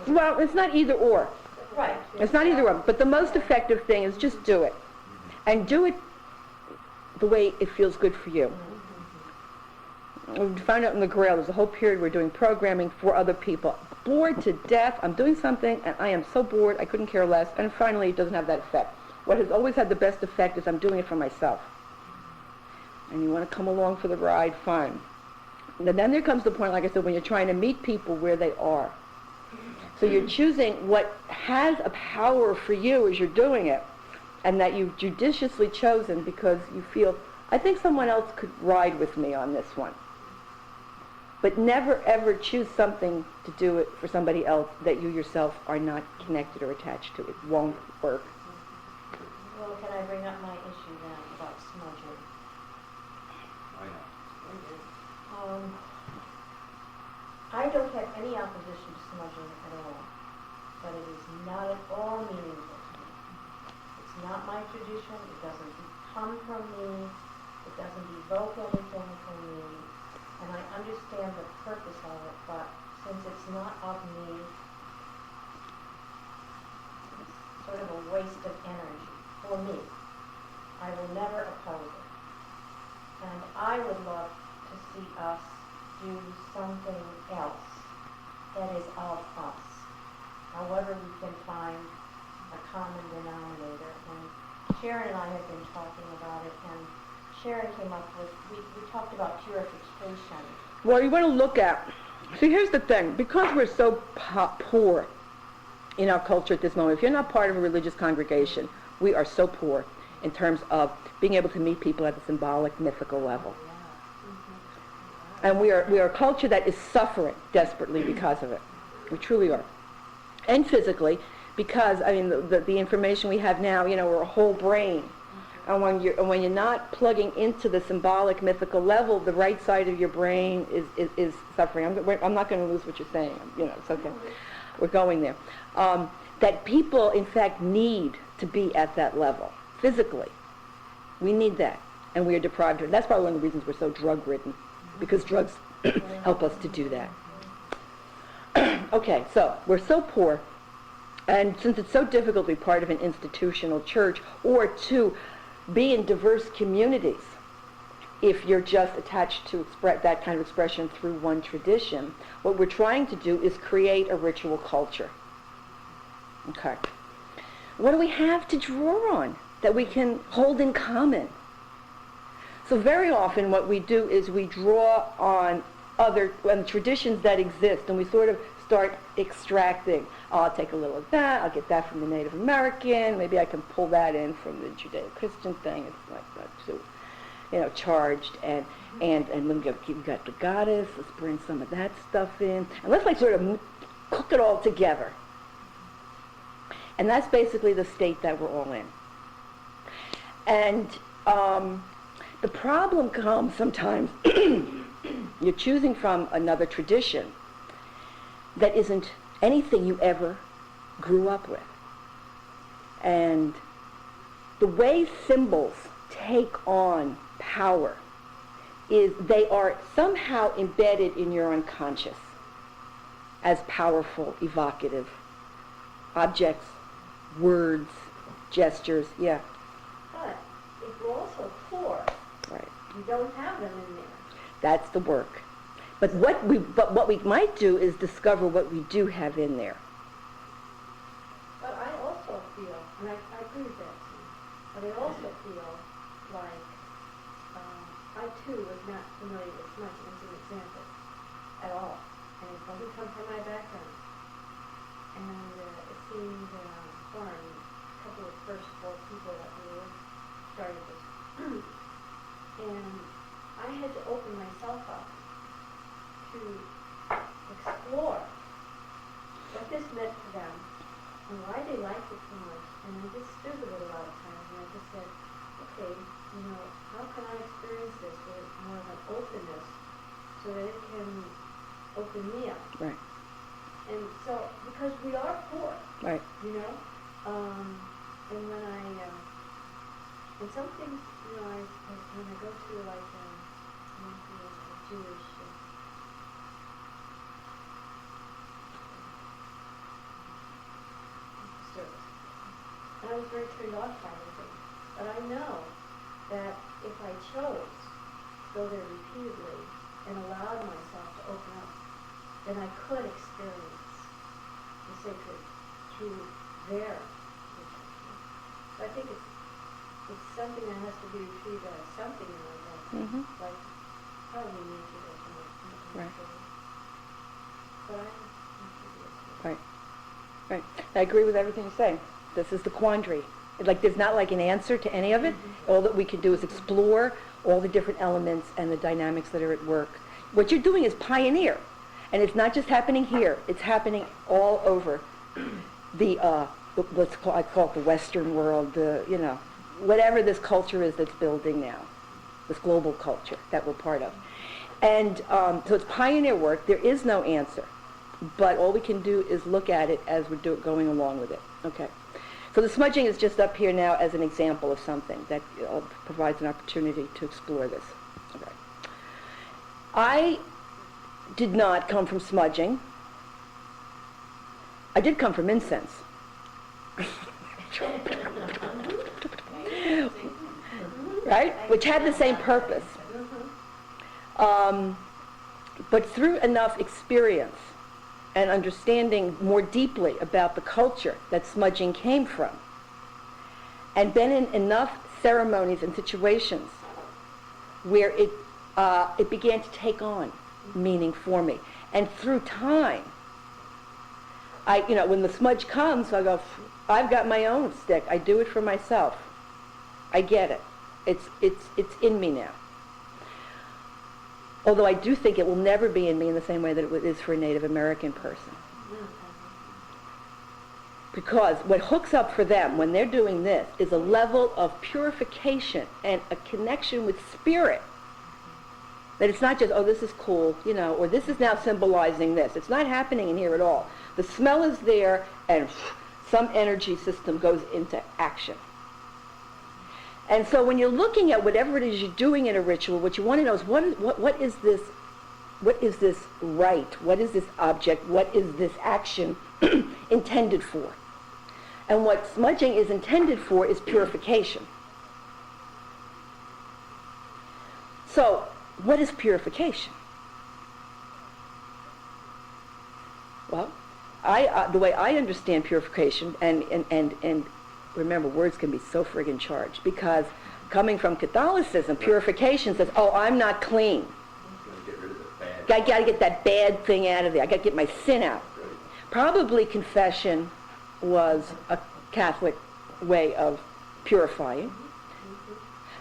Well, it's not either or. Right. It's not either or. But the most effective thing is just do it. And do it the way it feels good for you. We found out in the Grail, there's a whole period we're doing programming for other people. Bored to death, I'm doing something and I am so bored, I couldn't care less, and finally it doesn't have that effect. What has always had the best effect is I'm doing it for myself. And you want to come along for the ride, fine. And then there comes the point, like I said, when you're trying to meet people where they are. So you're choosing what has a power for you as you're doing it, and that you've judiciously chosen because you feel, I think someone else could ride with me on this one. But never ever choose something to do it for somebody else that you yourself are not connected or attached to. It won't work. Well, can I bring up my issue then about smudging? I don't have any opposition to smudging at all, but it is not at all meaningful to me. It's not my tradition. It doesn't come from me. It doesn't evoke anything from me. And I understand the purpose of it, but since it's not of me, it's sort of a waste of energy for me. I will never oppose it. And I would love to see us do something else that is of us. However we can find a common denominator. And Sharon and I have been talking about it, and Sharon came up with, we talked about purification. Well, you want to look at, see, here's the thing. Because we're so poor in our culture at this moment, if you're not part of a religious congregation, we are so poor in terms of being able to meet people at the symbolic, mythical level. And we are a culture that is suffering desperately because of it. We truly are. And physically, because, I mean, the information we have now, you know, we're a whole brain. And when you're not plugging into the symbolic, mythical level, the right side of your brain is suffering. I'm not going to lose what you're saying. You know, it's okay. We're going there. That people, in fact, need to be at that level, physically. We need that. And we are deprived of it. That's probably one of the reasons we're so drug-ridden, because drugs help us to do that. Okay, so we're so poor, and since it's so difficult to be part of an institutional church or to be in diverse communities, if you're just attached to that kind of expression through one tradition, what we're trying to do is create a ritual culture. Okay. What do we have to draw on that we can hold in common? So very often what we do is we draw on other traditions that exist, and we sort of start extracting. Oh, I'll take a little of that, I'll get that from the Native American, maybe I can pull that in from the Judeo-Christian thing. It's like not too, you know, charged, and then we've got the goddess, let's bring some of that stuff in, and let's like sort of cook it all together. And that's basically the state that we're all in. And the problem comes sometimes, you're choosing from another tradition that isn't anything you ever grew up with. And the way symbols take on power is they are somehow embedded in your unconscious as powerful, evocative objects, words, gestures, yeah. But if you're also poor, Right. you don't have them in there. That's the work. But what we might do is discover what we do have in there. But I also feel, and I agree with that too, but I also feel like I too was not familiar with smudging as an example at all. And it doesn't come from my background. And it seemed foreign. A couple of first 4 people that we were started this. And I had to open myself up to explore what this meant to them and why they liked it so much. And I just stood with it a lot of times, and I just said, okay, you know, how can I experience this with more of an openness so that it can open me up? Right. And so, because we are poor, Right. you know, and when and some things, you know, when I go to like a Jewish I was very turned off by the thing. But I know that if I chose to go there repeatedly and allowed myself to open up, then I could experience the sacred through their perception. So I think it's something that has to be retrieved as something in my life, like probably nature or something. Right. But I'm Right. Right. I agree with everything you're saying. This is the quandary. Like, there's not like an answer to any of it. All that we can do is explore all the different elements and the dynamics that are at work. What you're doing is pioneer. And it's not just happening here. It's happening all over I call it the Western world, whatever this culture is that's building now, this global culture that we're part of. And so it's pioneer work. There is no answer. But all we can do is look at it as we're going along with it. Okay. So the smudging is just up here now as an example of something that provides an opportunity to explore this. Okay. I did not come from smudging. I did come from incense. Right? Which had the same purpose. But through enough experience and understanding more deeply about the culture that smudging came from, and been in enough ceremonies and situations where it began to take on meaning for me. And through time, when the smudge comes, I go, I've got my own stick. I do it for myself. I get it. It's in me now. Although I do think it will never be in me in the same way that it is for a Native American person. Because what hooks up for them when they're doing this is a level of purification and a connection with spirit. That it's not just, oh, this is cool, or this is now symbolizing this. It's not happening in here at all. The smell is there, and some energy system goes into action. And so when you're looking at whatever it is you're doing in a ritual, what you want to know is what is this rite? What is this object? What is this action intended for? And what smudging is intended for is purification. So, what is purification? Well, the way I understand purification, and remember, words can be so friggin' charged, because coming from Catholicism, purification says, oh, I'm not clean. I got to get that bad thing out of there. I got to get my sin out. Probably confession was a Catholic way of purifying.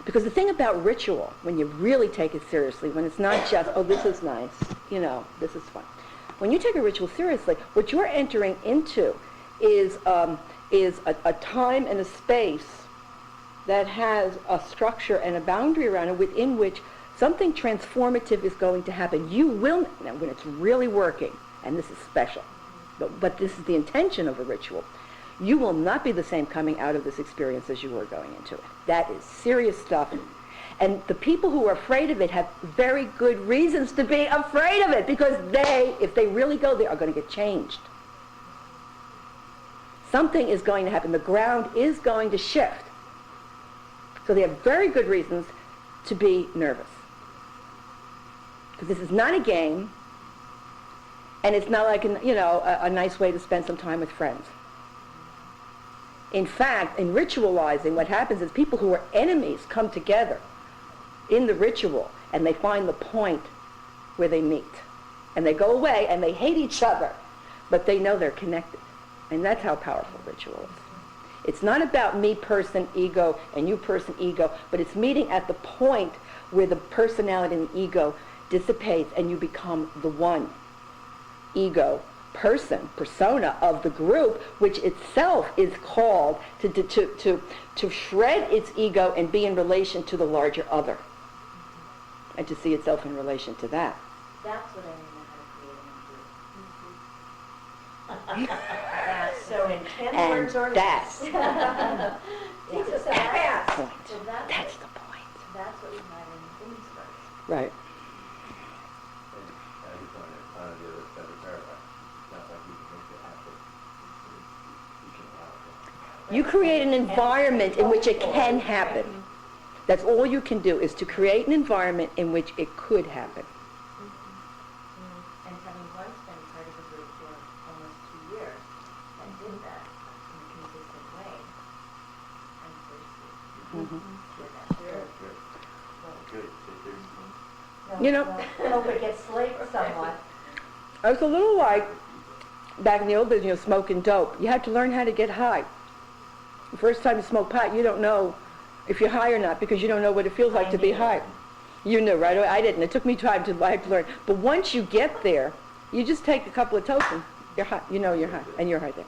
Because the thing about ritual, when you really take it seriously, when it's not just, oh, this is nice, this is fun. When you take a ritual seriously, what you're entering into is a time and a space that has a structure and a boundary around it within which something transformative is going to happen. You will, now when it's really working, and this is special, but this is the intention of a ritual, you will not be the same coming out of this experience as you were going into it. That is serious stuff. And the people who are afraid of it have very good reasons to be afraid of it, because if they really go there, are going to get changed. Something is going to happen. The ground is going to shift. So they have very good reasons to be nervous. Because this is not a game, and it's not like a nice way to spend some time with friends. In fact, in ritualizing, what happens is people who are enemies come together in the ritual, and they find the point where they meet. And they go away, and they hate each other, but they know they're connected. And that's how powerful ritual is. It's not about me, person, ego, and you, person, ego, but it's meeting at the point where the personality and the ego dissipates, and you become the one ego, persona of the group, which itself is called to shred its ego and be in relation to the larger other, and to see itself in relation to that. That's what I mean by creating. So in 10 words or less. Teach us that. Point. So That's the point. That's what we might in things first. Right. You create an environment in which it can happen. That's all you can do, is to create an environment in which it could happen. And having once been part of a group for almost 2 years that did that in a consistent way, I'm thirsty for that. Good. No, You know- no, hope it gets slaked somewhat. I was a little like, back in the old days, smoking dope. You had to learn how to get high. The first time you smoke pot, you don't know if you're high or not, because you don't know what it feels like to be high. You knew, right? I didn't. It took me time to learn. But once you get there, you just take a couple of tokes and you're high. You know you're high, and you're high there.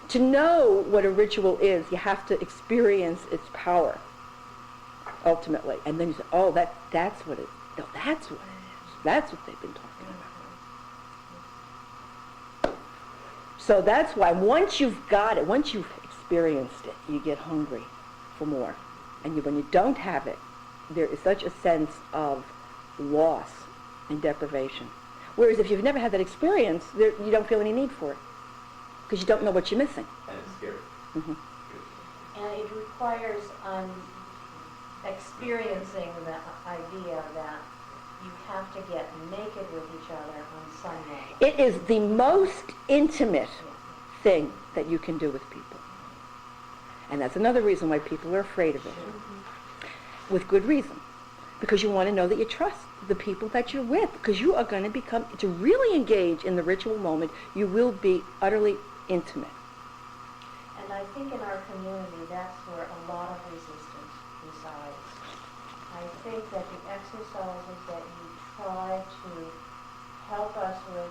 To know what a ritual is, you have to experience its power, ultimately. And then you say, oh, that's what it is. No, that's what it is. That's what they've been talking about. So that's why once you've got it, once you've experienced it, you get hungry for more. And when you don't have it, there is such a sense of loss and deprivation. Whereas if you've never had that experience, you don't feel any need for it, because you don't know what you're missing. And it's scary. Mm-hmm. And it requires experiencing the idea that you have to get naked with each other on some level. It is the most intimate thing that you can do with people. And that's another reason why people are afraid of it. With good reason. Because you want to know that you trust the people that you're with. Because you are going to become, to really engage in the ritual moment, you will be utterly intimate. And I think in our community, that's where a lot of resistance resides. I think that the exercises that you try to help us with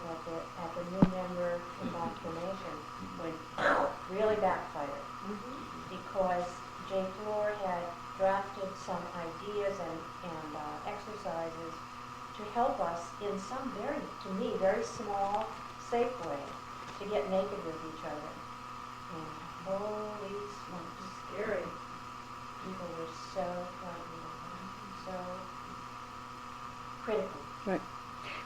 at the new member indoctrination would really backfire. Because Jay Floor had drafted some ideas and exercises to help us in some very, to me, very small, safe way to get naked with each other. And holy smokes, scary. People were so frightened of them, so critical. Right.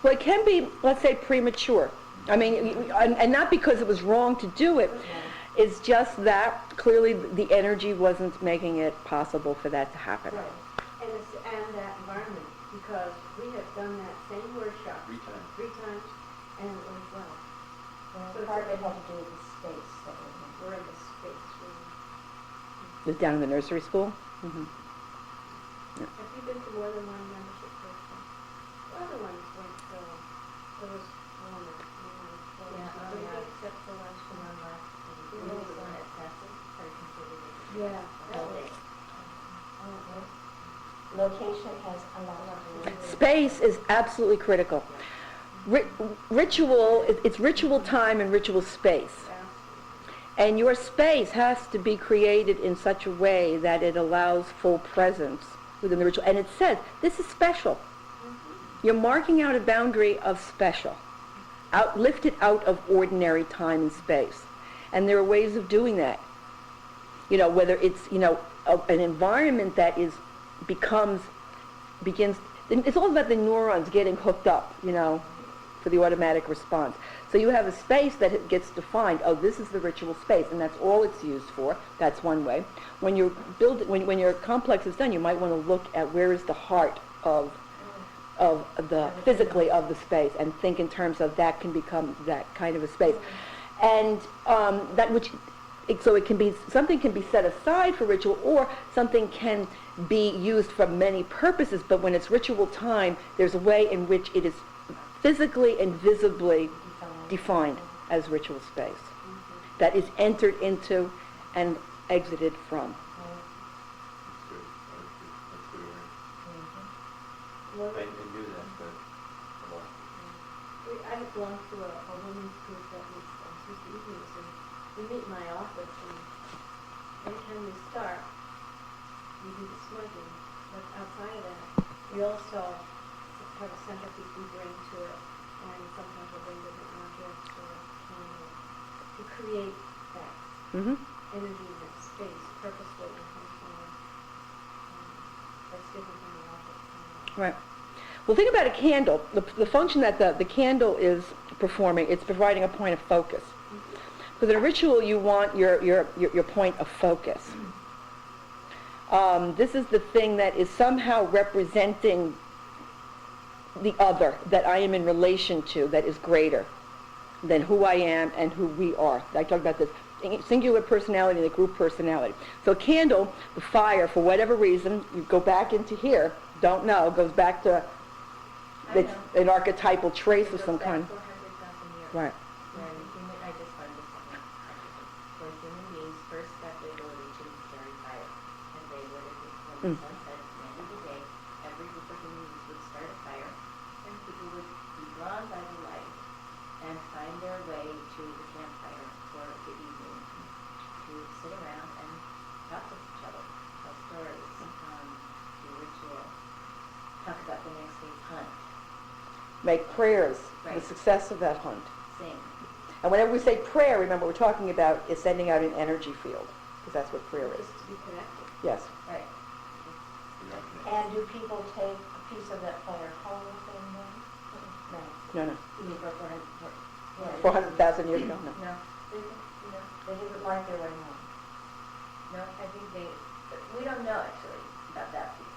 Well, it can be, let's say, premature. I mean, and not because it was wrong to do it. It's just that clearly the energy wasn't making it possible for that to happen. Right. And that environment, because we have done that same workshop 3 times. 3 times, and it went well. Well, part of it had to do with the space that we're in. We're in the space. It was down in the nursery school. Mm-hmm. Have you been to more than one membership workshop? The other ones went, there was one that we went for. Except for last one. Yeah. Location has a lot to do with it. Space is absolutely critical. Ritual, it's ritual time and ritual space. And your space has to be created in such a way that it allows full presence within the ritual. And it says, this is special. You're marking out a boundary of special, lifted out of ordinary time and space. And there are ways of doing that. Whether it's, an environment that begins, it's all about the neurons getting hooked up, for the automatic response. So you have a space that gets defined, oh, this is the ritual space, and that's all it's used for. That's one way. When you're when your complex is done, you might want to look at where is the heart of the physically of the space, and think in terms of that can become that kind of a space. And so it can be, something can be set aside for ritual, or something can be used for many purposes, but when it's ritual time, there's a way in which it is physically and visibly defined as ritual space that is entered into and exited from. That's good. And do that, but a lot. I belong to a women's group that meets on Tuesday evenings, and we meet in my office, and every time we start, we do the smudging. But outside of that, we also have a centerpiece we bring to it, and sometimes we'll bring different objects or candles to create that energy in that space, purposefully and functionally. That's different from the office. Right. Well, think about a candle. The function that the candle is performing, it's providing a point of focus. Because in a ritual, you want your point of focus. This is the thing that is somehow representing the other that I am in relation to, that is greater than who I am and who we are. I talk about this singular personality and the group personality. So a candle, the fire, for whatever reason, you go back into here, don't know, goes back to it's an archetypal trace of some kind. 400,000 years. Right. I just learned this second. When human beings first got the ability to carry fire, and they would, when the sun set at the end of the day, every group of human beings would start a fire, and people would be drawn by the light and find their way to the campfire for the evening to sit around and talk with each other, tell stories, do ritual, talk about the next day's hunt, Make prayers for the Right. success of that hunt. sing. And whenever we say prayer, remember we're talking about is sending out an energy field, because that's what prayer is. Just to be connected. Yes. Right. And do people take a piece of that fire home with them then? No. No, no. You mean for 400, 400,000 years ago? No. No, they didn't like their way home. no, I think we don't know actually about that piece.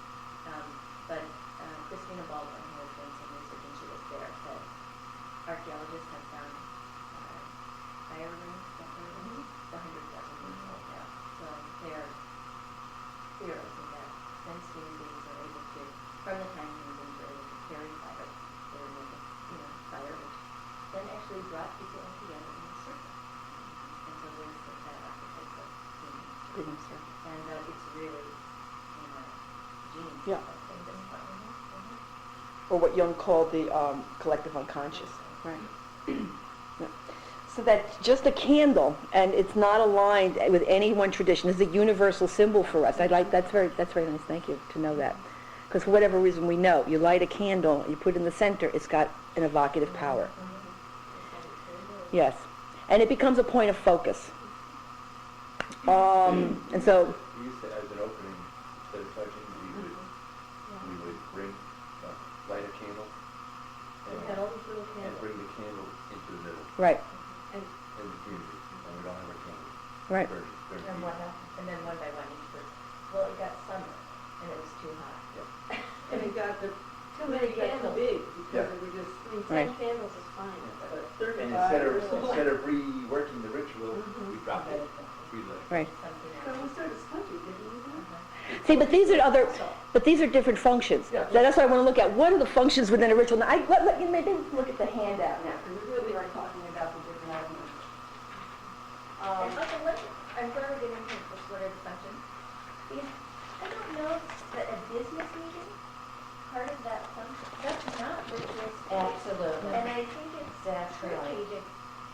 But Christina Baldwin, who has done some research and she was there, said archaeologists have found fire rings, that were 100,000 years old now. So they're theorizing that since human beings are able to, from the time human beings are able to carry fire, they were making, fire, which then actually brought people in together in a circle. And so there's that archetype of human circle. And it's really in our genes. Yeah. I think that's part of it. Or what Jung called the collective unconscious. Right. Yeah. So that's just a candle, and it's not aligned with any one tradition. It's a universal symbol for us. That's very nice. Thank you to know that, because for whatever reason we know, you light a candle, you put it in the center, it's got an evocative power. Yes, and it becomes a point of focus. And so. We used to, as an opening, instead of touching, we would light a candle We had all these little and candles. bring the candle into the middle Right. And in the community, and we don't have our candles. Right. Burn And what happened? And then one by one each person. Well, it got summer, and it was too hot. and it got too many candles. big because Yeah. we just, I mean, Right. 10 candles is fine, but And 35 instead or so. of reworking the ritual, we dropped it, we lit it. Right. Something So we else. started spongy, didn't we? See, but these are different functions. Yeah. That's why I want to look at what are the functions within a ritual. Now, maybe we can look at the handout now, because we really are talking about the different elements. And also, I'm glad we're getting into this, what are the functions? Because I don't know that a business meeting, part of that function, that's not ritualistic. Absolutely. And I think it's That's tricky right. to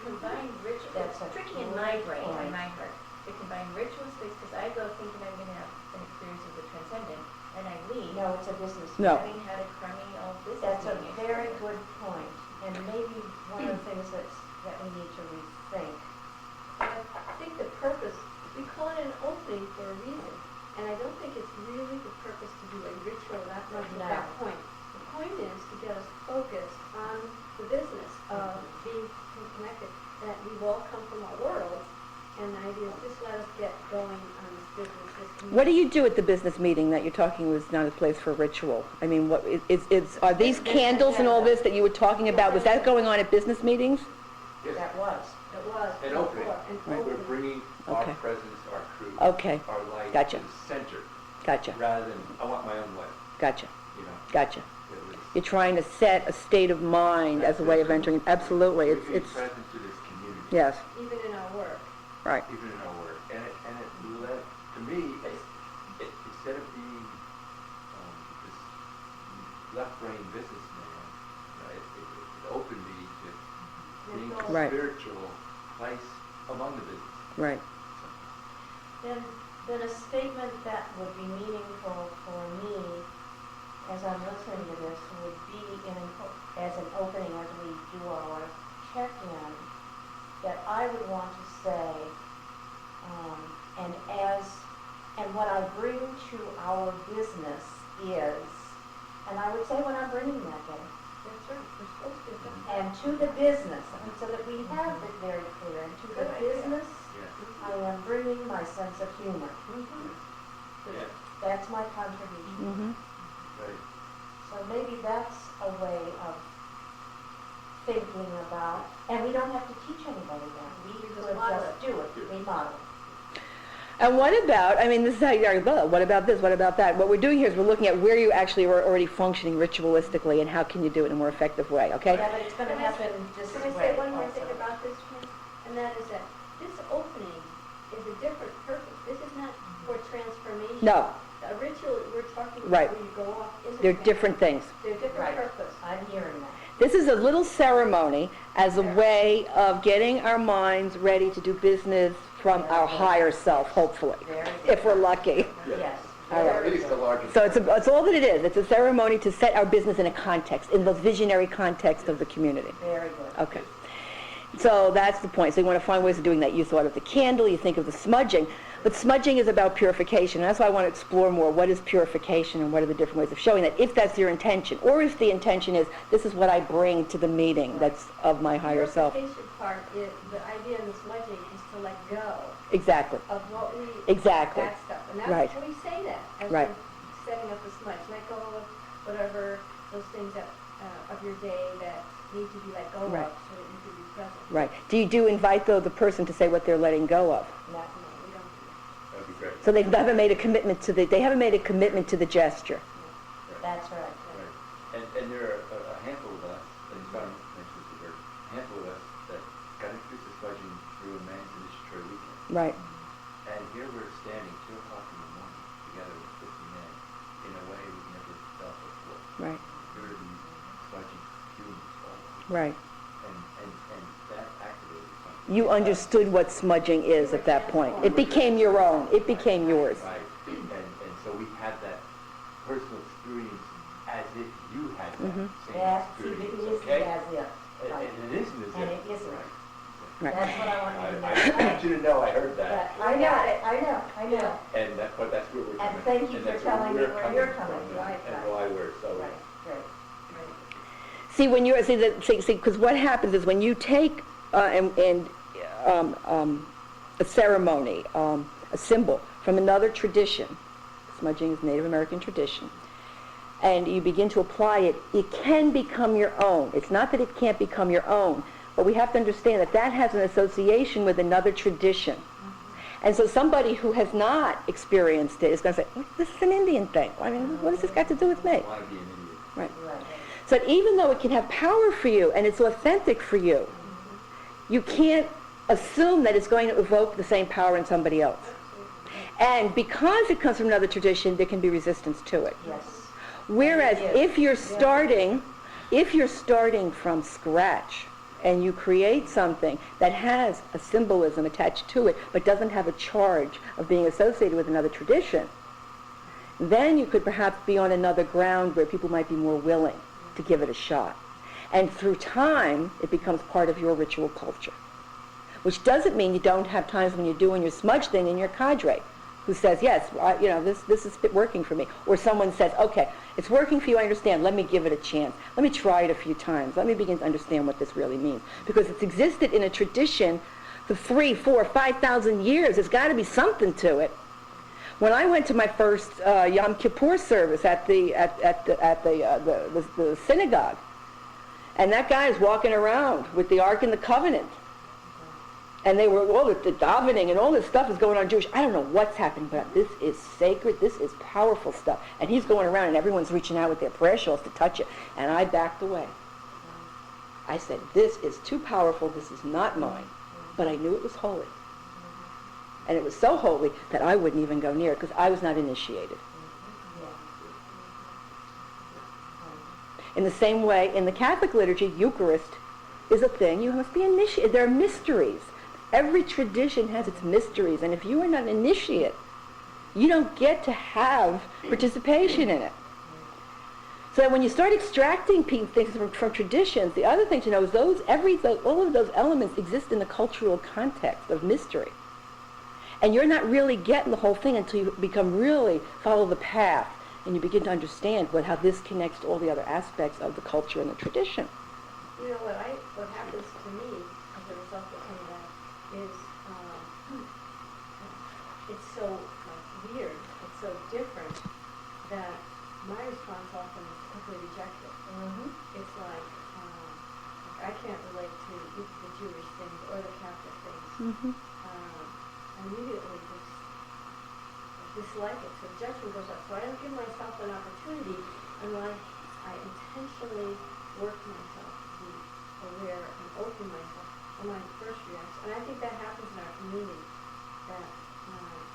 combine ritual, That's it's a tricky in my good brain, point. in my heart, to combine ritual space, because I go thinking I'm gonna have an experience of the transcendent, and I leave No, it's a business. No. having had a crummy old business That's a meeting very experience. good point, and maybe one of the things that we need to rethink. I think the purpose, we call it an opening for a reason, and I don't think it's really the purpose to do a ritual that much at that No. point. The point is to get us focused on the business of being connected, that we've all come from our worlds, and the idea is just let us get going on this business, this community. What do you do at the business meeting that you're talking was not a place for ritual? I mean, are these candles and all this that you were talking about, was that going on at business meetings? Yes. That was. It was. An opening. An We're opening. bringing our Okay. presence, our crew, Okay. our light Gotcha. to the center, Gotcha, rather than, I want my own way, gotcha, you know? gotcha. It was- You're trying to set a state of mind as a way of entering, absolutely, We're it's, being it's, present to this community. yes, Even in our work. right, Even in our work, and it led, to me, instead of being this left-brain businessman, it opened me to being a Right. spiritual place among the business. right. Then a statement that would be meaningful for me as I'm listening to this would be as an opening as we do our check-in, that I would want to say, and what I bring to our business is, and I would say what I'm bringing that day, That's right, we're supposed to. and to the business, and so that we have it very clear, and to the business sense of humor. Yeah, That's my contribution. right. So maybe that's a way of thinking about, and we don't have to teach anybody that. We could model just do it. We model it. And what about, I mean, this is how you argue, well, what about this, what about that? What we're doing here is we're looking at where you actually are already functioning ritualistically and how can you do it in a more effective way, okay? Yeah, but it's going to happen this Can I way say one more thing also. about this one? And that is that this opening is a different purpose. This is not for transformation. No, A ritual we're talking about Right. where you go off isn't. they're different things. They're different Right. purpose. I'm hearing that. This is a little ceremony as a way of getting our minds ready to do business from our higher self, hopefully, Very good. if we're lucky. Yes. All right. It is the largest. So it's all that it is. It's a ceremony to set our business in a context, in the visionary context of the community. Very good. Okay. So that's the point. So you want to find ways of doing that. You thought of the candle, you think of the smudging, but smudging is about purification. And that's why I want to explore more what is purification and what are the different ways of showing that, if that's your intention. Or if the intention is, this is what I bring to the meeting that's of my higher self. The purification part, the idea in the smudging is to let go Exactly. of what we, Exactly. that stuff. And that's, Right. we say that as Right. we're setting up the smudge. Let go of whatever, those things that, of your day that need to be let go Right. of so that you can be present. Right. Do you invite, though, the person to say what they're letting go of? No, we don't do that. That'd be great. So they haven't made a commitment to they haven't made a commitment to the gesture. That's right. Right. And there are a handful of us, and John mentioned this, there are a handful of us that got introduced to smudging through a man's initiatory weekend. Right. And here we're standing 2 o'clock in the morning together with 50 men in a way we've never felt before. Right. Here are these smudging humans all over. Right. And that activated something. You understood what smudging is at that point. It became your own. It became yours. Right. And so we had that personal experience as if you had that Mhm. same Yes, see, it experience, is okay? as if. And Right. it isn't as if. And it isn't. Right. Right. That's what I want you to I know. want you to know I heard that. I know. And but that's where we're coming And thank you and for that's telling me we're where you're from, coming from. Right, and right. why we're so. Right, right. See, when you're because what happens is when you take a ceremony, a symbol from another tradition, smudging is Native American tradition, and you begin to apply it, it can become your own. It's not that it can't become your own, but we have to understand that that has an association with another tradition. And so somebody who has not experienced it is going to say, this is an Indian thing. I mean, what has this got to do with me? I want to be an Indian. Right. Right. So that even though it can have power for you and it's authentic for you, you can't assume that it's going to evoke the same power in somebody else. And because it comes from another tradition, there can be resistance to it. Yes. Whereas Yes. if you're starting from scratch and you create something that has a symbolism attached to it but doesn't have a charge of being associated with another tradition, then you could perhaps be on another ground where people might be more willing to give it a shot. And through time, it becomes part of your ritual culture. Which doesn't mean you don't have times when you're doing your smudge thing in your cadre, who says, yes, this is working for me. Or someone says, okay, it's working for you, I understand, let me give it a chance. Let me try it a few times. Let me begin to understand what this really means. Because it's existed in a tradition for 3, 4, 5,000 years. There's got to be something to it. When I went to my first Yom Kippur service at the synagogue, and that guy is walking around with the Ark and the Covenant, and they were all the davening and all this stuff is going on Jewish. I don't know what's happening, but this is sacred. This is powerful stuff. And he's going around, and everyone's reaching out with their prayer shawls to touch it. And I backed away. I said, this is too powerful. This is not mine. But I knew it was holy. And it was so holy that I wouldn't even go near it because I was not initiated. In the same way, in the Catholic liturgy, Eucharist is a thing. You must be initiated. There are mysteries. Every tradition has its mysteries. And if you are not an initiate, you don't get to have participation in it. So that when you start extracting things from traditions, the other thing to know is all of those elements exist in the cultural context of mystery. And you're not really getting the whole thing until you follow the path and you begin to understand how this connects to all the other aspects of the culture and the tradition. You know, what happens to me as a result of some of that is it's so like weird, it's so different that my response often is to quickly reject it. It's like I can't relate to the Jewish things or the Catholic things. I immediately just dislike it. So judgment goes up. So I don't give myself an opportunity unless I intentionally work myself to be aware and open myself on my first reaction. And I think that happens in our community, that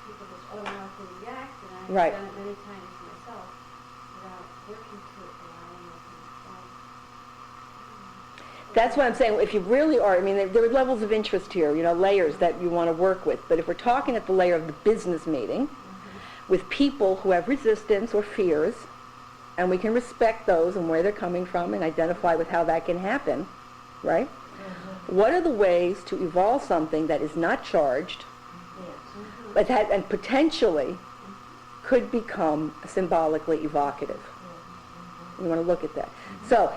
people just automatically react, and I've Right. done it many times myself without working to allowing it themselves. That's what I'm saying. If you really are, I mean, there are levels of interest here, layers that you want to work with. But if we're talking at the layer of the business meeting, with people who have resistance or fears, and we can respect those and where they're coming from and identify with how that can happen, right? What are the ways to evolve something that is not charged, but that and potentially could become symbolically evocative? You want to look at that. So,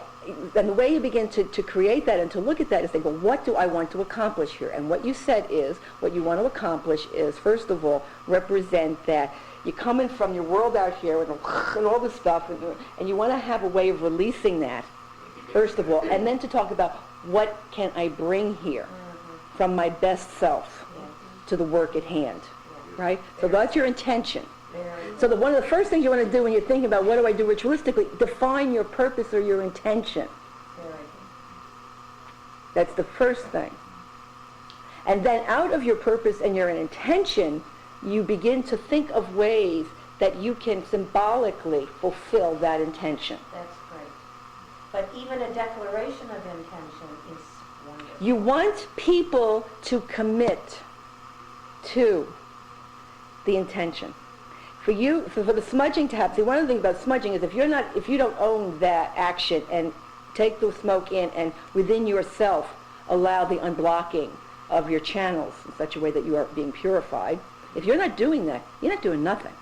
and the way you begin to create that and to look at that is think, well, what do I want to accomplish here? And what you said is, what you want to accomplish is, first of all, represent that you're coming from your world out here and all this stuff, and you want to have a way of releasing that, first of all, and then to talk about what can I bring here from my best self to the work at hand, right? So that's your intention. So one of the first things you want to do when you're thinking about what do I do ritualistically, define your purpose or your intention. That's the first thing. And then out of your purpose and your intention, you begin to think of ways that you can symbolically fulfill that intention. That's great. But even a declaration of intention is wonderful. You want people to commit to the intention. For the smudging to happen, see, one of the things about smudging is if you don't own that action and take the smoke in and within yourself allow the unblocking of your channels in such a way that you are being purified, if you're not doing that, you're not doing nothing.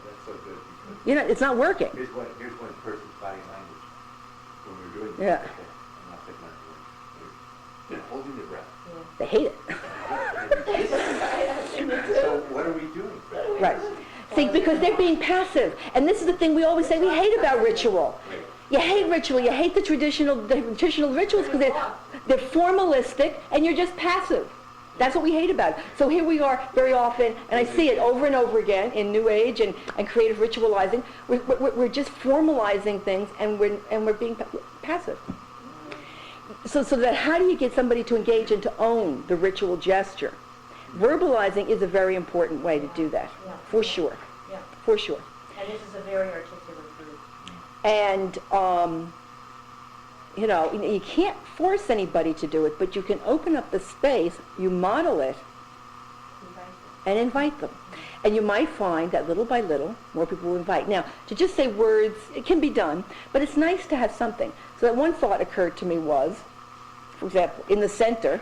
That's so good because It's not working. here's one person's body language when we're doing this. Yeah. Okay, I'm not picking on you. They're holding their breath. They hate it. So what are we doing? Right. See, because they're being passive. And this is the thing we always say we hate about ritual. You hate ritual. You hate the traditional rituals because they're formalistic and you're just passive. That's what we hate about it. So here we are very often, and I see it over and over again in New Age and creative ritualizing. We're just formalizing things and we're being passive. So that how do you get somebody to engage and to own the ritual gesture? Verbalizing is a very important way to do that, for sure. Yeah. For sure. And this is a very articulate group. And, you can't force anybody to do it, but you can open up the space, you model it, and invite them. And you might find that little by little, more people will invite. Now, to just say words, it can be done, but it's nice to have something. So that one thought occurred to me was, for example, in the center,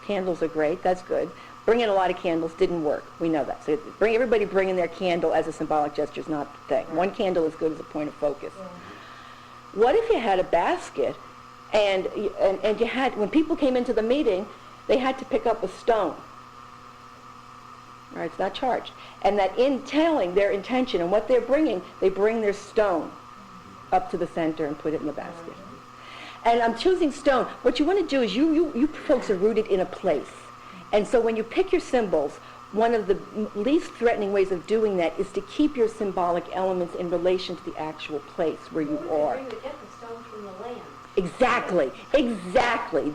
candles are great, that's good. Bringing a lot of candles didn't work. We know that. So everybody bringing their candle as a symbolic gesture is not the thing. One candle is good as a point of focus. Yeah. What if you had a basket and you had, when people came into the meeting, they had to pick up a stone. All right, it's not charged. And that in telling their intention and what they're bringing, they bring their stone up to the center and put it in the basket. And I'm choosing stone. What you want to do is you folks are rooted in a place. And so when you pick your symbols, one of the least threatening ways of doing that is to keep your symbolic elements in relation to the actual place where you are. You get the stones from the land. Exactly.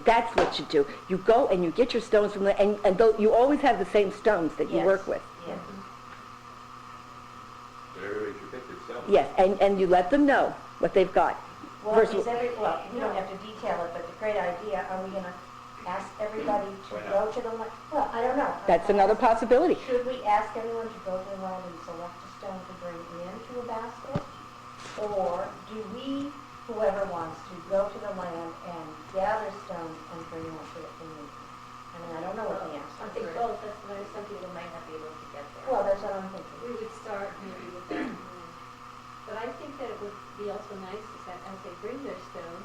That's what you do. You go and you get your stones from the, and you always have the same stones that you work with. Yes. But everybody should pick their stone. Yes, and you let them know what they've got. Well, First is of- you don't have to detail it, but the great idea, are we going to ask everybody to go to the land? Well, I don't know. That's another possibility. Should we ask everyone to go to the land and select a stone to bring into a basket? Or do we, whoever wants to, go to the land and gather stones and bring them to it in the I mean, I don't know what the answer I is. think both, that's why some people might not be able to get there. Well, that's what I'm thinking. We would start maybe with that. But I think that it would be also nice is that as they bring their stone,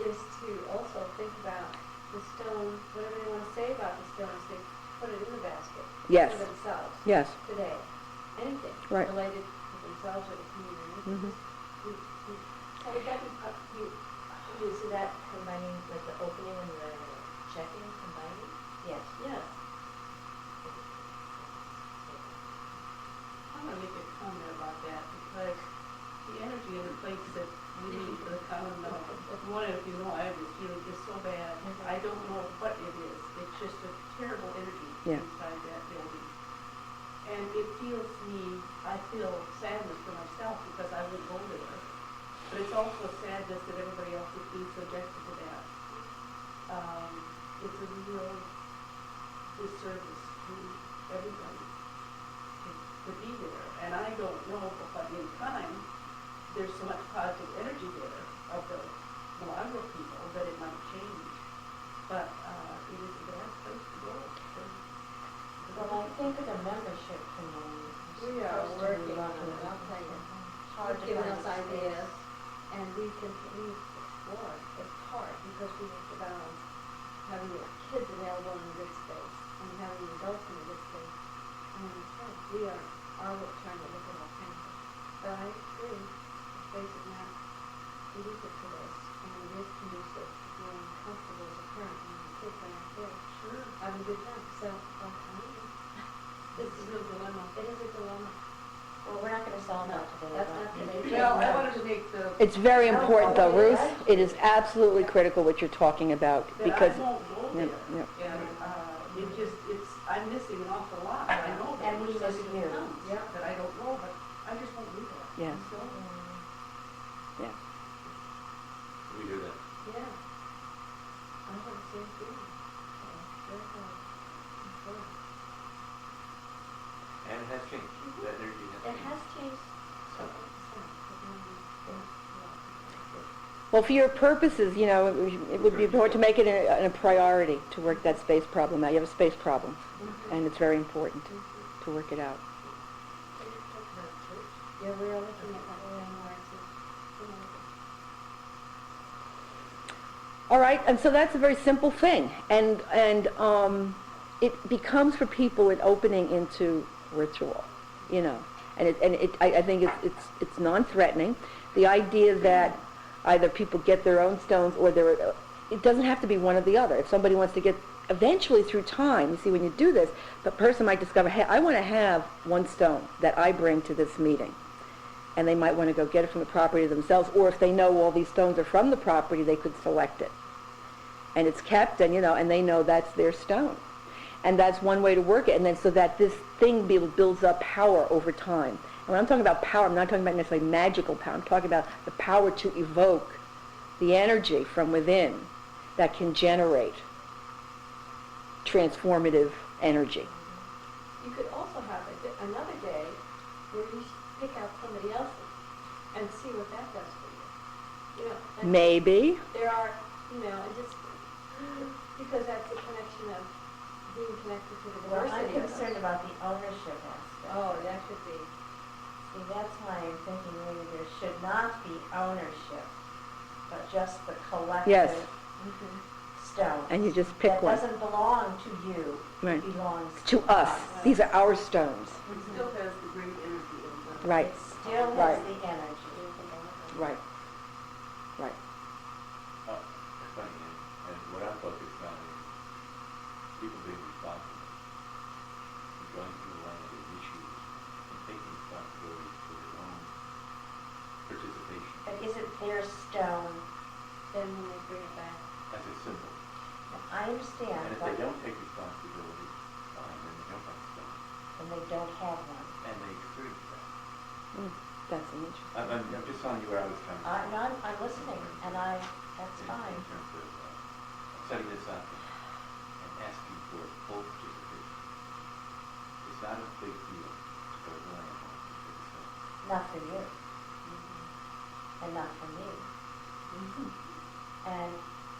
is to also think about the stone, whatever they want to say about the stones, they put it in the basket. Yes. for themselves Yes. today. Anything Right. related to themselves or the community. Mhm. So we got, You see that combining, like the opening and the check-in combining? Yes. yes. I want to make a comment about that because the energy in the place that we need to come and know. One of you know, I have this feeling just so bad. I don't know what it is. It's just a terrible energy Yeah. inside that building. And it feels me, I feel sadness for myself because I wouldn't go there. But it's also sadness that everybody else is being subjected to that. It's a real disservice to everybody to be there. And I don't know, but in time, there's so much positive energy there of the Milagro people that it might change. But it is a bad place to go. Well, I think the membership committee We is are supposed to be working on looking. it, I'll tell you. It's hard to You've given find us a space. ideas, and we explore. It's hard because we have to balance having the kids available in a good space and having the adults in a good space. And it's hard. We are trying to look at all kinds of. But I agree, the space is not conducive to this, and it is conducive to feeling comfortable as a parent when the kids are out there. Sure. Having a good time. So, I don't know. It's a real dilemma. It is a dilemma. Well, we're not gonna solve that today. That's but- not today. Well, I wanted to make the, It's very important though, Ruth. It is absolutely critical what you're talking about that I because, won't go yeah, there. yeah. And I'm missing an awful lot. I know that. And we there's miss something you. that comes that I don't know, but I just won't do that. Yeah. So, Yeah. We hear that. Yeah. I have the same feeling. Very hard. It's hard. And it has changed. That energy has It changed. has changed. Well, for your purposes, you know, it would be important to make it a priority to work that space problem out. You have a space problem, and it's very important to work it out. Yeah, we are looking at that landmarks and All right, and so that's a very simple thing, and it becomes for people an opening into ritual, you know, I think it's non-threatening. The idea that either people get their own stones or it doesn't have to be one or the other. If somebody wants to get, eventually through time, you see when you do this, the person might discover, hey, I want to have one stone that I bring to this meeting. And they might want to go get it from the property themselves, or if they know all these stones are from the property, they could select it. And it's kept, and you know, and they know that's their stone. And that's one way to work it, and then so that this thing builds up power over time. And when I'm talking about power, I'm not talking about necessarily magical power. I'm talking about the power to evoke the energy from within that can generate transformative energy. you could also have another day where you pick out somebody else's and see what that does for you. You know, and Maybe. there are, you know, and just because that's the connection of being connected to the Well, I'm diversity of us. concerned about the ownership aspect. Oh, that should be. See, that's why I'm thinking maybe there should not be ownership, but just the collective Yes. stone. And you just pick one. That doesn't belong to you. Right. It belongs To us. These are our stones. it still has the great energy of the. Right. It still has Right. the energy. Right. Right. It's funny, and what I'm focused on is people being responsible, and going through the line of issues, and taking responsibility for their own participation. But is it their stone? Then when they bring it back. That's a symbol. I understand, And if but they don't take responsibility, fine, then they don't have a stone. and they don't have one. And they experience that. That's an interesting. I'm just telling you where I was coming from. No, I'm listening, and that's fine. In terms of setting this up and asking for full participation. It's not a big deal to go to the landmark and take a stone. Not for you. And not for me. And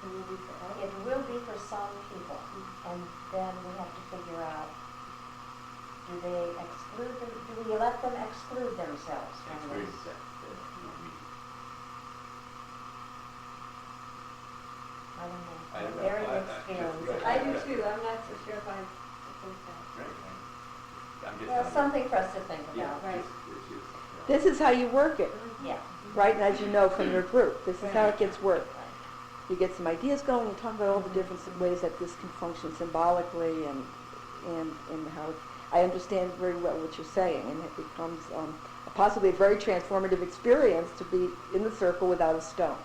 It will be for all. it will be for some people, and then we have to figure out, do they exclude them, do we let them exclude themselves from this? Experience that, not me. I don't know. I don't know. Very I- mixed I- feelings. right. I do too, I'm not so sure if I support that. Right, I'm just. Well, something for us to think Yeah, about. Right. it's just. This is how you work it, Yeah. right? And as you know from your group, this is how it gets worked. You get some ideas going, you talk about all the different ways that this can function symbolically and how I understand very well what you're saying, and it becomes possibly a very transformative experience to be in the circle without a stone.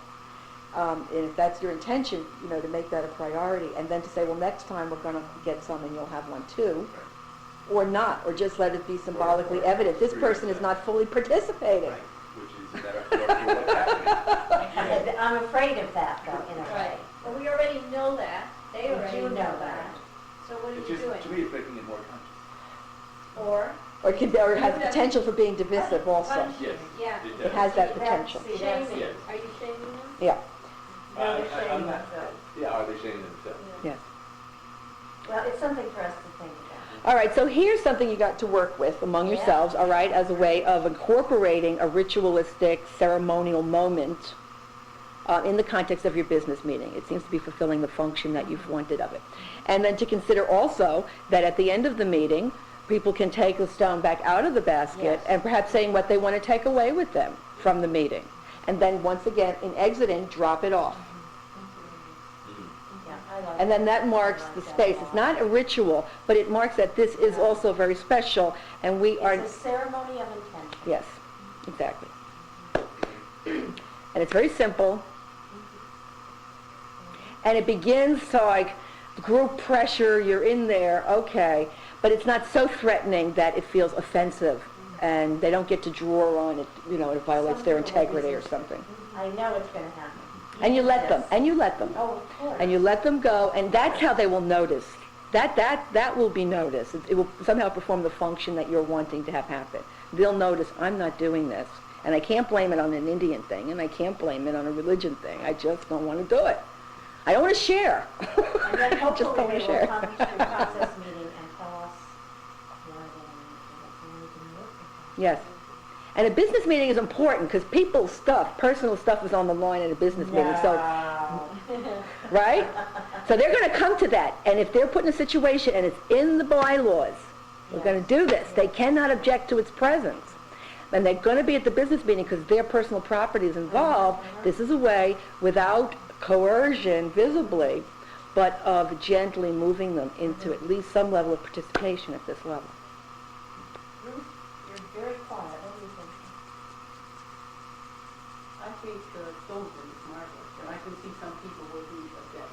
And if that's your intention, to make that a priority, and then to say, well, next time we're going to get some and you'll have one too, or not, or just let it be symbolically evident. This person is not fully participating. Right, which is a metaphor for what's happening. I'm afraid of that, though, in a way. Right. Well, we already know that. They We already do know know that. that. So what are It's you just, doing? to me, it's making it more conscious. Or Or has potential for being divisive also. punishing. Yes. Yeah. It has that See, potential. that's Shaming. Yes. Are you shaming them? Yeah, No, they're I'm shaming not- themselves. Yeah, are they shaming themselves? yes. Well, it's something for us to think about. All right, so here's something you got to work with among Yeah. yourselves, all right, as a way of incorporating a ritualistic ceremonial moment in the context of your business meeting. It seems to be fulfilling the function that you've wanted of it. And then to consider also that at the end of the meeting, people can take the stone back out of the basket Yes. and perhaps saying what they want to take away with them from the meeting. And then once again, in exiting, drop it off. Yeah, I like And then that marks I like the that space. a It's lot. not a ritual, but it marks that this is also very special, and we are... It's a ceremony of intention. Yes, exactly. And it's very simple. And it begins to like group pressure, you're in there, okay, but it's not so threatening that it feels offensive and they don't get to draw on it, it violates their integrity or something. I know it's going to happen. And you let them, Yes. and you let them. Oh, of course. And you let them go, and that's how they will notice. That will be noticed. It will somehow perform the function that you're wanting to have happen. They'll notice, I'm not doing this. And I can't blame it on an Indian thing, and I can't blame it on a religion thing. I just don't want to do it. I don't want to share. And then I just don't hopefully want they to will share. come to the process meeting and tell us why they can work with Yes. And a business meeting is important because people's stuff, personal stuff is on the line at a business meeting. So, No. right? So they're going to come to that. And if they're put in a situation and it's in the bylaws, we're going to do this. They cannot object to its presence. And they're going to be at the business meeting because their personal property is involved. This is a way, without coercion visibly, but of gently moving them into at least some level of participation at this level. Ruth, you're very quiet. What do you think? I think the stone thing is marvelous, and I can see some people will be object.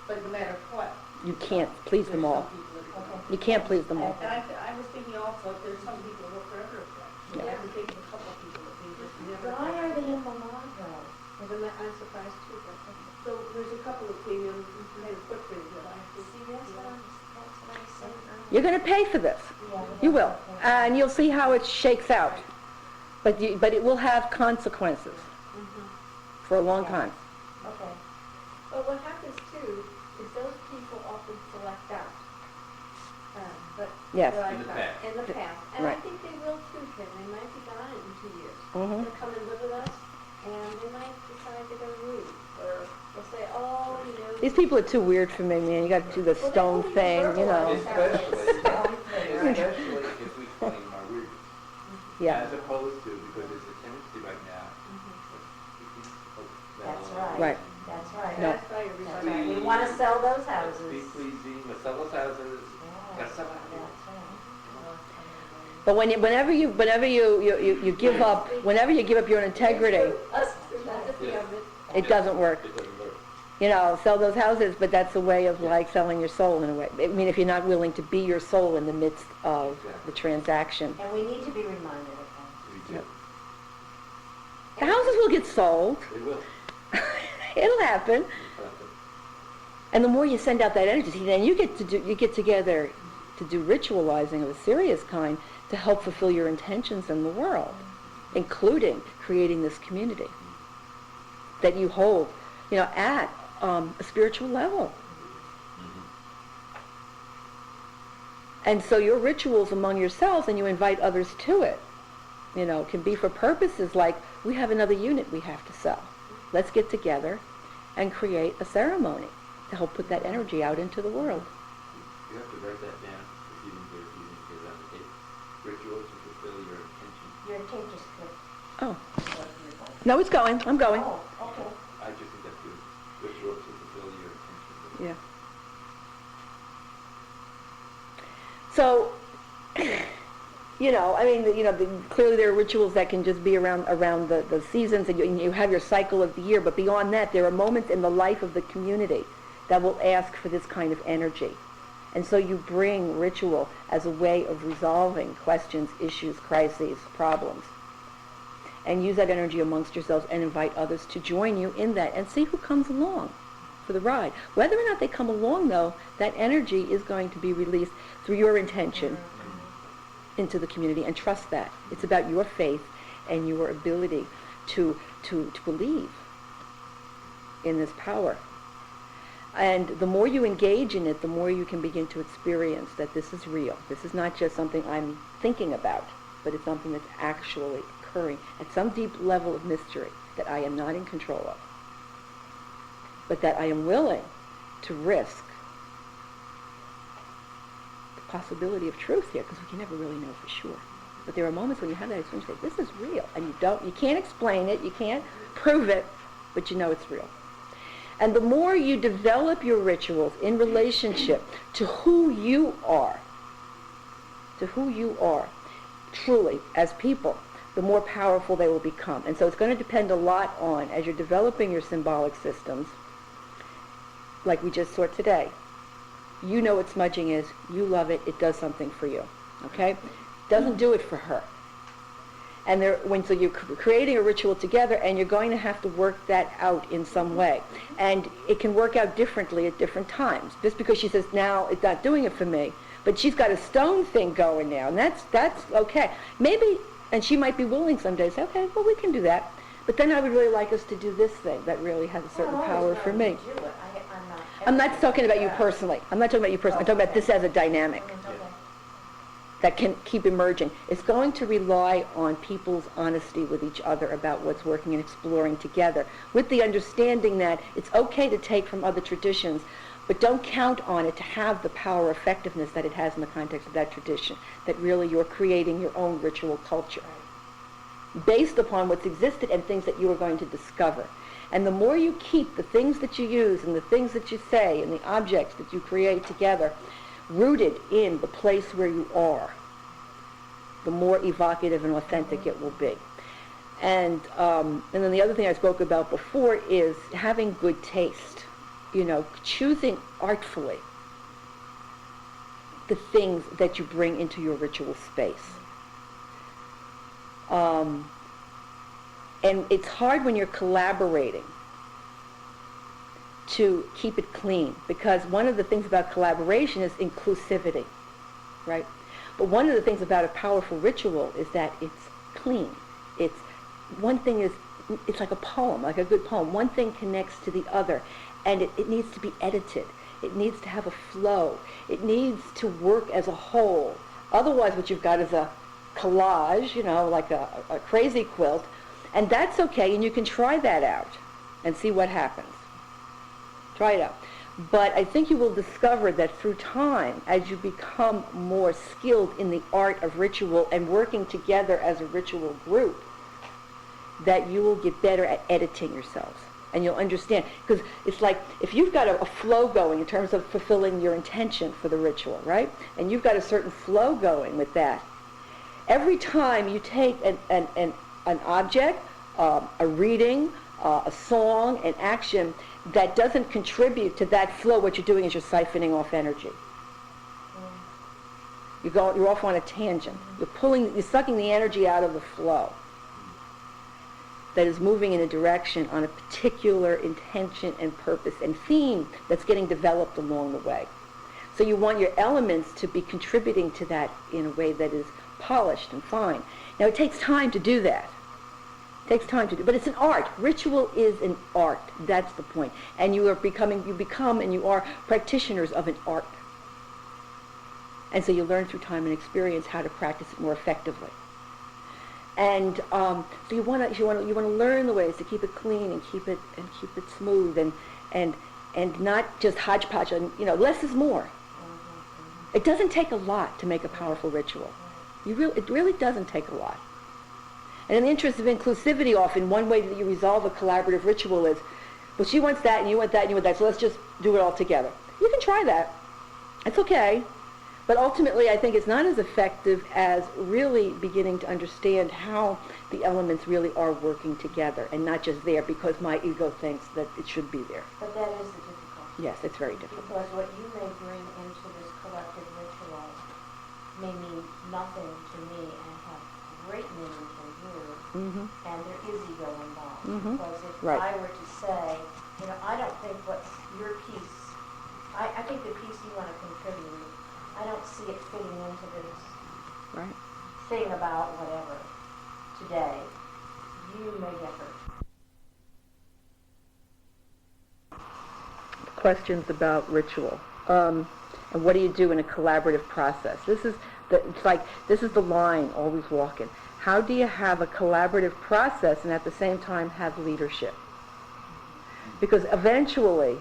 But no matter what. You can't please them there's all. some people that- Okay. You can't please them all. And I was thinking also, if there's some people who will forever object. Yeah. I can think of a couple of people that they just never. Why are they in Milagro? I'm surprised too, but So there's a couple that came in and made a footprint that I think. See, that's what I'm saying earlier. You're going to pay for this. Yeah, You will. yeah. And you'll see how it shakes out. But it will have consequences for a long time. Okay. But what happens too is those people often select out. But Yes. they're In the like, past. in the past. And I Right. think they will too, Ken. They might be gone in 2 years. Mhm. They'll come and live with us, and they might decide they're going to move. Or they'll say, oh, These people are too weird for me, man. You got to do the Well, they stone won't thing, even you know. Especially Okay. if we claim our roots. Yeah. As opposed to, because there's a tendency right now. That's right. Right. That's right. No. That's why That's everybody. right. We want to sell those Be houses. pleasing, let's sell those houses, Yeah, gotta sell it. that's right. But whenever you give up, whenever you give up your integrity, Us, not the fear of it. it doesn't work. It doesn't work. Sell those houses, but that's a way of like selling your soul in a way. I mean, if you're not willing to be your soul in the midst of the transaction. And we need to be reminded of We do. The houses will get sold. They will. It'll happen. And the more you send out that energy, see, then you get together to do ritualizing of a serious kind to help fulfill your intentions in the world, including creating this community that you hold, at a spiritual level. And so your rituals among yourselves, and you invite others to it, can be for purposes like, we have another unit we have to sell. Let's get together and create a ceremony to help put that energy out into the world. You have to write that down if you didn't do it. is ritual to fulfill your intention. Your tape just clicked. Oh, What you're going. no, it's going. I'm going. Oh, okay. I just think that's good. Ritual to fulfill your intention. Yeah. So, I mean, clearly there are rituals that can just be around the seasons, and you have your cycle of the year, but beyond that, there are moments in the life of the community that will ask for this kind of energy. And so you bring ritual as a way of resolving questions, issues, crises, problems. And use that energy amongst yourselves and invite others to join you in that and see who comes along for the ride. Whether or not they come along, though, that energy is going to be released through your intention into the community, and trust that. It's about your faith and your ability to believe in this power. And the more you engage in it, the more you can begin to experience that this is real. This is not just something I'm thinking about, but it's something that's actually occurring at some deep level of mystery that I am not in control of, but that I am willing to risk the possibility of truth here, because we can never really know for sure. But there are moments when you have that experience, you say, this is real, and you can't explain it, you can't prove it, but you know it's real. And the more you develop your rituals in relationship to who you are, truly, as people, the more powerful they will become. And so it's going to depend a lot on, as you're developing your symbolic systems, like we just saw today, you know what smudging is, you love it, it does something for you, okay? Doesn't do it for her. And so you're creating a ritual together, and you're going to have to work that out in some way. And it can work out differently at different times. Just because she says, now it's not doing it for me, but she's got a stone thing going now, and that's okay. Maybe, and she might be willing someday to say, okay, well, we can do that. But then I would really like us to do this thing that really has a certain power for me. I'm not talking about you personally. I'm talking about this as a dynamic that can keep emerging. It's going to rely on people's honesty with each other about what's working and exploring together, with the understanding that it's okay to take from other traditions, but don't count on it to have the power effectiveness that it has in the context of that tradition, that really you're creating your own ritual culture based upon what's existed and things that you are going to discover. And the more you keep the things that you use and the things that you say and the objects that you create together rooted in the place where you are, the more evocative and authentic it will be. And then the other thing I spoke about before is having good taste, choosing artfully the things that you bring into your ritual space. And it's hard when you're collaborating to keep it clean, because one of the things about collaboration is inclusivity, right? But one of the things about a powerful ritual is that it's clean. It's like a poem, like a good poem. One thing connects to the other, and it needs to be edited. It needs to have a flow. It needs to work as a whole. Otherwise, what you've got is a collage, like a crazy quilt, and that's okay, and you can try that out and see what happens. Try it out. But I think you will discover that through time, as you become more skilled in the art of ritual and working together as a ritual group, that you will get better at editing yourselves. And you'll understand. Because it's like, if you've got a flow going in terms of fulfilling your intention for the ritual, right? And you've got a certain flow going with that. Every time you take an object, a reading, a song, an action that doesn't contribute to that flow, what you're doing is you're siphoning off energy. You're off on a tangent. You're sucking the energy out of the flow that is moving in a direction on a particular intention and purpose and theme that's getting developed along the way. So you want your elements to be contributing to that in a way that is polished and fine. Now it takes time to do that. Takes time to do, but it's an art. Ritual is an art. That's the point. And you become and you are practitioners of an art. And so you learn through time and experience how to practice it more effectively. And so you want to learn the ways to keep it clean and keep it smooth and not just hodgepodge. And less is more. It doesn't take a lot to make a powerful ritual. It really doesn't take a lot. And in the interest of inclusivity, often one way that you resolve a collaborative ritual is, well, she wants that, and you want that, and you want that, so let's just do it all together. You can try that. It's okay. But ultimately, I think it's not as effective as really beginning to understand how the elements really are working together and not just there because my ego thinks that it should be there. But that is the difficulty. Yes, it's very difficult. Because what you may bring into this collective ritual may mean nothing to me and have great meaning for you, and there is ego involved. Because if Right. I were to say, I don't think what's your piece, I think the piece you want to contribute, I don't see it fitting into this Right. thing about whatever today, you may get hurt. Questions about ritual. And what do you do in a collaborative process? This is the line always walking. How do you have a collaborative process and at the same time have leadership? Because eventually,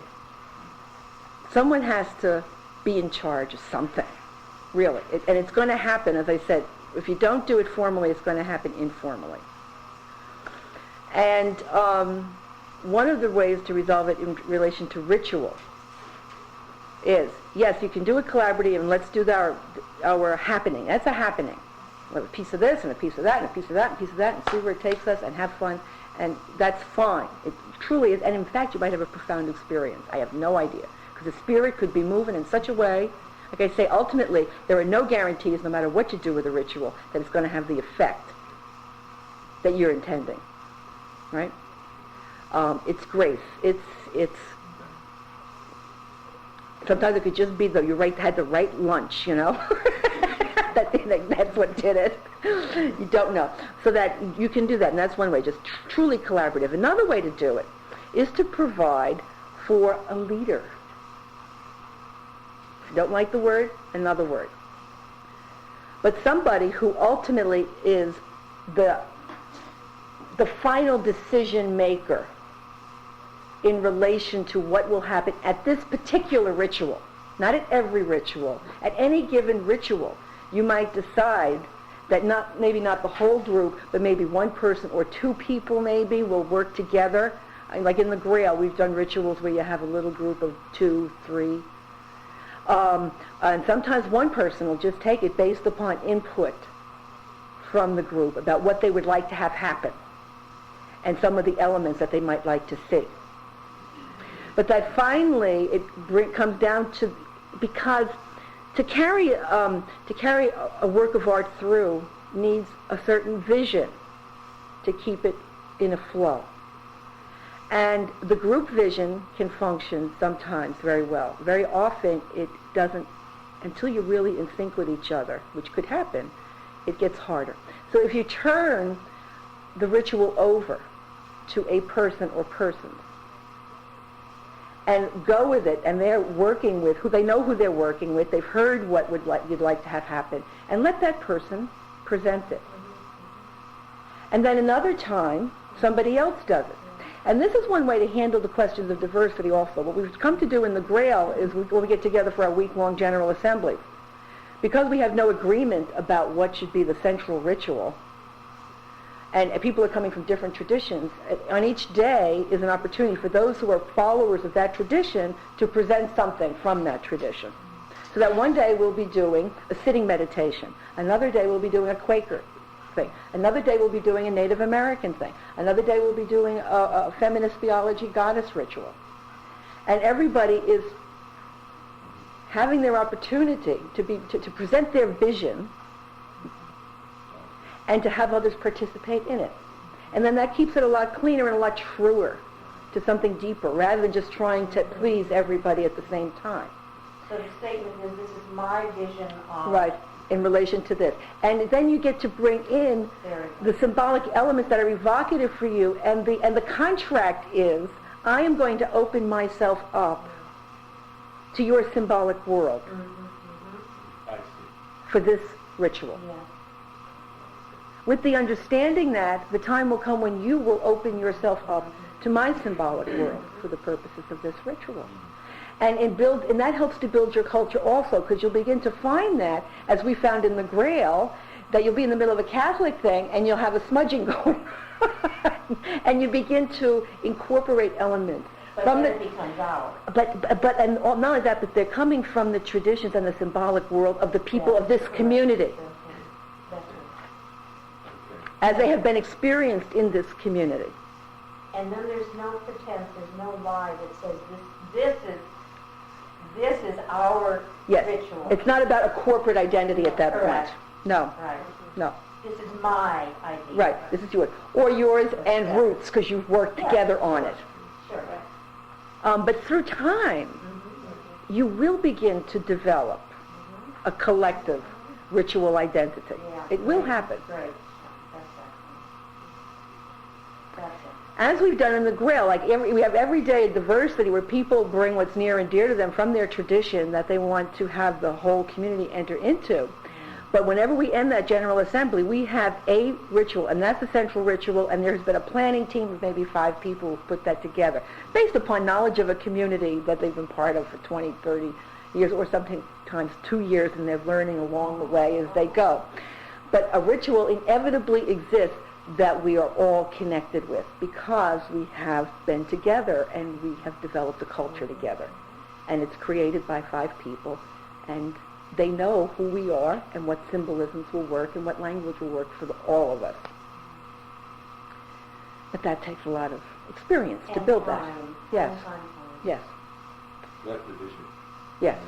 someone has to be in charge of something, really. And it's going to happen, as I said, if you don't do it formally, it's going to happen informally. And one of the ways to resolve it in relation to ritual is, yes, you can do it collaboratively, and let's do our happening. That's a happening. We'll have a piece of this, and a piece of that, and a piece of that, and a piece of that, and see where it takes us, and have fun, and that's fine. It truly is, and in fact, you might have a profound experience. I have no idea. Because the spirit could be moving in such a way, like I say, ultimately, there are no guarantees, no matter what you do with a ritual, that it's going to have the effect that you're intending, right? It's grace. It's. Sometimes it could just be that you had the right lunch, That's what did it. You don't know. So that you can do that, and that's one way, just truly collaborative. Another way to do it is to provide for a leader. If you don't like the word, another word. But somebody who ultimately is the final decision maker in relation to what will happen at this particular ritual, not at every ritual. At any given ritual, you might decide that maybe not the whole group, but maybe one person or two people maybe will work together. Like in the Grail, we've done rituals where you have a little group of 2, 3. And sometimes one person will just take it based upon input from the group about what they would like to have happen and some of the elements that they might like to see. But that finally it comes down to, because to carry a work of art through needs a certain vision to keep it in a flow. And the group vision can function sometimes very well. Very often it doesn't, until you're really in sync with each other, which could happen, it gets harder. So if you turn the ritual over to a person or persons, and go with it, and they're working with they know who they're working with, they've heard what you'd like to have happen, and let that person present it. And then another time, somebody else does it. And this is one way to handle the questions of diversity also. What we've come to do in the Grail is when we get together for our week-long General Assembly, because we have no agreement about what should be the central ritual, and people are coming from different traditions, on each day is an opportunity for those who are followers of that tradition to present something from that tradition. So that one day we'll be doing a sitting meditation. Another day we'll be doing a Quaker thing. Another day we'll be doing a Native American thing. Another day we'll be doing a feminist theology goddess ritual. And everybody is having their opportunity to present their vision and to have others participate in it. And then that keeps it a lot cleaner and a lot truer to something deeper, rather than just trying to please everybody at the same time. So the statement is, this is my vision of... Right, in relation to this. And then you get to bring in the symbolic elements that are evocative for you, and the contract is, I am going to open myself up to your symbolic world for this ritual. Yeah. With the understanding that the time will come when you will open yourself up to my symbolic world for the purposes of this ritual. And that helps to build your culture also, because you'll begin to find that, as we found in the Grail, that you'll be in the middle of a Catholic thing and you'll have a smudging going. And you begin to incorporate elements. But From then the, it becomes ours. and not only that, but they're coming from the traditions and the symbolic world of the people of this That's community, right. That's right. as they have been experienced in this community. And then there's no pretense, there's no lie that says this is our Yes, ritual. it's not about a corporate identity at that Correct. point. No, Right. no. This is my idea. Right, this is yours. Or yours and Yeah. Roots, because you've worked Yeah. together on it. Sure. But through time, you will begin to develop a collective ritual identity. Yeah. It will happen. Great. That's it. As we've done in the Grail, we have everyday diversity where people bring what's near and dear to them from their tradition that they want to have the whole community enter into. But whenever we end that General Assembly, we have a ritual, and that's the central ritual, and there's been a planning team of maybe 5 people who've put that together, based upon knowledge of a community that they've been part of for 20, 30 years, or sometimes 2 years, and they're learning along the way as they go. But a ritual inevitably exists that we are all connected with, because we have been together and we have developed a culture together. And it's created by 5 people, and they know who we are and what symbolisms will work and what language will work for all of us. But that takes a lot of experience to And build that. time. Yes. Time. Yes. That's the vision. Yes.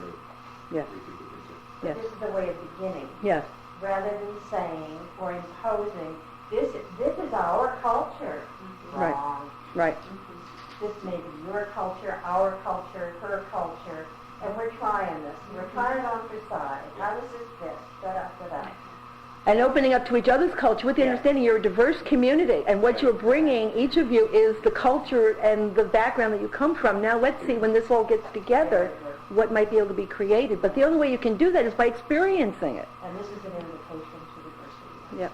Yes. But Yes. this is the way of beginning. Yes. Rather than saying or imposing, this is our culture. Right. Wrong. Right. This may be your culture, our culture, her culture, and we're trying this. We're trying it on for size. How does this fit? Da-da-da-da. And opening up to each other's culture with the understanding you're a diverse community, and what you're bringing, each of you, is the culture and the background that you come from. Now let's see, when this all gets together, what might be able to be created. But the only way you can do that is by experiencing it. And this is an invitation to diversity. Yep.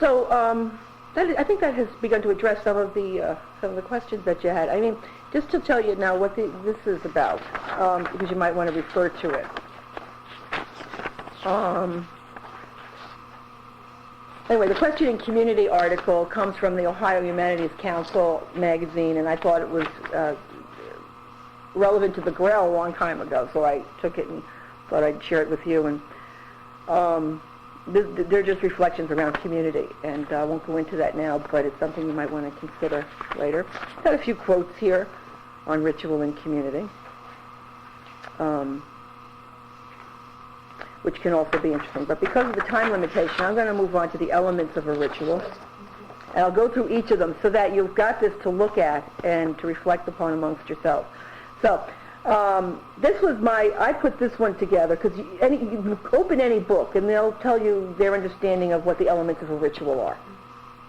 So I think that has begun to address some of the questions that you had. I mean, just to tell you now what this is about, because you might want to refer to it. Anyway, the Question in Community article comes from the Ohio Humanities Council magazine, and I thought it was relevant to the Grail a long time ago, so I took it and thought I'd share it with you. And they're just reflections around community, and I won't go into that now, but it's something you might want to consider later. Got a few quotes here on ritual and community, which can also be interesting. But because of the time limitation, I'm going to move on to the elements of a ritual, and I'll go through each of them so that you've got this to look at and to reflect upon amongst yourselves. So, this was I put this one together because you open any book and they'll tell you their understanding of what the elements of a ritual are.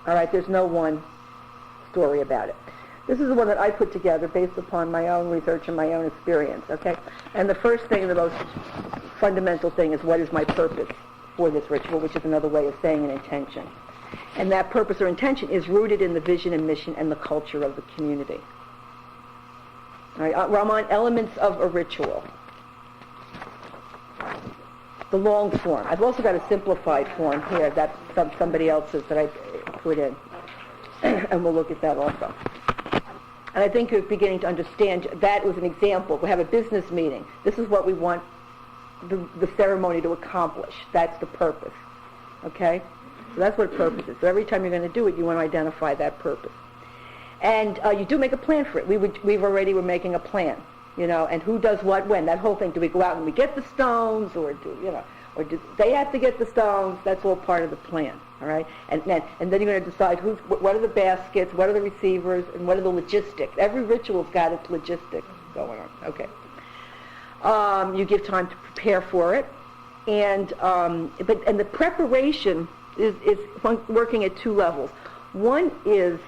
All right, there's no one story about it. This is the one that I put together based upon my own research and my own experience, okay? And the first thing, the most fundamental thing, is what is my purpose for this ritual, which is another way of saying an intention. And that purpose or intention is rooted in the vision and mission and the culture of the community. All right, I'm on elements of a ritual. The long form. I've also got a simplified form here. That's somebody else's that I put in. And we'll look at that also. And I think you're beginning to understand that was an example. We have a business meeting. This is what we want the ceremony to accomplish. That's the purpose. Okay? So that's what purpose is. So every time you're going to do it, you want to identify that purpose. And you do make a plan for it. We're making a plan, and who does what when. That whole thing. Do we go out and we get the stones, or do they have to get the stones? That's all part of the plan, all right? And then you're going to decide what are the baskets, what are the receivers, and what are the logistics. Every ritual's got its logistics going on. Okay. You give time to prepare for it, and the preparation is working at 2 levels. One is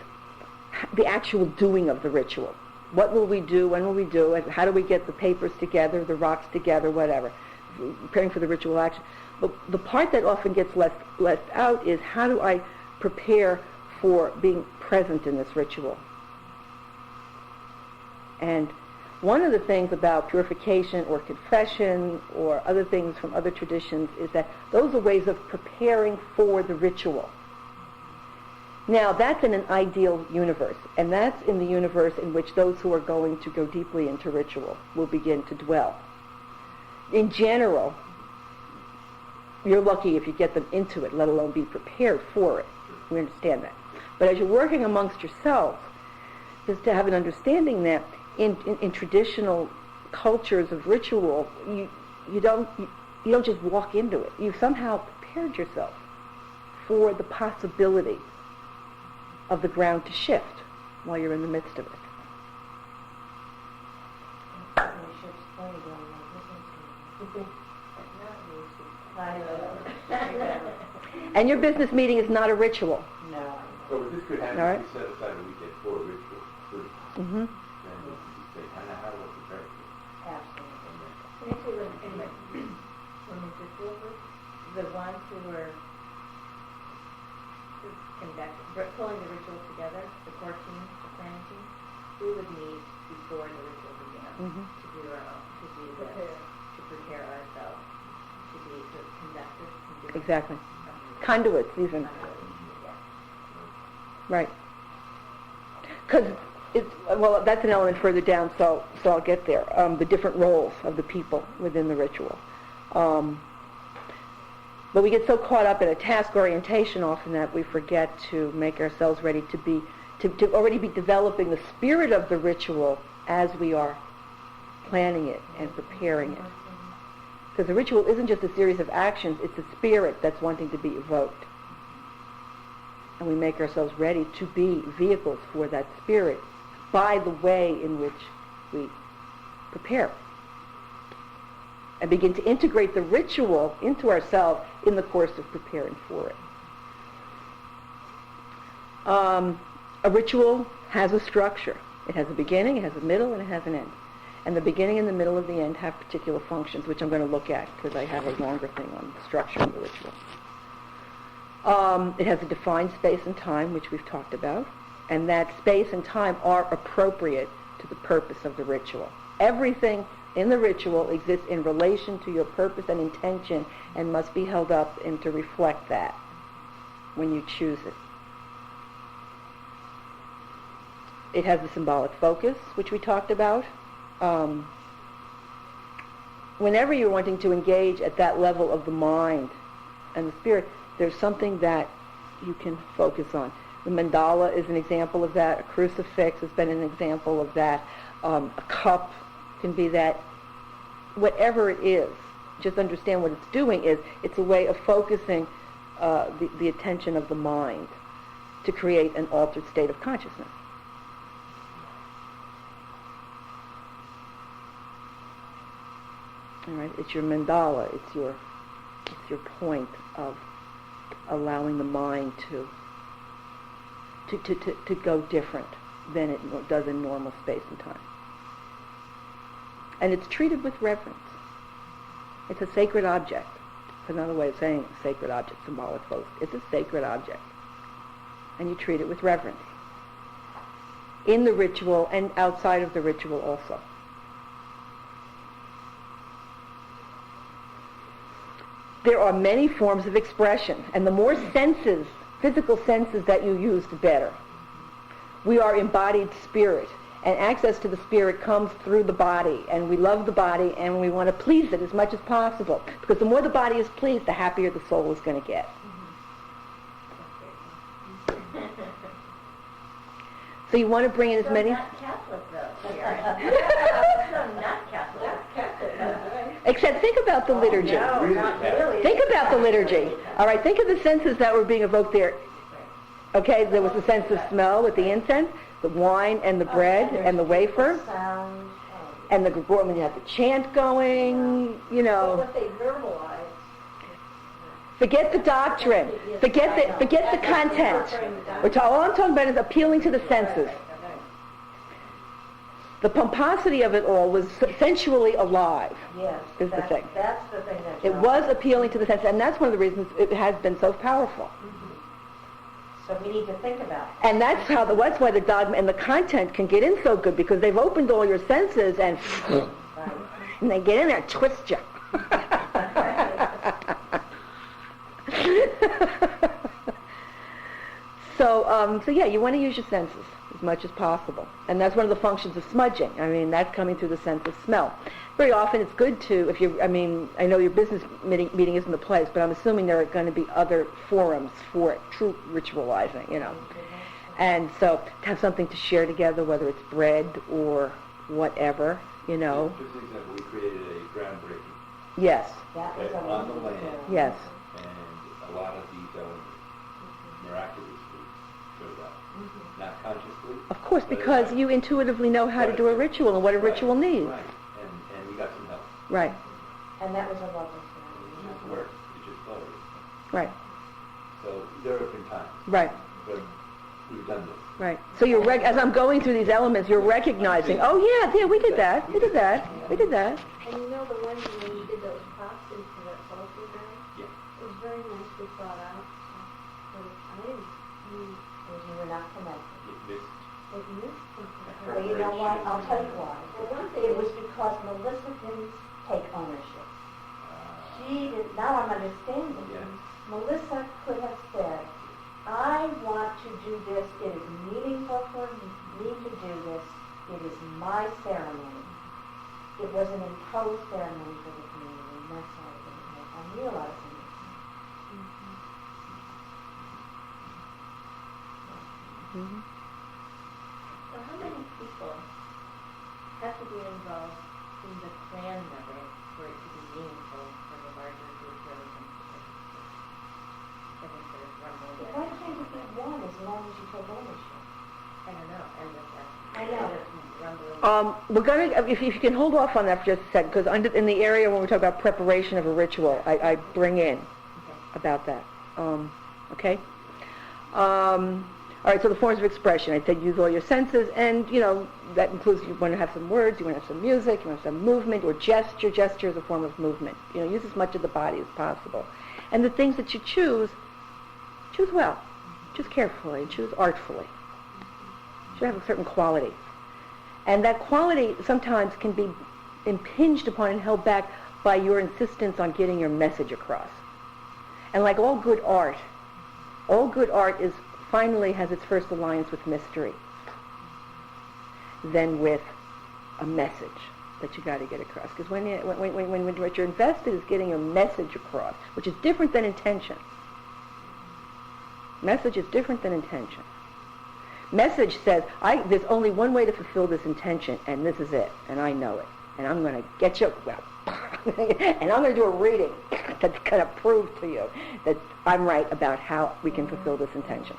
the actual doing of the ritual. What will we do? When will we do it? How do we get the papers together, the rocks together, whatever? preparing for the ritual action. But the part that often gets left out is, how do I prepare for being present in this ritual? And one of the things about purification or confession or other things from other traditions is that those are ways of preparing for the ritual. Now, that's in an ideal universe, and that's in the universe in which those who are going to go deeply into ritual will begin to dwell. In general, you're lucky if you get them into it, let alone be prepared for it. We understand that. But as you're working amongst yourselves, is to have an understanding that in traditional cultures of ritual, you don't just walk into it. You've somehow prepared yourself for the possibility of the ground to shift while you're in the midst of it. And your business meeting is not a ritual. No. So this could happen All right. if you set aside a weekend for a ritual first. Mm-hmm. And you say, how do I prepare for this? Absolutely. Actually, when the ritual group, the ones who were pulling the ritual together, the core team, the planning team, we would meet before the ritual began to do our own, to do this, to prepare ourselves, to conduct this, and do it. Exactly. Conduits, even. Right. Because, well, that's an element further down, so I'll get there. The different roles of the people within the ritual. But we get so caught up in a task orientation often that we forget to make ourselves ready to already be developing the spirit of the ritual as we are planning it and preparing it. Because the ritual isn't just a series of actions, it's a spirit that's wanting to be evoked. And we make ourselves ready to be vehicles for that spirit by the way in which we prepare. And begin to integrate the ritual into ourselves in the course of preparing for it. A ritual has a structure. It has a beginning, it has a middle, and it has an end. And the beginning and the middle of the end have particular functions, which I'm going to look at because I have a longer thing on the structure of the ritual. It has a defined space and time, which we've talked about, and that space and time are appropriate to the purpose of the ritual. Everything in the ritual exists in relation to your purpose and intention and must be held up and to reflect that when you choose it. It has a symbolic focus, which we talked about. Whenever you're wanting to engage at that level of the mind and the spirit, there's something that you can focus on. The mandala is an example of that. A crucifix has been an example of that. A cup can be that. Whatever it is, just understand what it's doing is it's a way of focusing the attention of the mind to create an altered state of consciousness. All right, it's your mandala. It's your point of allowing the mind to go different than it does in normal space and time. And it's treated with reverence. It's a sacred object. It's another way of saying sacred object, symbolic focus. It's a sacred object. And you treat it with reverence. In the ritual and outside of the ritual also. There are many forms of expression, and the more senses, physical senses that you use, the better. We are embodied spirit, and access to the spirit comes through the body, and we love the body, and we want to please it as much as possible, because the more the body is pleased, the happier the soul is going to get. So you want to bring in as many... Not Catholic, though, here. So not Catholic. Except think about the liturgy. No, not really. Think about the liturgy. All right, think of the senses that were being evoked there. Okay, there was the sense of smell with the incense, the wine and the bread and the wafer, Sound. and the Gregorian, you have the chant going, you know. What they verbalize. Forget the doctrine. Forget the content. All I'm talking about is appealing to the senses. The pomposity of it all was sensually alive. Yes, Is the thing. that's the thing that It was appealing to the sense, and that's one of the reasons it has been so powerful. So we need to think about it. And that's why the dogma and the content can get in so good, because they've opened all your senses and Right. and they get in there and twist you. So yeah, you want to use your senses as much as possible. And that's one of the functions of smudging. I mean, that's coming through the sense of smell. Very often it's good to, if you're, I mean, I know your business meeting isn't the place, but I'm assuming there are going to be other forums for true ritualizing, you know. And so to have something to share together, whether it's bread or whatever, you know. Just an example, we created a groundbreaking Yes, That was on the a land, yes. and a lot of these elements miraculously showed up. Not consciously. Of course, but because it's you intuitively know how to do a ritual and what a Right, ritual needs. Right, and we got some help. Right, And that was a lovely It thing. just worked, it just flowed. right, So there have been times, right. but we've done this. Right. So you're as I'm going through these elements, you're recognizing, oh yeah, we did that, we did that, we did that. And you know the one when you did those props into that poultry bag? Yeah. It was very nicely thought out. But I didn't, Because you were not connected. It missed. it missed something. Well, you know what, I'll tell you why. Well, one thing It was because Melissa didn't take ownership. She did, now I'm understanding. Yeah. Melissa could have said, I want to do this, it is meaningful for me to do this, it is my ceremony. It was an imposed ceremony for the community, and that's why I didn't have, I'm realizing it. Mhm. So how many people have to be involved in the plan of it for it to be meaningful for the larger group rather than sort of run away with Why it? can't it be one as long as you take ownership? I don't know, and with that. I know. We're going to, if you can hold off on that for just a second, because in the area when we talk about preparation of a ritual, I bring in about that. Okay? All right, so the forms of expression. I said use all your senses, and, you know, that includes you want to have some words, you want to have some music, you want to have some movement or gesture. Gesture is a form of movement. You know, use as much of the body as possible. And the things that you choose well. Choose carefully, choose artfully. Should have a certain quality. And that quality sometimes can be impinged upon and held back by your insistence on getting your message across. And like all good art is finally has its first alliance with mystery, then with a message that you got to get across. Because when what you're invested is getting your message across, which is different than intention. Message is different than intention. Message says, there's only one way to fulfill this intention, and this is it, and I know it. And I'm going to get you, and I'm going to do a reading that's going to prove to you that I'm right about how we can fulfill this intention.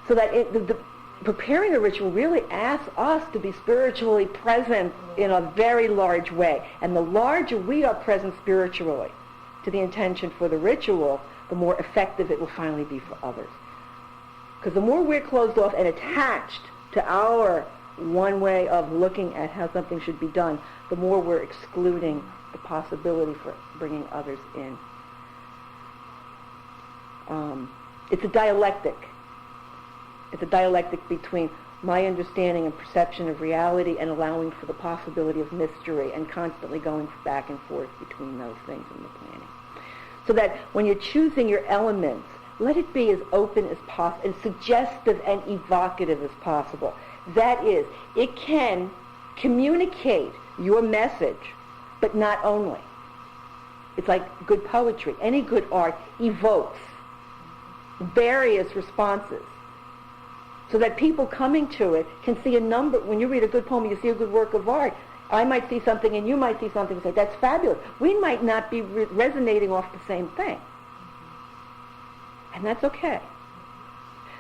So that preparing the ritual really asks us to be spiritually present in a very large way. And the larger we are present spiritually to the intention for the ritual, the more effective it will finally be for others. Because the more we're closed off and attached to our one way of looking at how something should be done, the more we're excluding the possibility for bringing others in. It's a dialectic. It's a dialectic between my understanding and perception of reality and allowing for the possibility of mystery and constantly going back and forth between those things in the planning. So that when you're choosing your elements, let it be as open as possible, and suggestive and evocative as possible. That is, it can communicate your message, but not only. It's like good poetry. Any good art evokes various responses, so that people coming to it can see a number. When you read a good poem, you see a good work of art. I might see something and you might see something and say, that's fabulous. We might not be resonating off the same thing. And that's okay.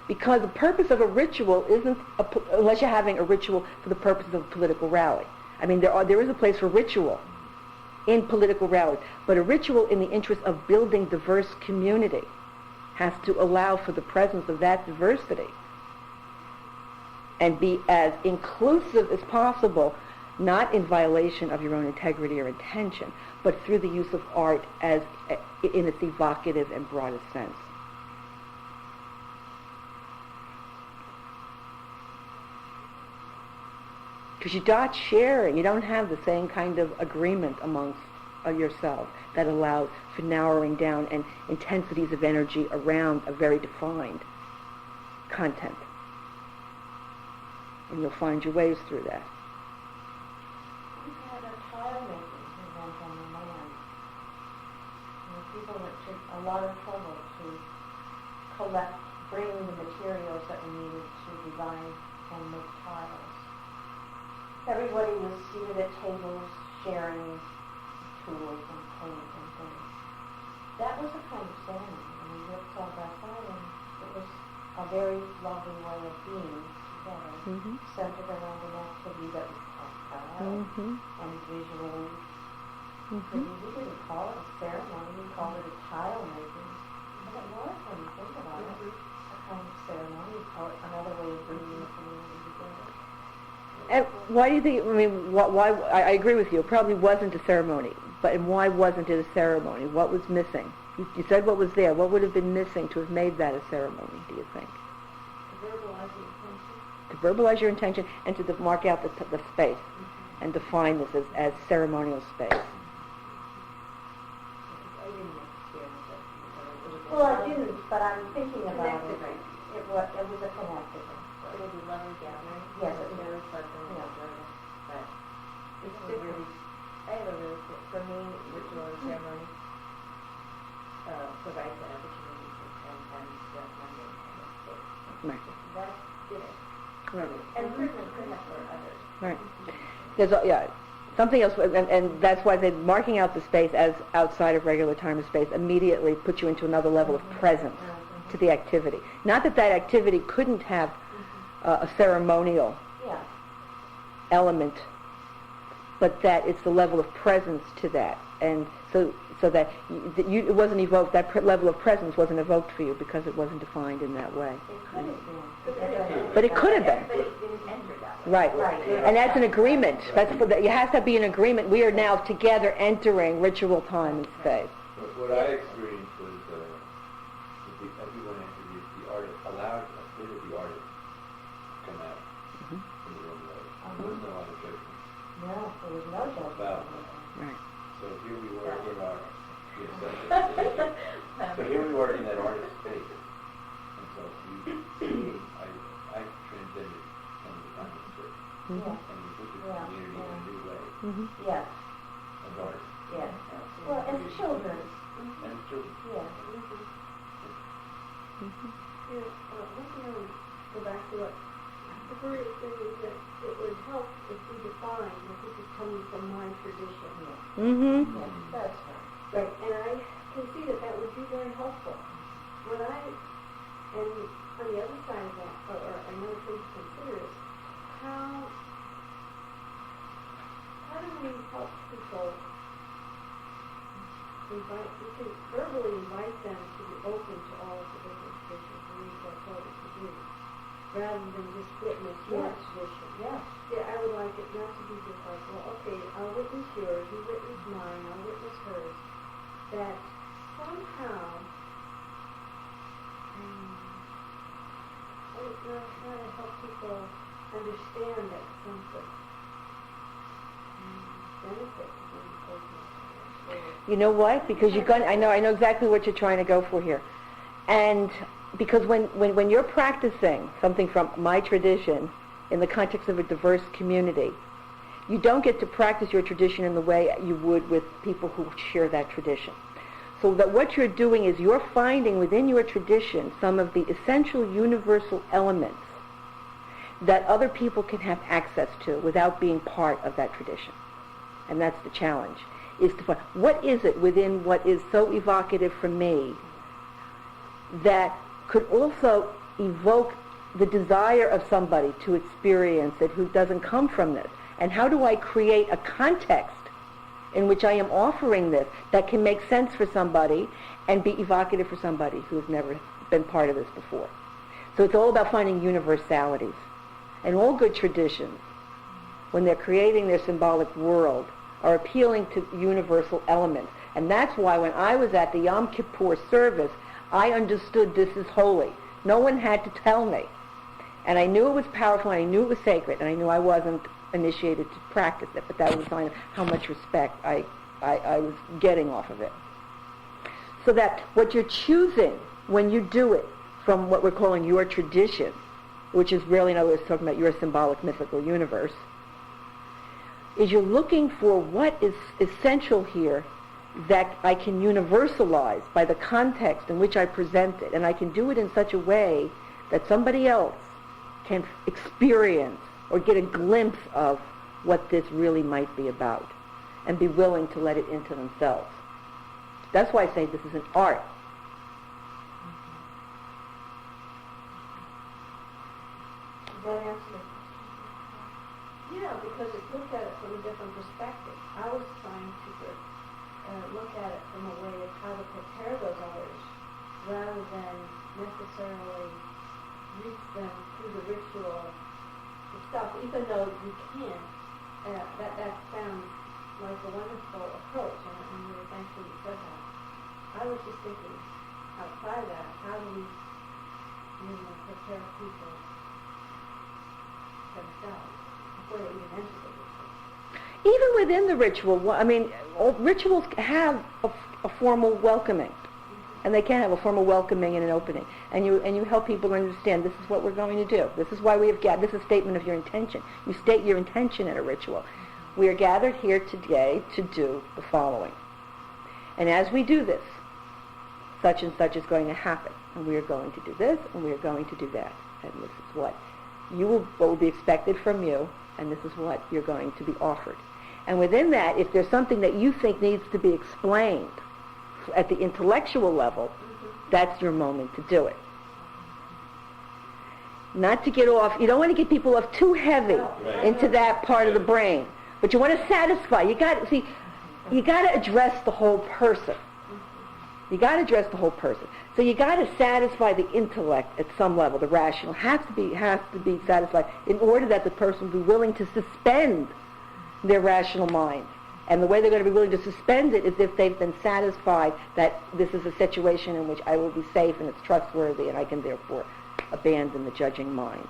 Because the purpose of a ritual isn't, unless you're having a ritual for the purpose of a political rally. I mean, there is a place for ritual in political rallies, but a ritual in the interest of building diverse community has to allow for the presence of that diversity and be as inclusive as possible, not in violation of your own integrity or intention, but through the use of art as in its evocative and broadest sense. Because you're not sharing, you don't have the same kind of agreement amongst yourself that allows for narrowing down and intensities of energy around a very defined content. And you'll find your ways through that. We had a tile making event on the land. People that took a lot of trouble to bring the materials that we needed to design and make tiles. Everybody was seated at tables sharing tools and paint and things. That was a kind of ceremony. And we worked side by side, and it was a very lovely way of being together, centered around an activity that was tactile and visually. We didn't call it a ceremony, we called it a tile making. But it was, when you think about it, a kind of ceremony. We call it another way of bringing the community together. And why do you think, why, I agree with you, it probably wasn't a ceremony, and why wasn't it a ceremony? What was missing? You said what was there. What would have been missing to have made that a ceremony, do you think? To verbalize the intention. To verbalize your intention and to mark out the space and define this as ceremonial space. I didn't experience it. Well, I didn't, but I'm thinking about it. Connected. It was a connected one. It would be lovely gathering. Yes, it it was very pleasant and enjoyable. But it's really, I have a really, for me, ritual and ceremony provides an opportunity to transcend the mundane kind of space. Right. That's it. Right. And certainly could have for others. Right. There's something else, and that's why marking out the space as outside of regular time and space immediately puts you into another level of presence to the activity. Not that activity couldn't have a ceremonial Yeah. element, but that it's the level of presence to that, and so that it wasn't evoked. That level of presence wasn't evoked for you because it wasn't defined in that way. It could have been. But it could have been. But it didn't enter that way. Right. Right. And that's an agreement. You have to be an agreement. We are now together entering ritual time and space. What I experienced was everyone introduced the artist, allowed a bit of the artist to come out in the room. There was no other judgment. No, there was no judgment. Wow. Right. So here we were in our, so here we were in that artist space. And so I transcended some of the time and space. Yeah. And we took the community in a new way Yes. as artists. Yes. Well, as children. And children. Yes. One thing I would go back to what the first thing is that it would help if we define that this is coming from my tradition. Mm-hmm. Yes, that's right. Right, and I can see that would be very helpful. And on the other side of that, or another thing to consider is how do we help people we can verbally invite them to be open to all of the different traditions we are told to do, rather than just witness your tradition. Yes. Yeah, I would like it not to be just like, well, okay, I'll witness yours, you witness mine, I'll witness hers. That somehow, I don't know how to help people understand that sense of benefit of being open. You know what? Because I know exactly what you're trying to go for here. And because when you're practicing something from my tradition in the context of a diverse community, you don't get to practice your tradition in the way you would with people who share that tradition. So that what you're doing is you're finding within your tradition some of the essential universal elements that other people can have access to without being part of that tradition. And that's the challenge, is to find what is it within what is so evocative for me that could also evoke the desire of somebody to experience it who doesn't come from this. And how do I create a context in which I am offering this that can make sense for somebody and be evocative for somebody who has never been part of this before. So it's all about finding universalities. And all good traditions, when they're creating their symbolic world, are appealing to universal elements. And that's why when I was at the Yom Kippur service, I understood this is holy. No one had to tell me. And I knew it was powerful, and I knew it was sacred, and I knew I wasn't initiated to practice it, but that was a sign of how much respect I was getting off of it. So that what you're choosing when you do it from what we're calling your tradition, which is really, in other words, talking about your symbolic mythical universe, is you're looking for what is essential here that I can universalize by the context in which I present it, and I can do it in such a way that somebody else can experience or get a glimpse of what this really might be about and be willing to let it into themselves. That's why I say this is an art. Does that answer it? Yeah, because it looked at it from a different perspective. I was trying to look at it from a way of how to prepare those others rather than necessarily reach them through the ritual itself, even though you can. That sounds like a wonderful approach, and I'm really thankful you said that. I was just thinking outside of that, how do we prepare people themselves before they even enter the ritual? Even within the ritual, I mean, all rituals have a formal welcoming. And they can have a formal welcoming and an opening. And you help people understand this is what we're going to do. This is why we have gathered. This is a statement of your intention. You state your intention at a ritual. We are gathered here today to do the following. And as we do this, such and such is going to happen. And we are going to do this, and we are going to do that. And this is what will be expected from you, and this is what you're going to be offered. And within that, if there's something that you think needs to be explained at the intellectual level, that's your moment to do it. Not to get off, you don't want to get people off too heavy into that part of the brain, but you want to satisfy. You got to address the whole person. You got to address the whole person. So you got to satisfy the intellect at some level. The rational has to be satisfied in order that the person will be willing to suspend their rational mind. And the way they're going to be willing to suspend it is if they've been satisfied that this is a situation in which I will be safe and it's trustworthy, and I can therefore abandon the judging mind.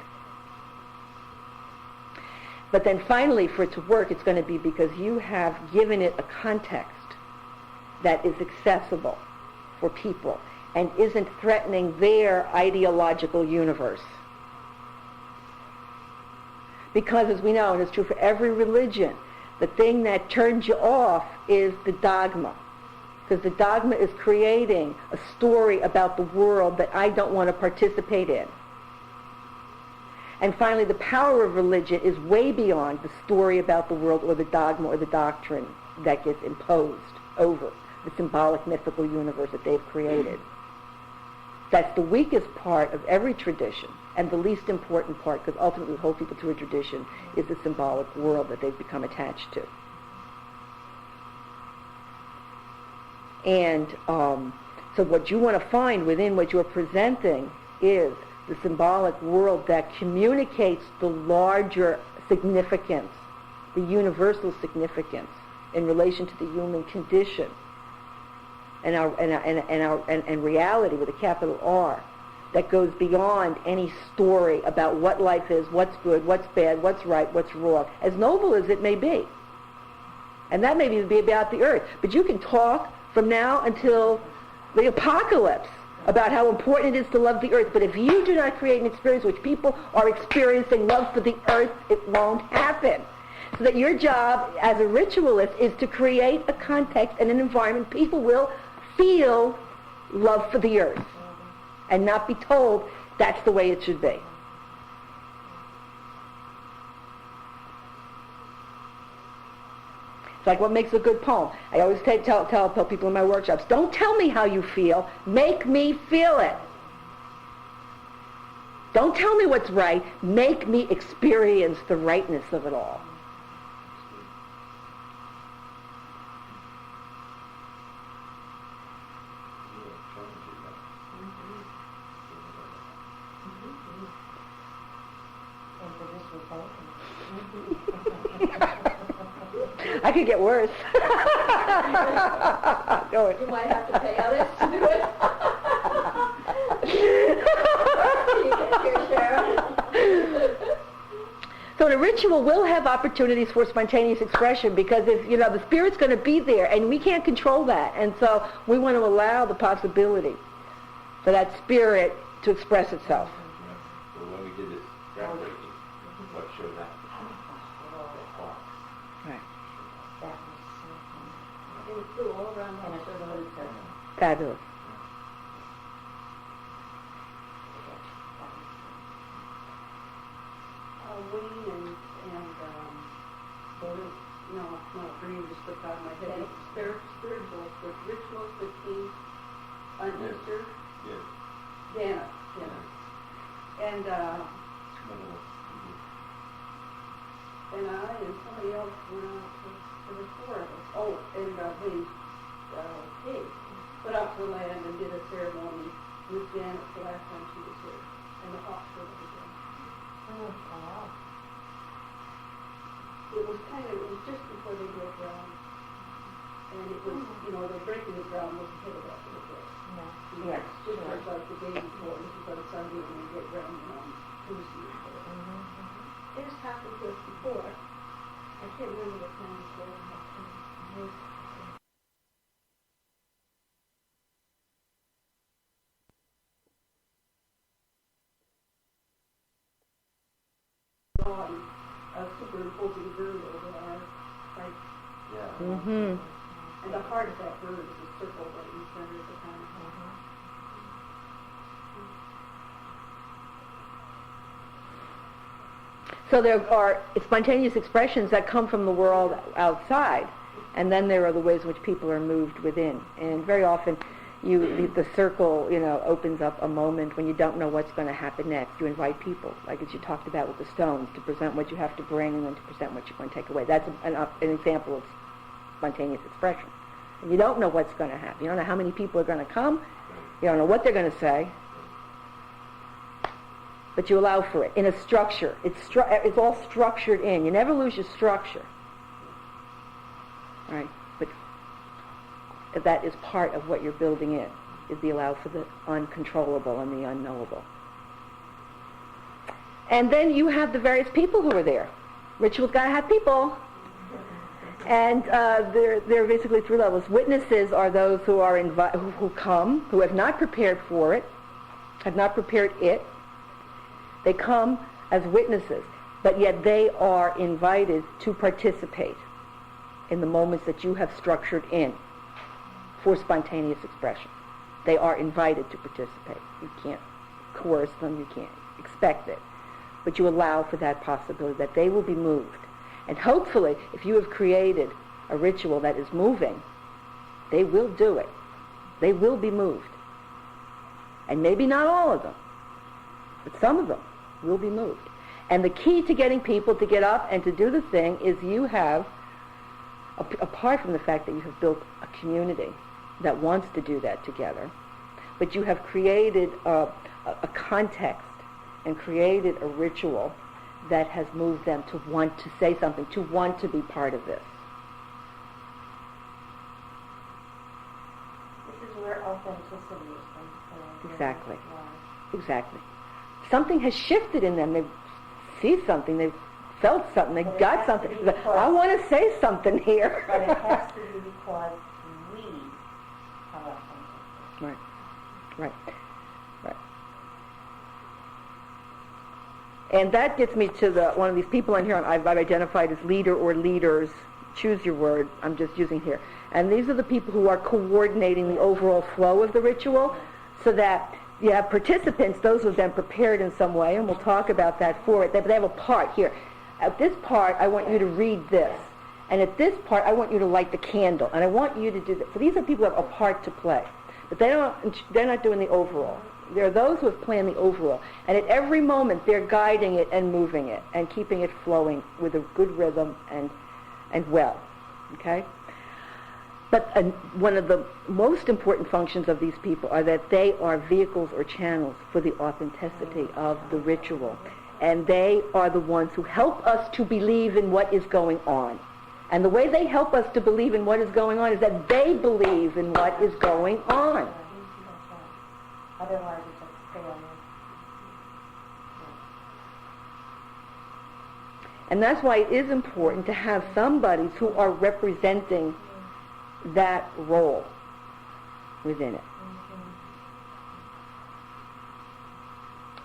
But then finally, for it to work, it's going to be because you have given it a context that is accessible for people and isn't threatening their ideological universe. Because, as we know, and it's true for every religion, the thing that turns you off is the dogma. Because the dogma is creating a story about the world that I don't want to participate in. And finally, the power of religion is way beyond the story about the world or the dogma or the doctrine that gets imposed over the symbolic mythical universe that they've created. That's the weakest part of every tradition, and the least important part, because ultimately what holds people to a tradition is the symbolic world that they've become attached to. And so what you want to find within what you're presenting is the symbolic world that communicates the larger significance, the universal significance in relation to the human condition and reality with a capital R, that goes beyond any story about what life is, what's good, what's bad, what's right, what's wrong, as noble as it may be. And that may be about the earth. But you can talk from now until the apocalypse about how important it is to love the earth. But if you do not create an experience which people are experiencing love for the earth, it won't happen. So that your job as a ritualist is to create a context and an environment people will feel love for the earth and not be told that's the way it should be. It's like what makes a good poem. I always tell people in my workshops, don't tell me how you feel, make me feel it. Don't tell me what's right, make me experience the rightness of it all. And for this I could get worse. Go ahead. You might have to pay others to do it. You get your share. So the ritual will have opportunities for spontaneous expression because if, the spirit's going to be there and we can't control that. And so we want to allow the possibility for that spirit to express itself. So when we did this groundbreaking, what showed up? Right. That was so fun. And it flew all around And the it really does. Fabulous. Wayne Green just slipped out of my head. Spirituals, the rituals that came on Yes. Easter. Yes. Dana. And and I and somebody else went out to, there were four of us. Oh, and Wayne Kate went out to the land and did a ceremony with Janet the last time she was here. And the Hawks were again. Oh, wow. It was just before they broke ground. And it was, the breaking of ground was ahead of that a little bit. No. Yes, just like the day before, this was on Sunday when we get ground on Tuesday. It has happened to us before. I can't remember the time before it happened. On superimposing bird over our right, Yeah. Mm-hmm. and the heart of that bird is a circle right in the center of the kind of So there are spontaneous expressions that come from the world outside, and then there are the ways in which people are moved within. And very often, the circle, opens up a moment when you don't know what's going to happen next. You invite people, like as you talked about with the stones, to present what you have to bring and then to present what you're going to take away. That's an example of spontaneous expression. And you don't know what's going to happen. You don't know how many people are going to come. You don't know what they're going to say. But you allow for it in a structure. It's all structured in. You never lose your structure. Right? But that is part of what you're building in, is the allow for the uncontrollable and the unknowable. And then you have the various people who are there. Ritual's got to have people. And there are basically three levels. Witnesses are those who are who come, who have not prepared for it, have not prepared it. They come as witnesses, but yet they are invited to participate in the moments that you have structured in for spontaneous expression. They are invited to participate. You can't coerce them, you can't expect it, but you allow for that possibility that they will be moved. And hopefully, if you have created a ritual that is moving, they will do it. They will be moved. And maybe not all of them, but some of them will be moved. And the key to getting people to get up and to do the thing is you have, apart from the fact that you have built a community that wants to do that together, but you have created a context and created a ritual that has moved them to want to say something, to want to be part of this. This is where authenticity is. Exactly. Exactly. Something has shifted in them. They see something. They've felt something. They But it got has to something. be because- I want to say something here. But it has to be because we are authentic. Right. Right. Right. And that gets me to one of these people in here I've identified as leader or leaders. Choose your word. I'm just using here. And these are the people who are coordinating the overall flow of the ritual so that you have participants, those who have been prepared in some way, and we'll talk about that for it. They have a part here. At this part, I want you to read this. And at this part, I want you to light the candle. And I want you to do that. So these are people who have a part to play. But they're not doing the overall. There are those who have planned the overall. And at every moment, they're guiding it and moving it and keeping it flowing with a good rhythm and well. Okay? But one of the most important functions of these people are that they are vehicles or channels for the authenticity of the ritual. And they are the ones who help us to believe in what is going on. And the way they help us to believe in what is going on is that they believe in what is going on. Otherwise, it's a failure. And that's why it is important to have somebody who are representing that role within it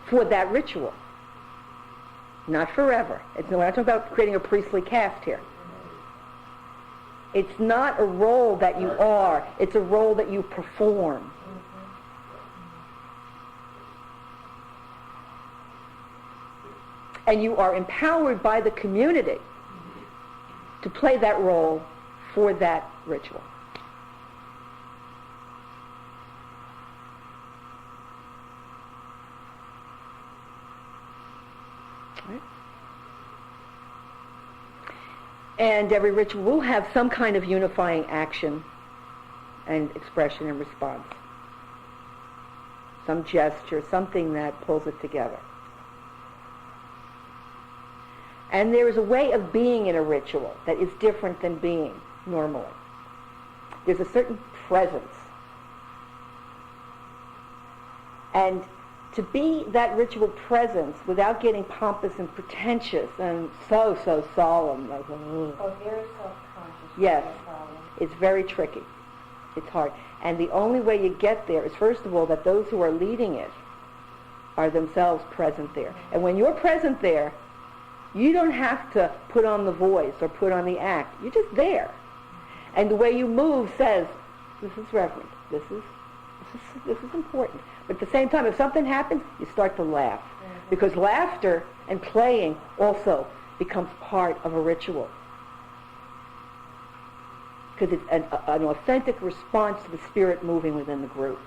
for that ritual. Not forever. We're not talking about creating a priestly caste here. It's not a role that you are, it's a role that you perform. And you are empowered by the community to play that role for that ritual. Right? And every ritual will have some kind of unifying action and expression and response. Some gesture, something that pulls it together. And there is a way of being in a ritual that is different than being normally. There's a certain presence. And to be that ritual presence without getting pompous and pretentious and so solemn. Like, Oh, very self-conscious. yes, very solemn. it's very tricky. It's hard. And the only way you get there is, first of all, that those who are leading it are themselves present there. And when you're present there, you don't have to put on the voice or put on the act. You're just there. And the way you move says, this is reverent. This is important. But at the same time, if something happens, you start to laugh. Because laughter and playing also becomes part of a ritual. Because it's an authentic response to the spirit moving within the group.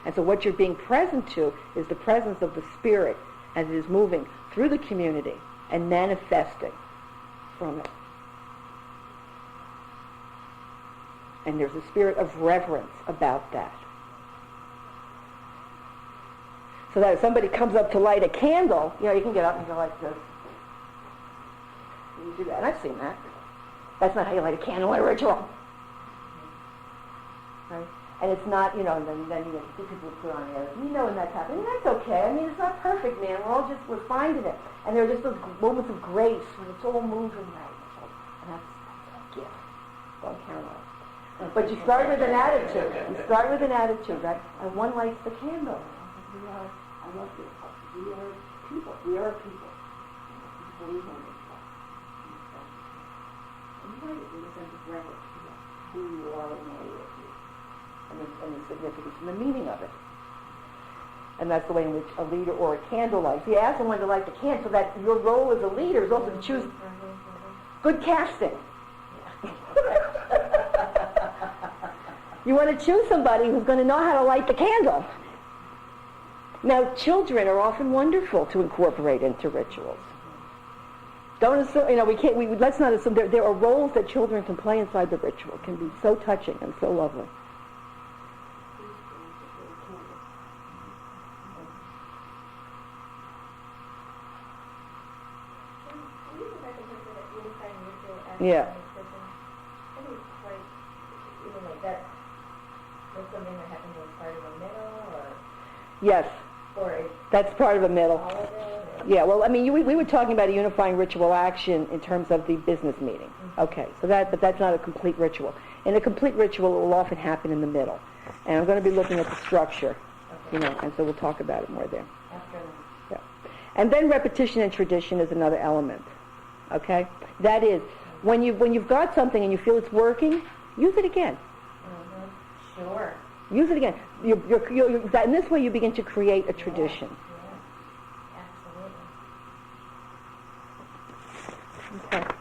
And so what you're being present to is the presence of the spirit as it is moving through the community and manifesting from it. And there's a spirit of reverence about that. So that if somebody comes up to light a candle, you can get up and go like this. You do that, and I've seen that. That's not how you light a candle in a ritual. Right? And it's not, then you get people put on there. When that's happening, that's okay. I mean, it's not perfect, man. We're finding it. And there are just those moments of grace when it's all moving right. And that's a gift. Don't count on it. But you start with an attitude. You start with an attitude, right? And one lights the candle. I love this. We are people. We are people. And you light it with a sense of reverence. Who you are and why you are. And the significance and the meaning of it. And that's the way in which a leader or a candle lights. You ask someone to light the candle so that your role as a leader is also to choose good casting. You want to choose somebody who's going to know how to light the candle. Now, children are often wonderful to incorporate into rituals. Don't assume, let's not assume there are roles that children can play inside the ritual. It can be so touching and so lovely. Yeah. I think it's quite, even like that, was something that happened as part of a middle, or? Yes. Or that's part of a middle. all of it? Yeah, well, we were talking about a unifying ritual action in terms of the business meeting. Mm-hmm. Okay, but that's not a complete ritual. In a complete ritual, it will often happen in the middle. And I'm going to be looking at the structure, and so we'll talk about it more there. After Yeah. And then repetition and tradition is another element. Okay? That is, when you've got something and you feel it's working, use it again. Mm-hmm. Sure. Use it again. In this way, you begin to create a tradition. Yeah. Okay.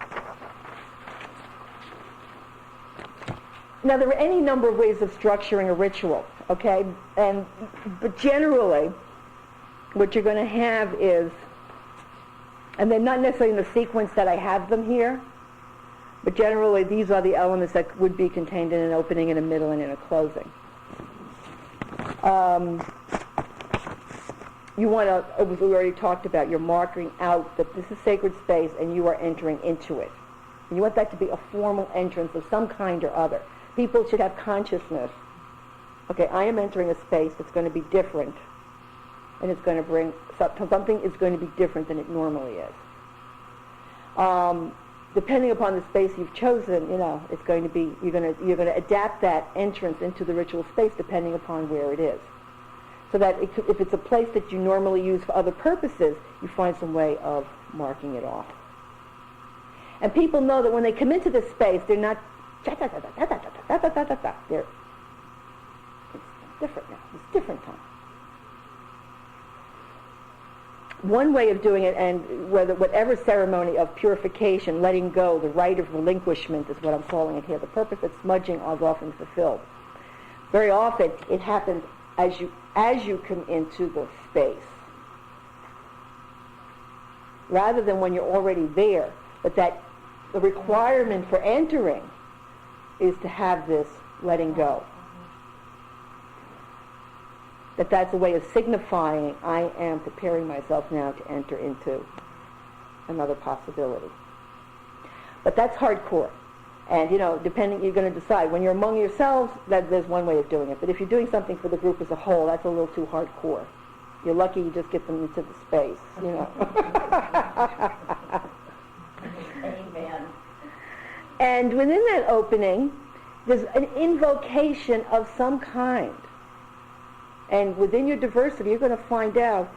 Now, there are any number of ways of structuring a ritual, okay? But generally, what you're going to have is, and they're not necessarily in the sequence that I have them here, but generally these are the elements that would be contained in an opening, in a middle, and in a closing. you want to, as we already talked about, you're marking out that this is sacred space and you are entering into it. And you want that to be a formal entrance of some kind or other. People should have consciousness. Okay, I am entering a space that's going to be different, and it's going to bring, something is going to be different than it normally is. Depending upon the space you've chosen, it's going to be, you're going to adapt that entrance into the ritual space depending upon where it is. So that if it's a place that you normally use for other purposes, you find some way of marking it off. And people know that when they come into this space, they're not they're, it's different now. It's different time. One way of doing it, and whatever ceremony of purification, letting go, the rite of relinquishment is what I'm calling it here, the purpose of smudging is often fulfilled. Very often it happens as you come into the space, rather than when you're already there. But that the requirement for entering is to have this letting go. That's a way of signifying I am preparing myself now to enter into another possibility. But that's hardcore. And, depending, you're going to decide. When you're among yourselves, there's one way of doing it. But if you're doing something for the group as a whole, that's a little too hardcore. You're lucky you just get them into the space, Amen. And within that opening, there's an invocation of some kind. And within your diversity, you're going to find out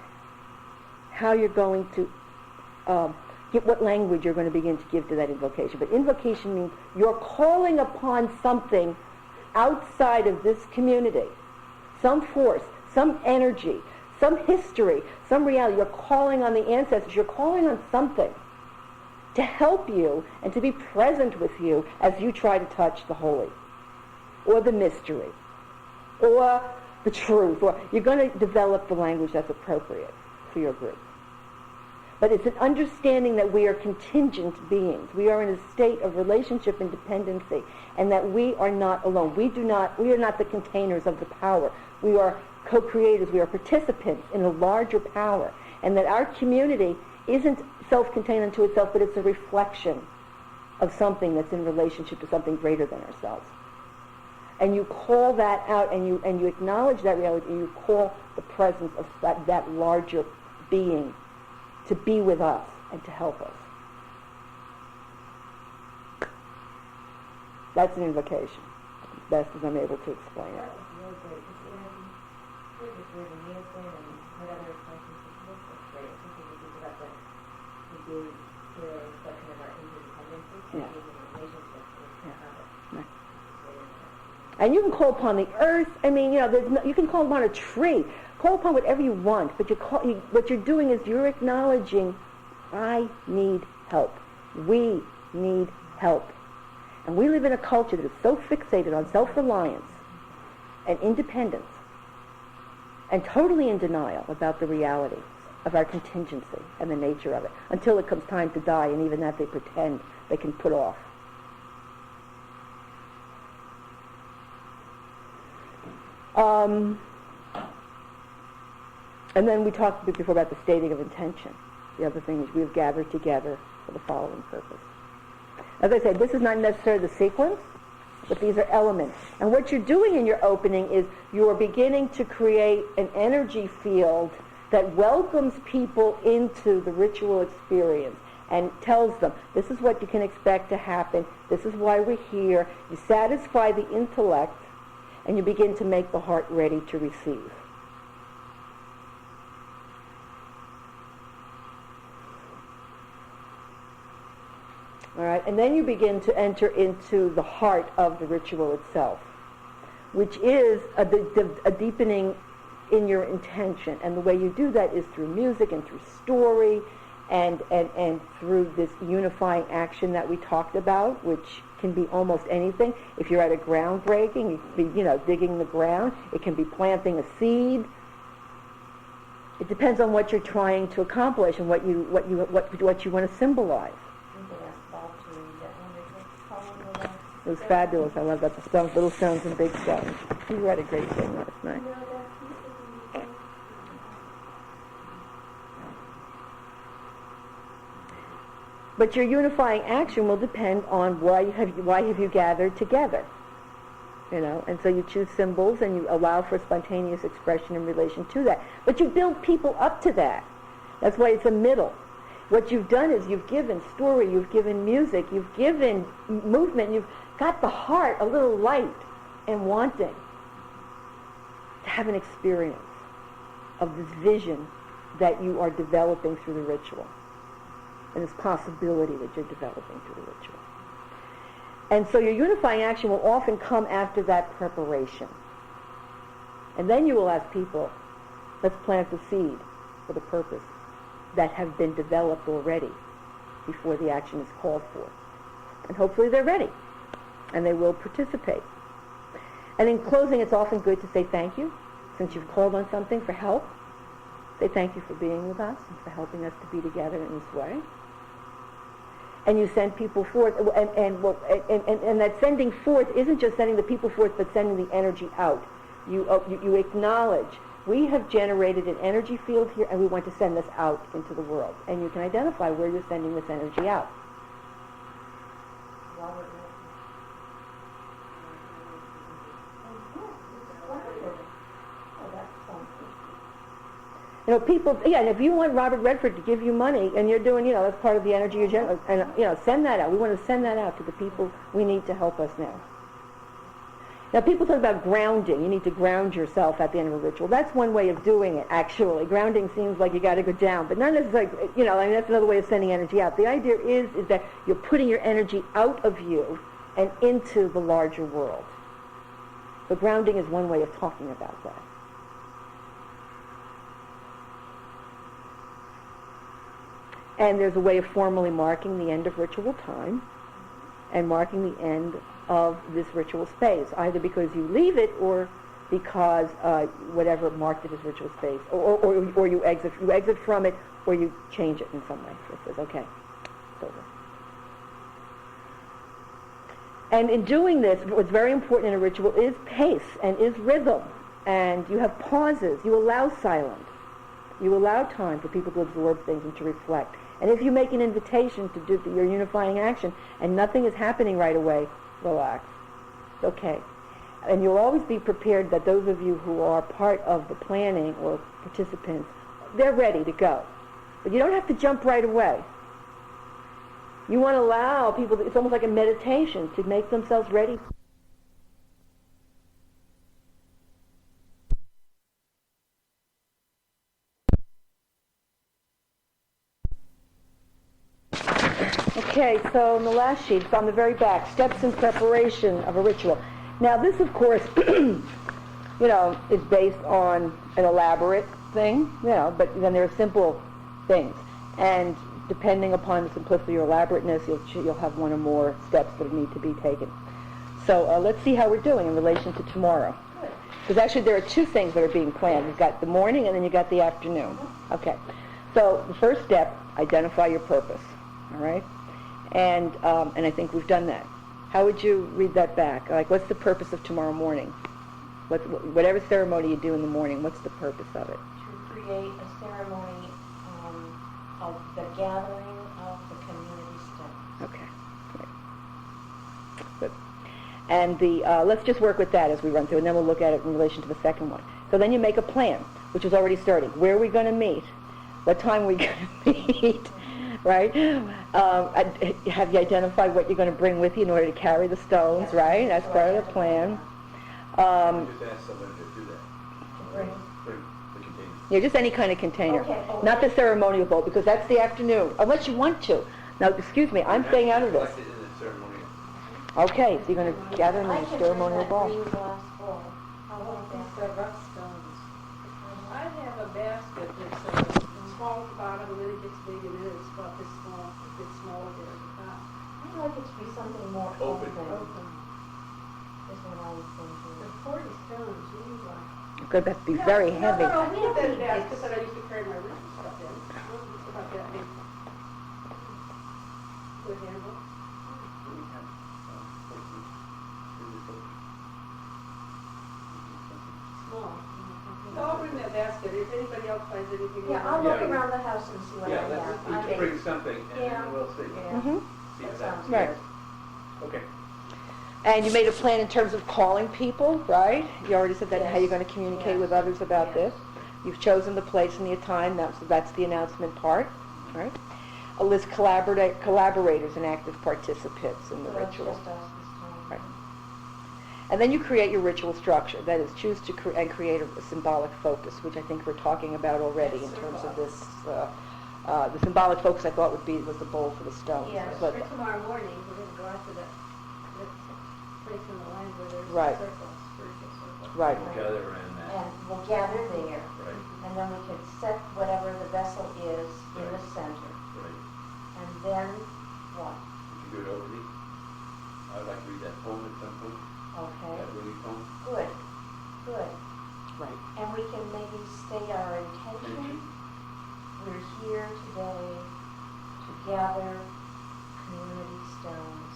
how you're going to get what language you're going to begin to give to that invocation. But invocation means you're calling upon something outside of this community, some force, some energy, some history, some reality. You're calling on the ancestors. You're calling on something to help you and to be present with you as you try to touch the holy or the mystery or the truth. Or you're going to develop the language that's appropriate for your group. But it's an understanding that we are contingent beings. We are in a state of relationship and dependency, and that we are not alone. We are not the containers of the power. We are co-creators. We are participants in a larger power, and that our community isn't self-contained unto itself, but it's a reflection of something that's in relationship to something greater than ourselves. And you call that out, and you acknowledge that reality, and you call the presence of that larger being to be with us and to help us. That's an invocation, as best as I'm able to explain it. That was really great, because we're just reading music and whatever places it looks like great. Something we think about that we do here a reflection of our interdependency, to Yeah. be in a relationship with Yeah. others. And you can call upon the earth. I mean, you can call upon a tree. Call upon whatever you want, but what you're doing is you're acknowledging, I need help. We need help. And we live in a culture that is so fixated on self-reliance and independence and totally in denial about the reality of our contingency and the nature of it, until it comes time to die, and even that they pretend they can put off. And then we talked before about the stating of intention. The other thing is we have gathered together for the following purpose. As I said, this is not necessarily the sequence, but these are elements. And what you're doing in your opening is you're beginning to create an energy field that welcomes people into the ritual experience and tells them, this is what you can expect to happen, this is why we're here. You satisfy the intellect, and you begin to make the heart ready to receive. All right, and then you begin to enter into the heart of the ritual itself, which is a deepening in your intention. And the way you do that is through music and through story and through this unifying action that we talked about, which can be almost anything. If you're at a groundbreaking, it can be, digging the ground. It can be planting a seed. It depends on what you're trying to accomplish and what you want to symbolize. It was fabulous. I love that. The stones, little stones and big stones. You read a great thing last night. But your unifying action will depend on why have you gathered together. And so you choose symbols and you allow for spontaneous expression in relation to that. But you build people up to that. That's why it's a middle. What you've done is you've given story, you've given music, you've given movement, you've got the heart a little light and wanting to have an experience of this vision that you are developing through the ritual, and this possibility that you're developing through the ritual. And so your unifying action will often come after that preparation. And then you will ask people, let's plant the seed for the purpose that have been developed already before the action is called for. And hopefully they're ready, and they will participate. And in closing, it's often good to say thank you, since you've called on something for help. Say thank you for being with us and for helping us to be together in this way. And you send people forth, and that sending forth isn't just sending the people forth, but sending the energy out. You acknowledge, we have generated an energy field here, and we want to send this out into the world. And you can identify where you're sending this energy out. Robert People, and if you want Robert Redford to give you money, and you're doing, that's part of the energy you're generating, and, send that out. We want to send that out to the people we need to help us now. Now, people talk about grounding. You need to ground yourself at the end of a ritual. That's one way of doing it, actually. Grounding seems like you got to go down, but not necessarily, that's another way of sending energy out. The idea is that you're putting your energy out of you and into the larger world. So grounding is one way of talking about that. And there's a way of formally marking the end of ritual time and marking the end of this ritual space, either because you leave it or because whatever marked it as ritual space, or you exit from it, or you change it in some way. So it says, okay, it's over. And in doing this, what's very important in a ritual is pace and is rhythm. And you have pauses. You allow silence. You allow time for people to absorb things and to reflect. And if you make an invitation to do your unifying action and nothing is happening right away, relax. It's okay. And you'll always be prepared that those of you who are part of the planning or participants, they're ready to go. But you don't have to jump right away. You want to allow people, it's almost like a meditation, to make themselves ready. Okay, so in the last sheet, it's on the very back, steps in preparation of a ritual. Now this, of course, is based on an elaborate thing, but then there are simple things. And depending upon the simplicity or elaborateness, you'll have one or more steps that need to be taken. So let's see how we're doing in relation to tomorrow. Because actually there are two things that are being planned. You've got the morning and then you've got the afternoon. Okay. So the first step, identify your purpose. All right? And I think we've done that. How would you read that back? Like, what's the purpose of tomorrow morning? Whatever ceremony you do in the morning, what's the purpose of it? To create a ceremony of the gathering of the community steps. Okay, great. Good. And let's just work with that as we run through, and then we'll look at it in relation to the second one. So then you make a plan, which is already starting. Where are we going to meet? What time are we going to meet? Right? Have you identified what you're going to bring with you in order to carry the stones, right? That's part of the plan. Just ask someone to do that. Bring the container. Yeah, just any kind of container. Okay. Not the ceremonial bowl, because that's the afternoon, unless you want to. Now, excuse me, I'm staying out of this. Collected in the ceremonial. Okay, so you're going to gather in the ceremonial bowl. green glass bowl. How about These that? are rough stones. I have a basket that's small at the bottom, and then it gets big, and then it's about this small. It gets smaller there at the top. I'd like it to be something more Open. Open. Is what I was thinking. They're 40 stones, you need like. Good, that's be very heavy. No, we have that basket that I used to carry my roof stuff in. It's about that big. Good handle. Small. So I'll bring that basket, if anybody else finds anything. Yeah, I'll look Yeah. around the house and see what I Yeah, have. let's I each may- bring something, and Yeah. then we'll see. Yeah. Mhm. See That if sounds Right. good. Okay. And you made a plan in terms of calling people, right? You already said that, how you're Yes. going to communicate with Yes. others about Yes. this. You've chosen the place and the time, that's the announcement part, right? A list collaborators and active participants in the So it's ritual. just us this time. Right. And then you create your ritual structure, that is, choose to create a symbolic focus, which I think we're talking about already in terms of this. The symbolic focus I thought was the bowl for the stones. Yes. But- For tomorrow morning, we're gonna go out to the place in the land where there's Right. a circle, spiritual circle. Right. We'll gather around that. And we'll gather there, Right, and then we can set whatever the vessel is in the Right. center. right. And then what? Would you do it over me? I would like to read that poem at some point, Okay, that Rumi poem. good, good. Right. And we can maybe state our intention. We're here today to gather community stones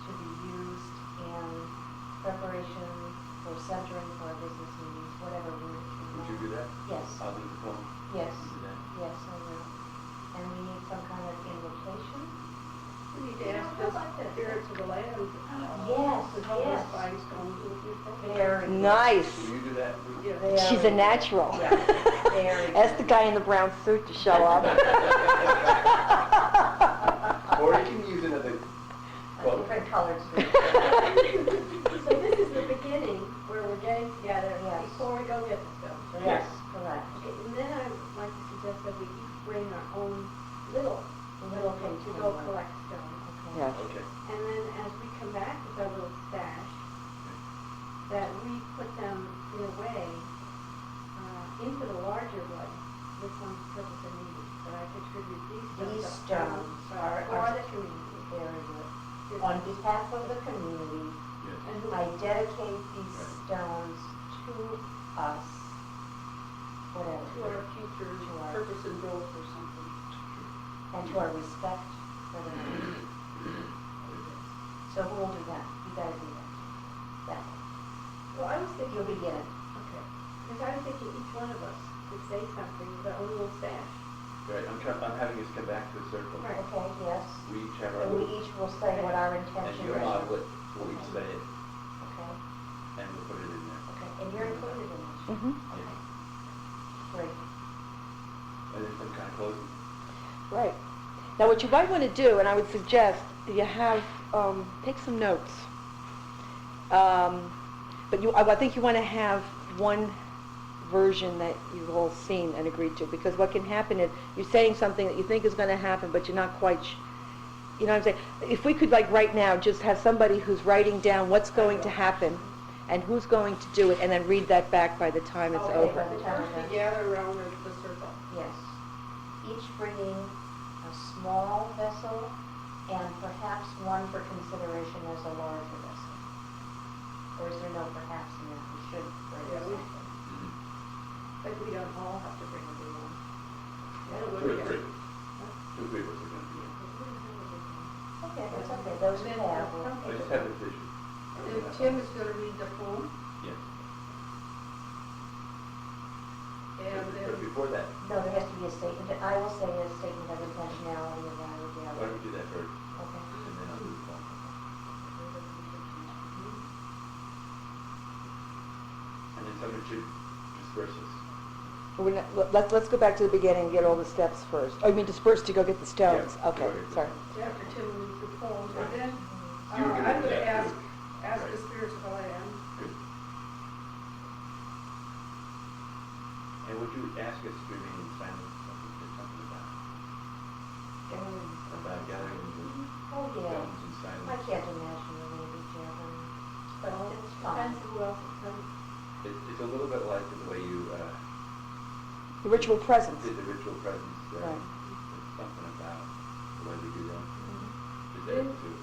to be used in preparation for centering for our business meetings, whatever we Would you do that? Yes, I'll do the poem. yes, You do that? yes, I will. And we need some kind of invocation. We need to ask the spirits of the land. Yes, To help us yes. find stones with you. Very good. Nice. Will you do that? Yeah. Very She's a good. natural. Yeah, very Ask the good. guy in the brown suit to show up. Or you can use another A quote. different colored suit. So this is the beginning where we're getting together Yes. before we go get the stones. Yes, correct. Okay, and then I would like to suggest that we each bring our own little thing to go container. collect stones. Yes. Okay. And then as we come back with our little stash, that we put them in a way into the larger one, which one's purpose and needed. That I contribute these These stones stones are are the community. very good. On behalf of the community, Yes. And who I dedicate these Right. stones to us, whatever, To our future To our- purpose and growth or something. and to our respect for the land. So who will do that? You guys do that. That. Well, I was thinking, You'll begin it. okay, because I was thinking each one of us could say something with our own little stash. Right, I'm having us come back to a circle. Right. Okay, yes. We each have our And we little, each will say what our and intention you'll is. model it, we'll each say it, Okay, and we'll put it in there. okay. And you're included in this? Mhm. Okay. Great. And then some kind of closing. Right. Now, what you might want to do, and I would suggest, you have, take some notes. But I think you want to have one version that you've all seen and agreed to, because what can happen is you're saying something that you think is going to happen, but you're not quite, you know what I'm saying? If we could, like right now, just have somebody who's writing down what's going to happen and who's going to do it, and then read that back by the time it's Okay, over. by the time First we're done. we gather around the circle. Yes. Each bringing a small vessel and perhaps one for consideration as a larger vessel. Or is there no perhaps in there? We should bring Yeah, we- something. But we don't all have to bring a big one. Yeah, Two we'll or get- three. Two or three of us are gonna be in. Okay, that's okay. Those who have will. I just have a vision. And Tim is gonna read the poem, Yes. and But then, before that, No, there has to be a statement. I will say a statement of intentionality of our why reality. don't we do that first, Okay. and then I'll do the poem. And then someone should disperse us. Let's go back to the beginning and get all the steps first. Oh, you mean disperse to go get the stones? Yeah, Okay, go get the sorry. after Tim reads the poem, and then, You were I'm gonna do gonna that ask, too. ask Right. the spirits of the land. Good. And would you ask us to remain in silence, something about gathering the Oh, yeah. stones in silence? I can't imagine the maybe, Jevon, but it's fine. Depends who else is coming. It's a little bit like the way you The ritual presence. did the ritual presence. Right. It's something about the way we do that. Is that Then- too?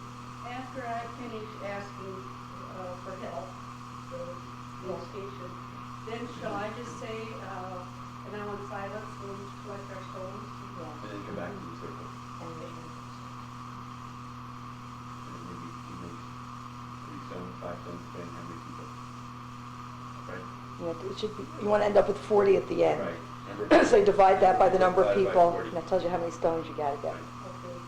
After I finish asking for help, the invitation, then shall I just say, an hour in silence, we'll each collect our stones? Yeah. And then come back to the circle. And And then maybe 3 stones, 5 stones, depending how many people. Right? It should be, you want to end up with 40 at the end. Right. Number So you divide that by the number of Divide by people, 40. and that tells you how many stones you gotta get. Right. Okay.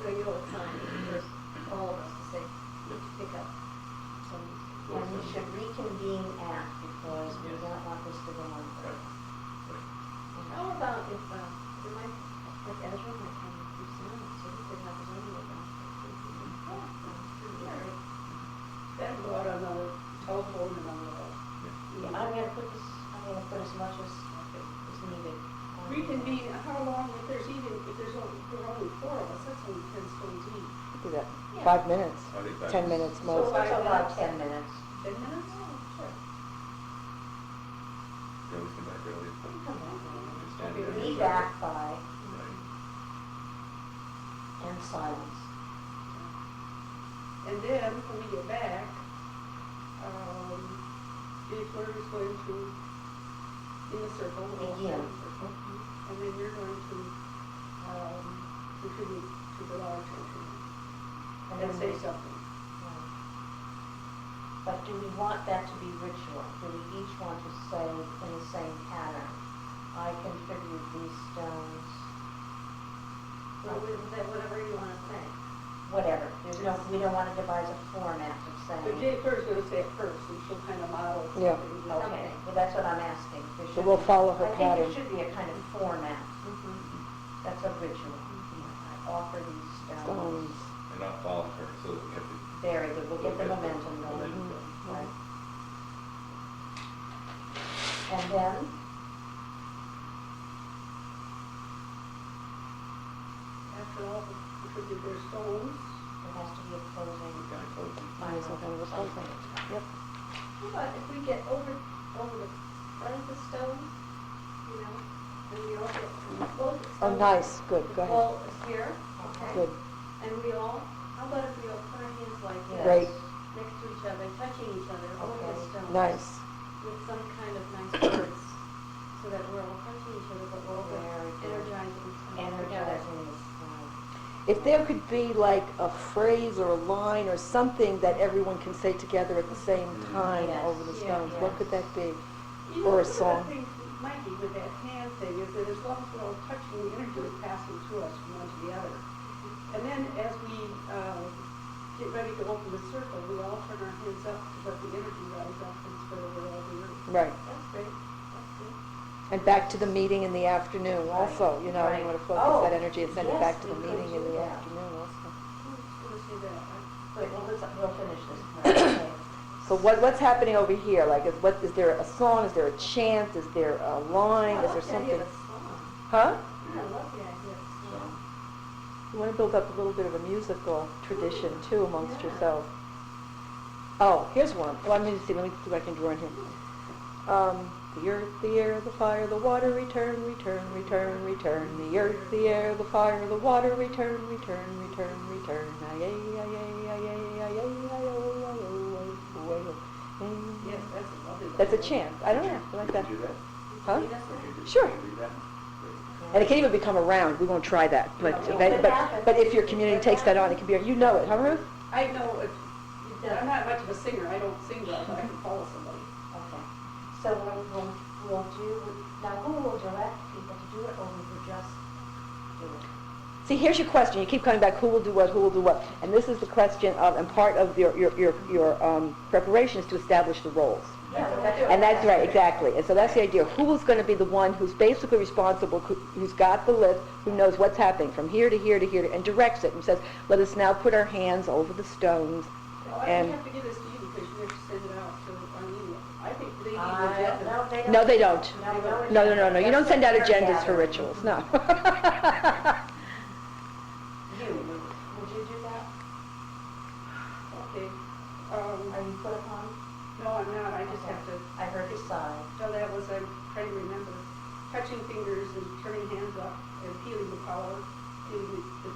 So you'll assign first all of us to say, let's pick up some of these. And we should reconvene at, because we don't want this to go on Right. forever. Right. How about if, there might, like Ezra might come and do some, so he could have his own little gospel. Then go out on the telephone and on the, Yeah, I'm gonna put as much as needed. on reconvene, how long, if there's only, there are only 4 of us, that's only 10 stones each. Do that, Yeah. 5 minutes, I think that's- 10 minutes So most. what's about 10 minutes? 10 minutes? Sure. They always come back early. We can come back. Just stand Okay, there. Be back by, Right. and silence. And then, when we get back, Dave is going to, in the circle, we'll all stand in the circle, and then you're going to, contribute to the large entry, and say something. Right. But do we want that to be ritual? Do we each want to say in the same pattern, I contribute these stones, Or whatever you want to say. whatever. We don't want to devise a format of But saying. Dave is going to say it first, and she'll kind of model something. Yeah. Okay, well, that's what I'm asking. There So should we'll be- follow her I think pattern. it should be a kind of format. That's a ritual. I offer these stones. Stones. And not follow her, so that we have to. Very good, we'll get the We'll momentum going. momentum going. Right. And then, After all contribute their stones, there has to be a closing. Kind of close. Find some kind of a closing. Yep. How about if we get over the front of the stone, you know, and we all get both the Oh, stones. nice, good, go ahead. Ball is here, okay? Good, And we all, how about if we all put our hands like this? Great. Next to each other, touching each other over the Okay. stone. nice. With some kind of nice words, so that we're all touching each other, but we're all Very good. energizing each other together. Energizing the stone. If there could be like a phrase or a line or something that everyone can say together at the same time Yes. over the Yeah, stones, what yes. could that be? you Or a know, one song. of the things, Mikey, with that hand thing is that as long as we're all touching, the energy is passing through us from one to the other. And then as we get ready to open the circle, we all turn our hands up to let the energy rise up and spread over all the earth. Right. That's great, that's good. And back to the meeting in the afternoon also, you know, Right. you want to Oh, focus that energy and send it yes, back to the we could meeting in do the that. afternoon also. Who's going to say that? Wait, well, we'll finish this. Okay. So what's happening over here? Like, is there a song? Is there a chant? Is there a line? I Is there love the idea something? of a song. Huh? I love the idea of a song. You want to build up a little bit of a musical tradition too amongst Yeah. yourselves. Oh, here's one. Well, let me see what I can draw in here. The earth, the air, the fire, the water, return, return, return, return. The earth, the air, the fire, the water, return, return, return, return. Aye, aye, aye, aye, aye, aye, aye, aye, oh, aye, oh, aye, oh, aye. Yes, that's a lovely. That's a chant. I don't know. I like that. Can you do that? Huh? Lead us in. Can you Sure. do that? Great. And it can even become a round. We won't try that, but No, it could happen. but if your community takes that on, it can be. You know it, huh, Ruth? I know, I'm not much of a singer, I don't sing well, but I can follow somebody. Okay. So we'll do, now who will direct people to do it, or we will just do it? See, here's your question. You keep coming back. Who will do what? Who will do what? And this is the question of, and part of your preparation is to establish the roles. Yeah, well, that's And that's right, exactly. And so that's the idea. Who is going to be the one who's basically responsible, who's got the list, who knows what's happening from here to here to here, and directs it and says, let us now put our hands over the stones. Well, I And- don't have to give this to you because you have to send it out to Arlene. I think they need No, an agenda. they don't. No, they don't. No. You don't That's send out what they're agendas for gathering. rituals, no. Would you do that? Okay. Are you put upon? No, I'm not, I just have to, I heard you sigh. no, that was, I'm trying to remember, touching fingers and turning hands up and feeling the power, feeling the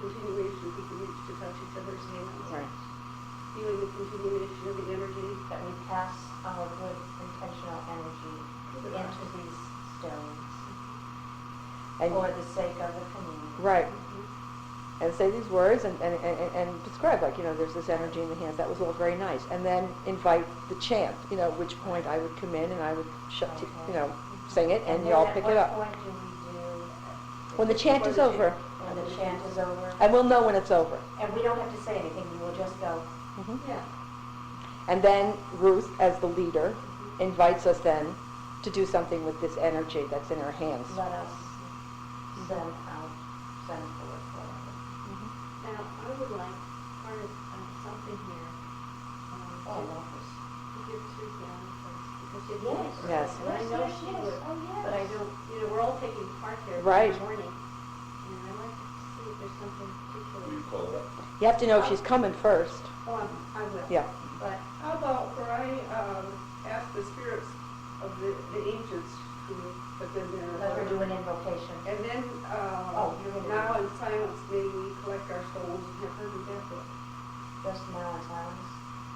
continuation, we can reach to touch each other's hands. Right. Feeling the continuation of the energy. That we pass our good intentional energy into these stones And- for the sake of the community. Right. and say these words and describe, like, there's this energy in the hands. That was all very nice. And then invite the chant, at which point I would come in and I would sing it, and y'all pick it at up. what point do we do, When the chant is over, when the chant is over? and we'll know when it's over. And we don't have to say anything, we will just go, Mhm. Yeah. And then Ruth, as the leader, invites us then to do something with this energy that's in her hands. let us send out, send forth, whatever. Now, I would like part of something here, Oh, I to love this. give Teresiana first, because she Yes. Yes. And I know she would, Oh, yes. but I don't, we're all taking part there Right. in the morning. And I'd like to see if there's something Will you particular. call it up? You have to know if she's coming first. Oh, I will. Yeah. But, How about where I ask the spirits of the ancients who have been there? Let her do an invocation. And then, you're gonna now in silence, may we collect our souls and have her do that book. Just now in silence.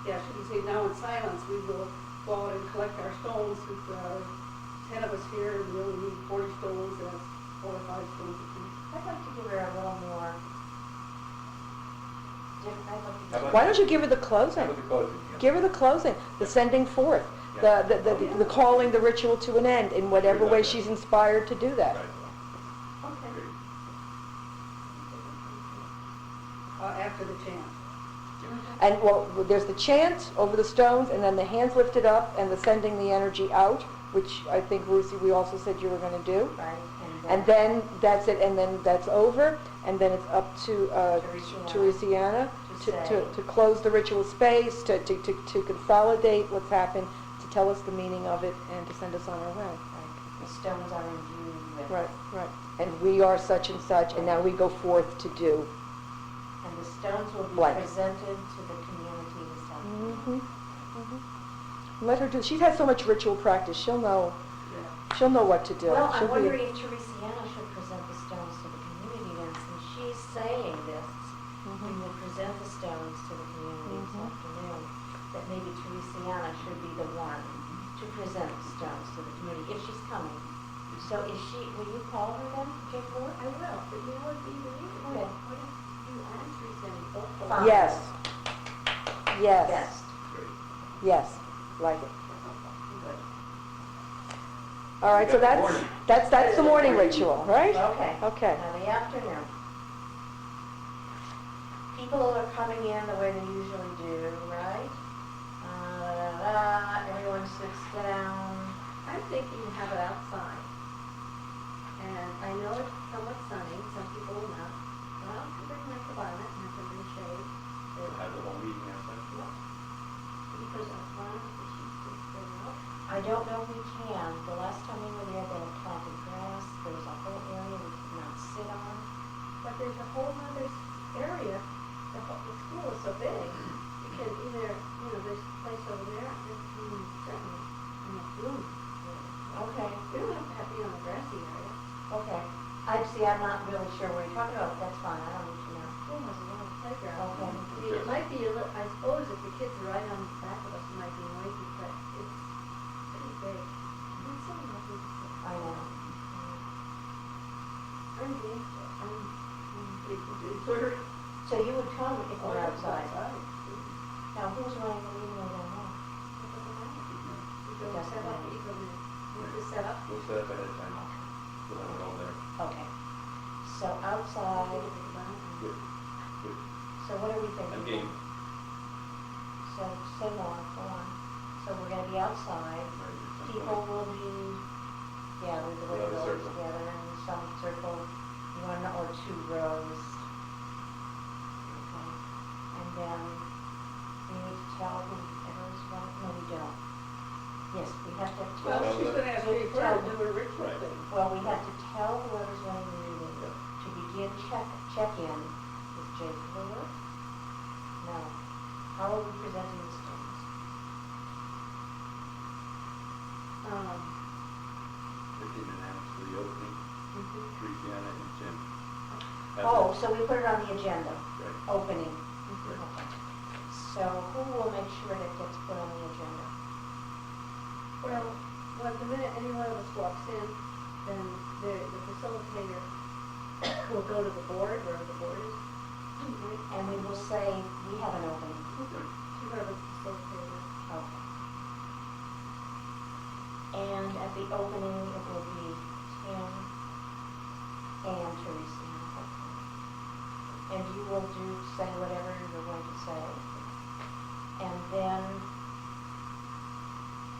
Yeah, she can say, now in silence, we will go out and collect our stones, since there are 10 of us here, and we only need 40 stones, and that's 4 or 5 stones apiece. I'd like to give her a little more, I'd like to How give about- Why don't you give her the How closing? about the closing? Yeah. Give her the closing, the sending forth, the calling the ritual to an end in whatever way she's inspired to do that. Right. okay. Great. After the chant. And, well, there's the chant over the stones, and then the hands lifted up, and the sending the energy out, which I think, Ruthie, we also said you were going to do. right, And then that's it, and then that's over, and then it's up to Teresiana to close the ritual space, to consolidate what's happened, to tell us the meaning of it, and to send us on our way. The stones are imbued with. Right. And we are such and such, and now we go forth to do. And the stones will be Blank. presented to the community this afternoon. Let her do, she's had so much ritual practice, she'll know what to do. Well, She'll I'm be- wondering if Teresiana should present the stones to the community then, since she's saying this, we will present the stones to the community this afternoon, that maybe Teresiana should be the one to present the stones to the community, if she's coming. So will you call her then, Jake Lord? I will, but you know what'd be the reason? Okay. What if you and Teresiana both go? Fine. Yes. Yes. Best. Great. Yes, like it. Good. All right, so We got the morning. that's the morning ritual, right? Okay. Okay. Now the afternoon. People are coming in the way they usually do, right? Everyone sits down. I'm thinking to have it outside. And I know it's somewhat sunny, some people will not. But I'll bring my cabana and have to bring shade. We'll have the whole meeting outside. Because I'm fine, the sheets just go out. I don't know if we can. The last time we were there, they had planted grass. There was a whole area we could not sit on. But there's a whole other area, the school is so big. You can either, there's a place over there, there's certainly, room. Okay, We don't have to have it on the grassy area. okay. I'm not really sure what you're talking about, but that's fine. I don't need to know. School has a long playground. Okay. I mean, it might be a little, I suppose if the kids are right on the back of us, it might be noisy, but it's pretty big. It's so lovely to see. I know. I'm game for it. Sort of. So you would come if we're outside. Outside. Now, who's running the meeting over there? We go set up, you go in. We just set up. We'll set up ahead of time. We'll have it all there. Okay. So outside, Good. Good. so what are we thinking? I'm game. So say more, go on. So we're gonna be outside. People will be gathered the way We'll have a they're always circle. together in some circle, 1 or 2 rows. Okay. And then we need to tell whoever is running, no, we don't. Yes, we have to tell. Well, she's gonna ask me for to do a ritual Right. thing. Well, we have to tell whoever's running the meeting to begin check-in with Jake Lord. No. How are we presenting the stones? Um, 15 minutes for the opening. Teresiana and Jim. Have Oh, the- so we put it on the agenda, Right. opening. Right. Okay. So who will make sure that gets put on the agenda? well, the minute any one of us walks in, then the facilitator will go to the board, wherever the board is, And we will say, we have an opening. Whoever's facilitator. Okay. And at the opening, it will be Tim and Teresa. And you will say whatever you're going to say. And then,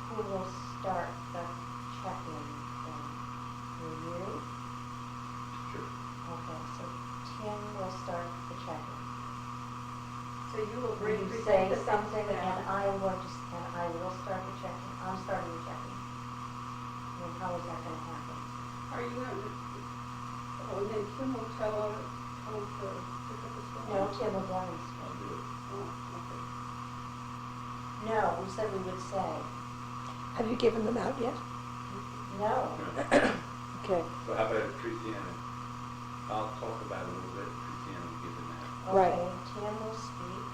who will start the check-in thing? Will you? Sure. Okay, so Tim will start the check-in. So you will Will bring, you present say the things something, down. and I am going to, and I will start the check-in. I'm starting the check-in. And how is that going to happen? Are you going to, oh, and then Kim will tell her, how to pick up the phone? No, Tim will demonstrate. I'll do it. Oh, okay. No, we said we would say. Have you given them out yet? No. Okay, So how about Christiana? I'll talk about it a little bit, Christiana will give it now. Right. Okay, Tim will speak.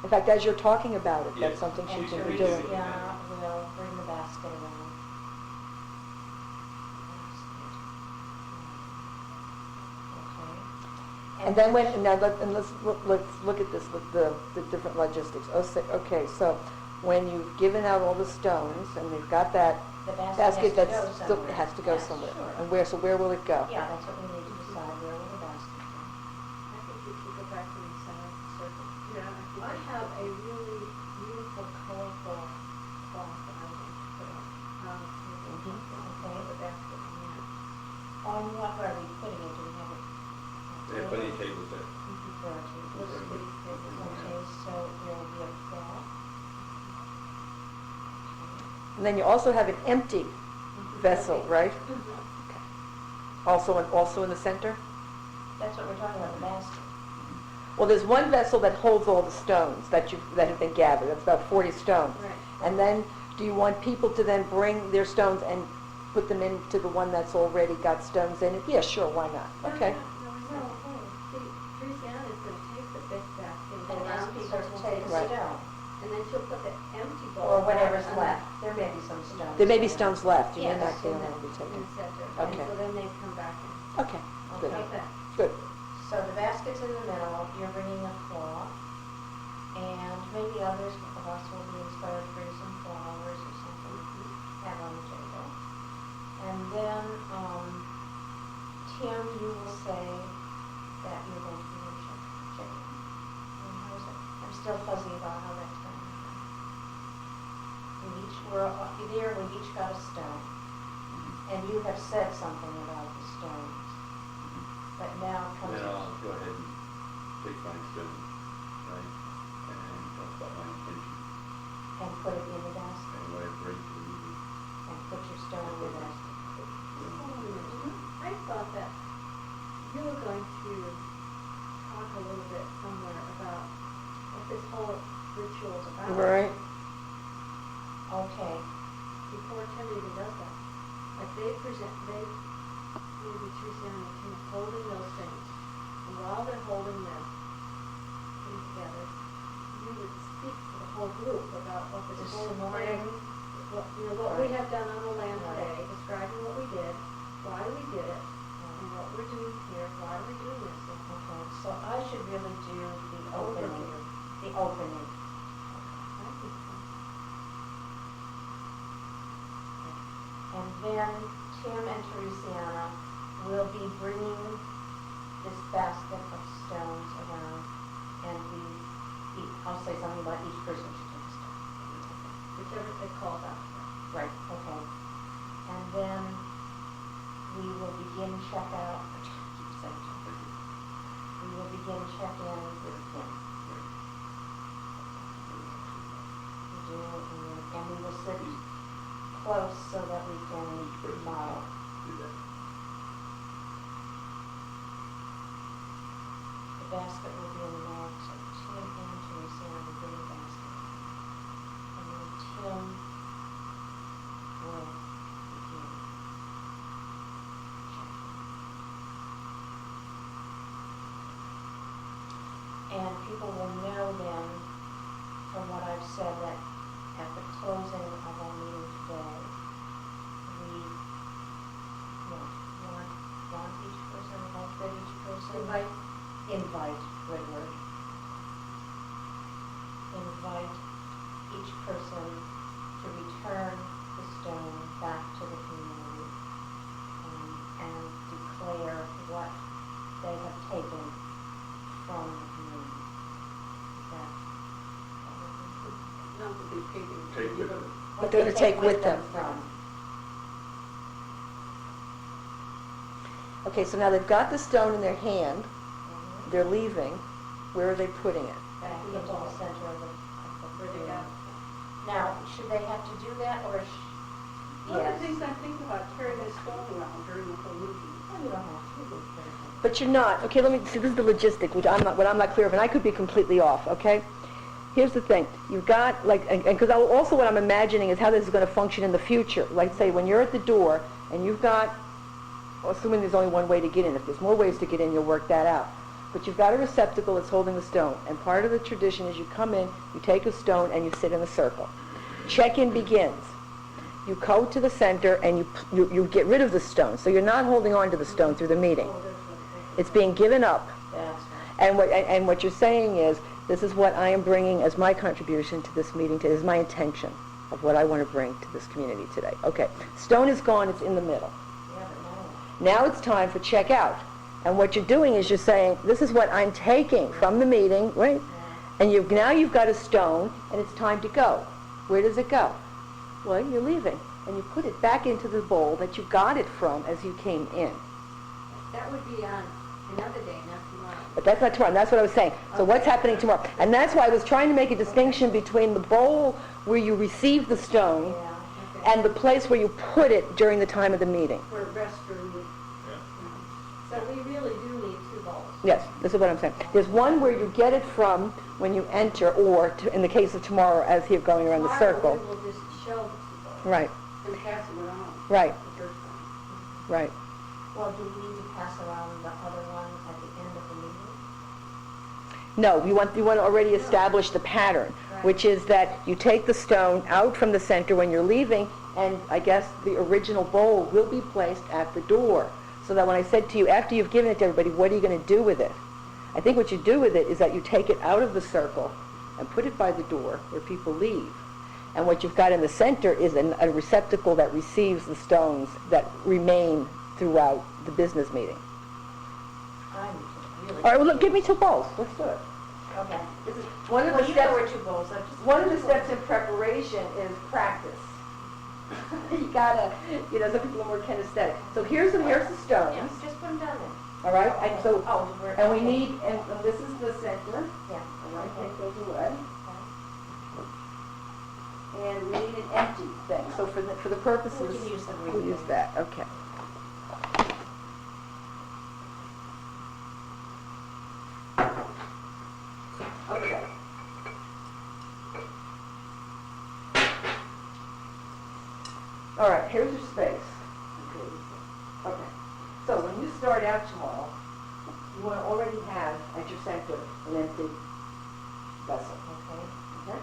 in fact, as you're talking about it, that's Yes. something she And can should be be doing. doing. Teresa will bring the basket around. Okay. And then let's look at this, with the different logistics. Okay, so when you've given out all the stones, and we've got that The basket basket that's has to go somewhere. has to go Yes, somewhere. sure. And where will it go? Yeah, that's what we need to decide, where will the basket go? I think you should go back to the center circle. Yeah, I have a really beautiful, colorful cloth that I want to put up on the table. Okay. The basket in there. On what are we putting it? Do we have it? They have plenty of tables there. There are tables. Little bitty tables. Okay, so there will be a cloth. And then you also have an empty vessel, right? Okay. Also in the center? That's what we're talking about, the basket. Well, there's one vessel that holds all the stones that have been gathered. That's about 40 stones. Right. And then, do you want people to then bring their stones and put them into the one that's already got stones in it? Yeah, sure, why not? Okay. No, see, Teresa is gonna take the big basket and go And ask around the people to circle. take a Right. stone, And then she'll put the empty bowl. or whatever's on left. There may be some stones. There may be there. stones left. You may Yes. not be In able the, to be in taken. the center. Okay. And so then they come back in. Okay, good. Like that. Good. So the basket's in the middle, you're bringing a cloth, and maybe others of us will be inspired to bring some flowers or something to have on the table. And then, Tim, you will say that you're going to be in chicken. And how is it? I'm still fuzzy about how that's going to happen. We each got a stone, and you have said something about the stones. But now And comes. then I'll go ahead and take my stone, right, and talk about my intention, And put it in the basket, and what I bring to the meeting. and put your stone in the basket. I thought that you were going to talk a little bit somewhere about what this whole ritual is about. Right. Okay, Before Tim even does that. Like maybe Teresa and Tim are holding those things. And while they're holding them together, you would speak to the whole group about what this Just whole some more thing, what we have done on the land Right. today, describing what we did, why we did it, and what we're doing here, why are we doing this. okay, so I should really do the opening, the opening. I think so. And then Tim and Teresiana will be bringing this basket of stones around, and I'll say something about each person should take a stone. Whichever it calls out. Right, okay. And then we will begin checkout, we will begin check-in with Tim. We do, and we will sit close so that we can Each person model. do that. The basket will be in the middle, so Tim and Teresa will bring the basket. And then Tim will begin checking. And people will know then, from what I've said, that at the closing of our meeting today, we want each person, hope that each person. Invite, good word. person to return the stone back to the community and declare what they have taken from the community. That Not that they've taken. Take with them. What they're gonna take with them. from. Okay, so now they've got the stone in their hand, Mhm. they're leaving, where are they putting it? Back into the center of the Where they room. got. Now, should they have to do that, or One of yes? the things I think about carrying a stone around during the whole movie. Oh, you don't have to. You can carry it. But you're not, okay, let me, see, this is the logistic, which what I'm not clear of, and I could be completely off, okay? Here's the thing, you've got, like, and because also what I'm imagining is how this is going to function in the future. Like, say, when you're at the door, and you've got, assuming there's only one way to get in, if there's more ways to get in, you'll work that out. But you've got a receptacle that's holding the stone, and part of the tradition is you come in, you take a stone, and you sit in a circle. Check-in begins. You go to the center, and you get rid of the stone, so you're not holding on to the stone through the meeting. It's being given up. That's right. And what you're saying is, this is what I am bringing as my contribution to this meeting today, is my intention of what I want to bring to this community today. Okay, stone is gone, it's in the middle. Yeah, but now. Now it's time for checkout. And what you're doing is you're saying, this is what I'm taking from the meeting, right? And now you've got a stone, and it's time to go. Where does it go? Well, you're leaving, and you put it back into the bowl that you got it from as you came in. That would be on another day, not tomorrow. But that's not tomorrow, and that's what I was saying. So what's happening tomorrow? And that's why I was trying to make a distinction between the bowl where you receive the stone Yeah. and the place where you put it during the time of the meeting. For a restroom. So we really do need two bowls. Yes, this is what I'm saying. There's one where you get it from when you enter, or in the case of tomorrow, as you're going around the Tomorrow circle. we will just show the two bowls. Right, And passing it on. right, The first time. right. Well, do we need to pass around the other one at the end of the meeting? No, you want to already establish the pattern, which is that you take the stone out from the center when you're leaving, and I guess the original bowl will be placed at the door. So that when I said to you, after you've given it to everybody, what are you going to do with it? I think what you do with it is that you take it out of the circle and put it by the door where people leave. And what you've got in the center is a receptacle that receives the stones that remain throughout the business meeting. I'm really. All right, well, look, give me two bowls. Let's do it. Okay. This is one of Well, the you know steps. where two bowls, I'm just. One of the steps in preparation is practice. You gotta, some people are more kinesthetic. So here's the Yeah, stones, just put them down there. all right? And so, Oh, we're. and we okay. need, and this is the center, Yeah. all right, Okay. take those away. And we need an empty thing, so for the purposes. We can use the green We'll use thing. that, okay. Okay. All right, here's your space. Okay. So when you start out tomorrow, you want to already have at your center an empty vessel. Okay. Okay?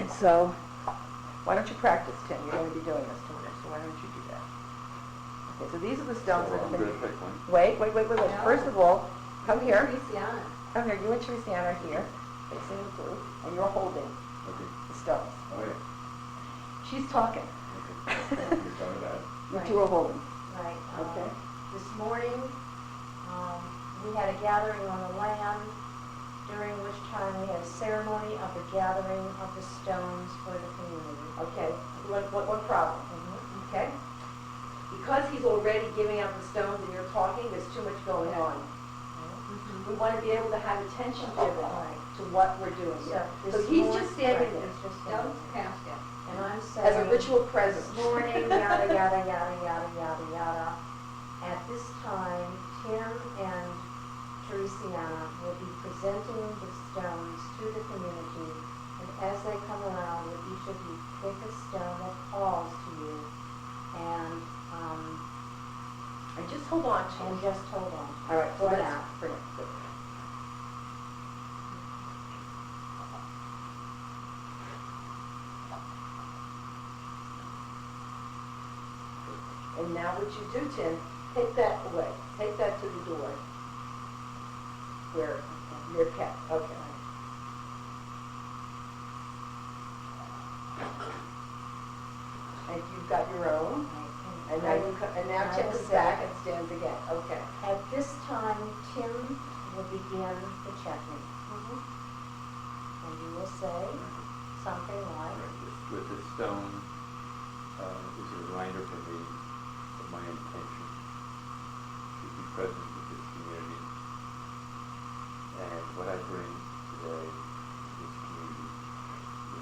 And so, why don't you practice, Tim? You're going to be doing this tomorrow, so why don't you do that? Okay, so these are the stones that have I'm been... gonna pick one. Wait. First of all, come here. Luciana. Come here. You and Teresiana are here, facing the blue, and you're holding Okay. the stones. Oh, yeah. She's talking. Okay. You started out. You two are holding. Right. Okay. This morning, we had a gathering on the land, during which time we had a ceremony of the gathering of the stones for the community. Okay. One problem. Okay? Because he's already giving out the stones and you're talking, there's too much going on. We want to be able to have attention given to what we're doing here. So this he's morning- just standing right, there he's just Don't standing pass it. there. And I'm saying. as a ritual presence. This morning, yada, yada, yada, yada, yada, yada. At this time, Tim and Teresiana will be presenting the stones to the community. And as they come around, would each of you pick a stone that calls to you And just hold on to and it. just hold on. All right, so For let's now. bring it. Good. And now what you do, Tim, take that away. Take that to the door. Where you're kept. Okay. And you've got your own, Right, and now you, and now I Tim will comes say- back and stands again, okay. At this time, Tim will begin the checking, and you will say something like, Right, with the stone, is a reminder for me of my intention to be present with this community. And what I bring today to this community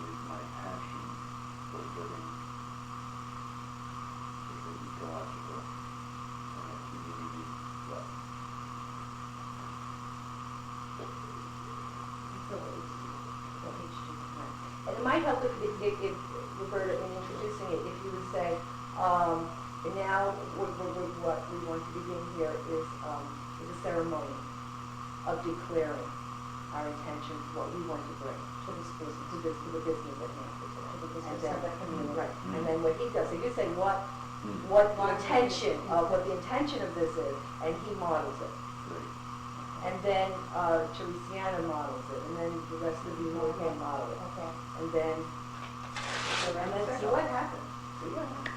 is my passion for living with an ecological and a community love. And it might help if Roberta, in introducing it, if you would say, and now what we want to begin here is a ceremony of declaring our intentions, what we want to bring to this business, to the business at hand. to the And business then, of the community. right, and then what he does, so you say what What the intention of this is, and he models it. Right. And then Teresiana models it, and then the rest of you will can model it. Okay. And then see what happens. See what happens.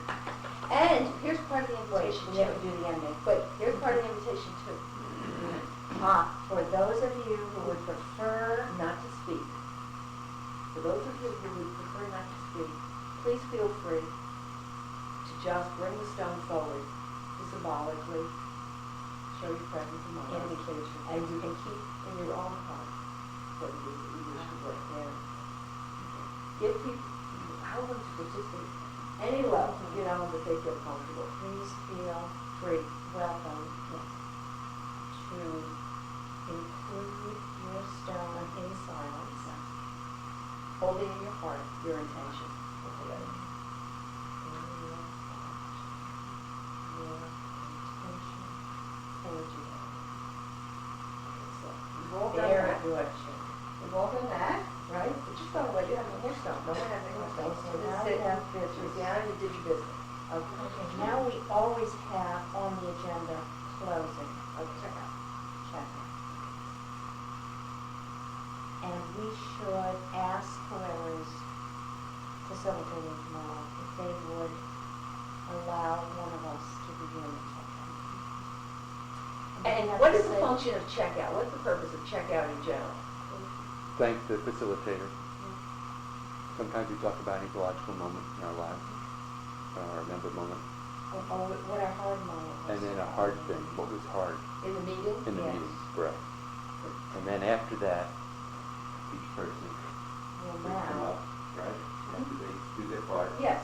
And here's part of the Wait, invitation we have to too. do the ending. Wait, here's part of the invitation too. For those of you who would prefer, Not to speak. For those of you who would prefer not to speak, please feel free to just bring the stone forward to symbolically show your presence among us. indication. And you can keep in your own heart what it is that you wish to bring there. Give people, how them to participate, any level, that they feel comfortable. Please feel Free. welcome to include your stone in silence. Holding in your heart your intention. Okay. In your heart, your intention for today. So, we've all done Very that. good, Sharon. We've all done that, right? But just don't let you have no more stone. No one has any more stone. So Now just we sit have and sit down and you did your business. Okay. Okay, now we always have on the agenda closing. Okay. Checking. And we should ask whoever is facilitating tomorrow if they would allow one of us to begin the checking. And what is the function of checkout? What's the purpose of checkout in general? Thank the facilitator. Sometimes we talk about an ecological moment in our lives, or a member moment, Or what our hard moment was. and then a hard thing. What was hard In the meeting? in the Yes. meeting? Correct. And then after that, each person Well, would come now, up, right, after they do their part, Yes.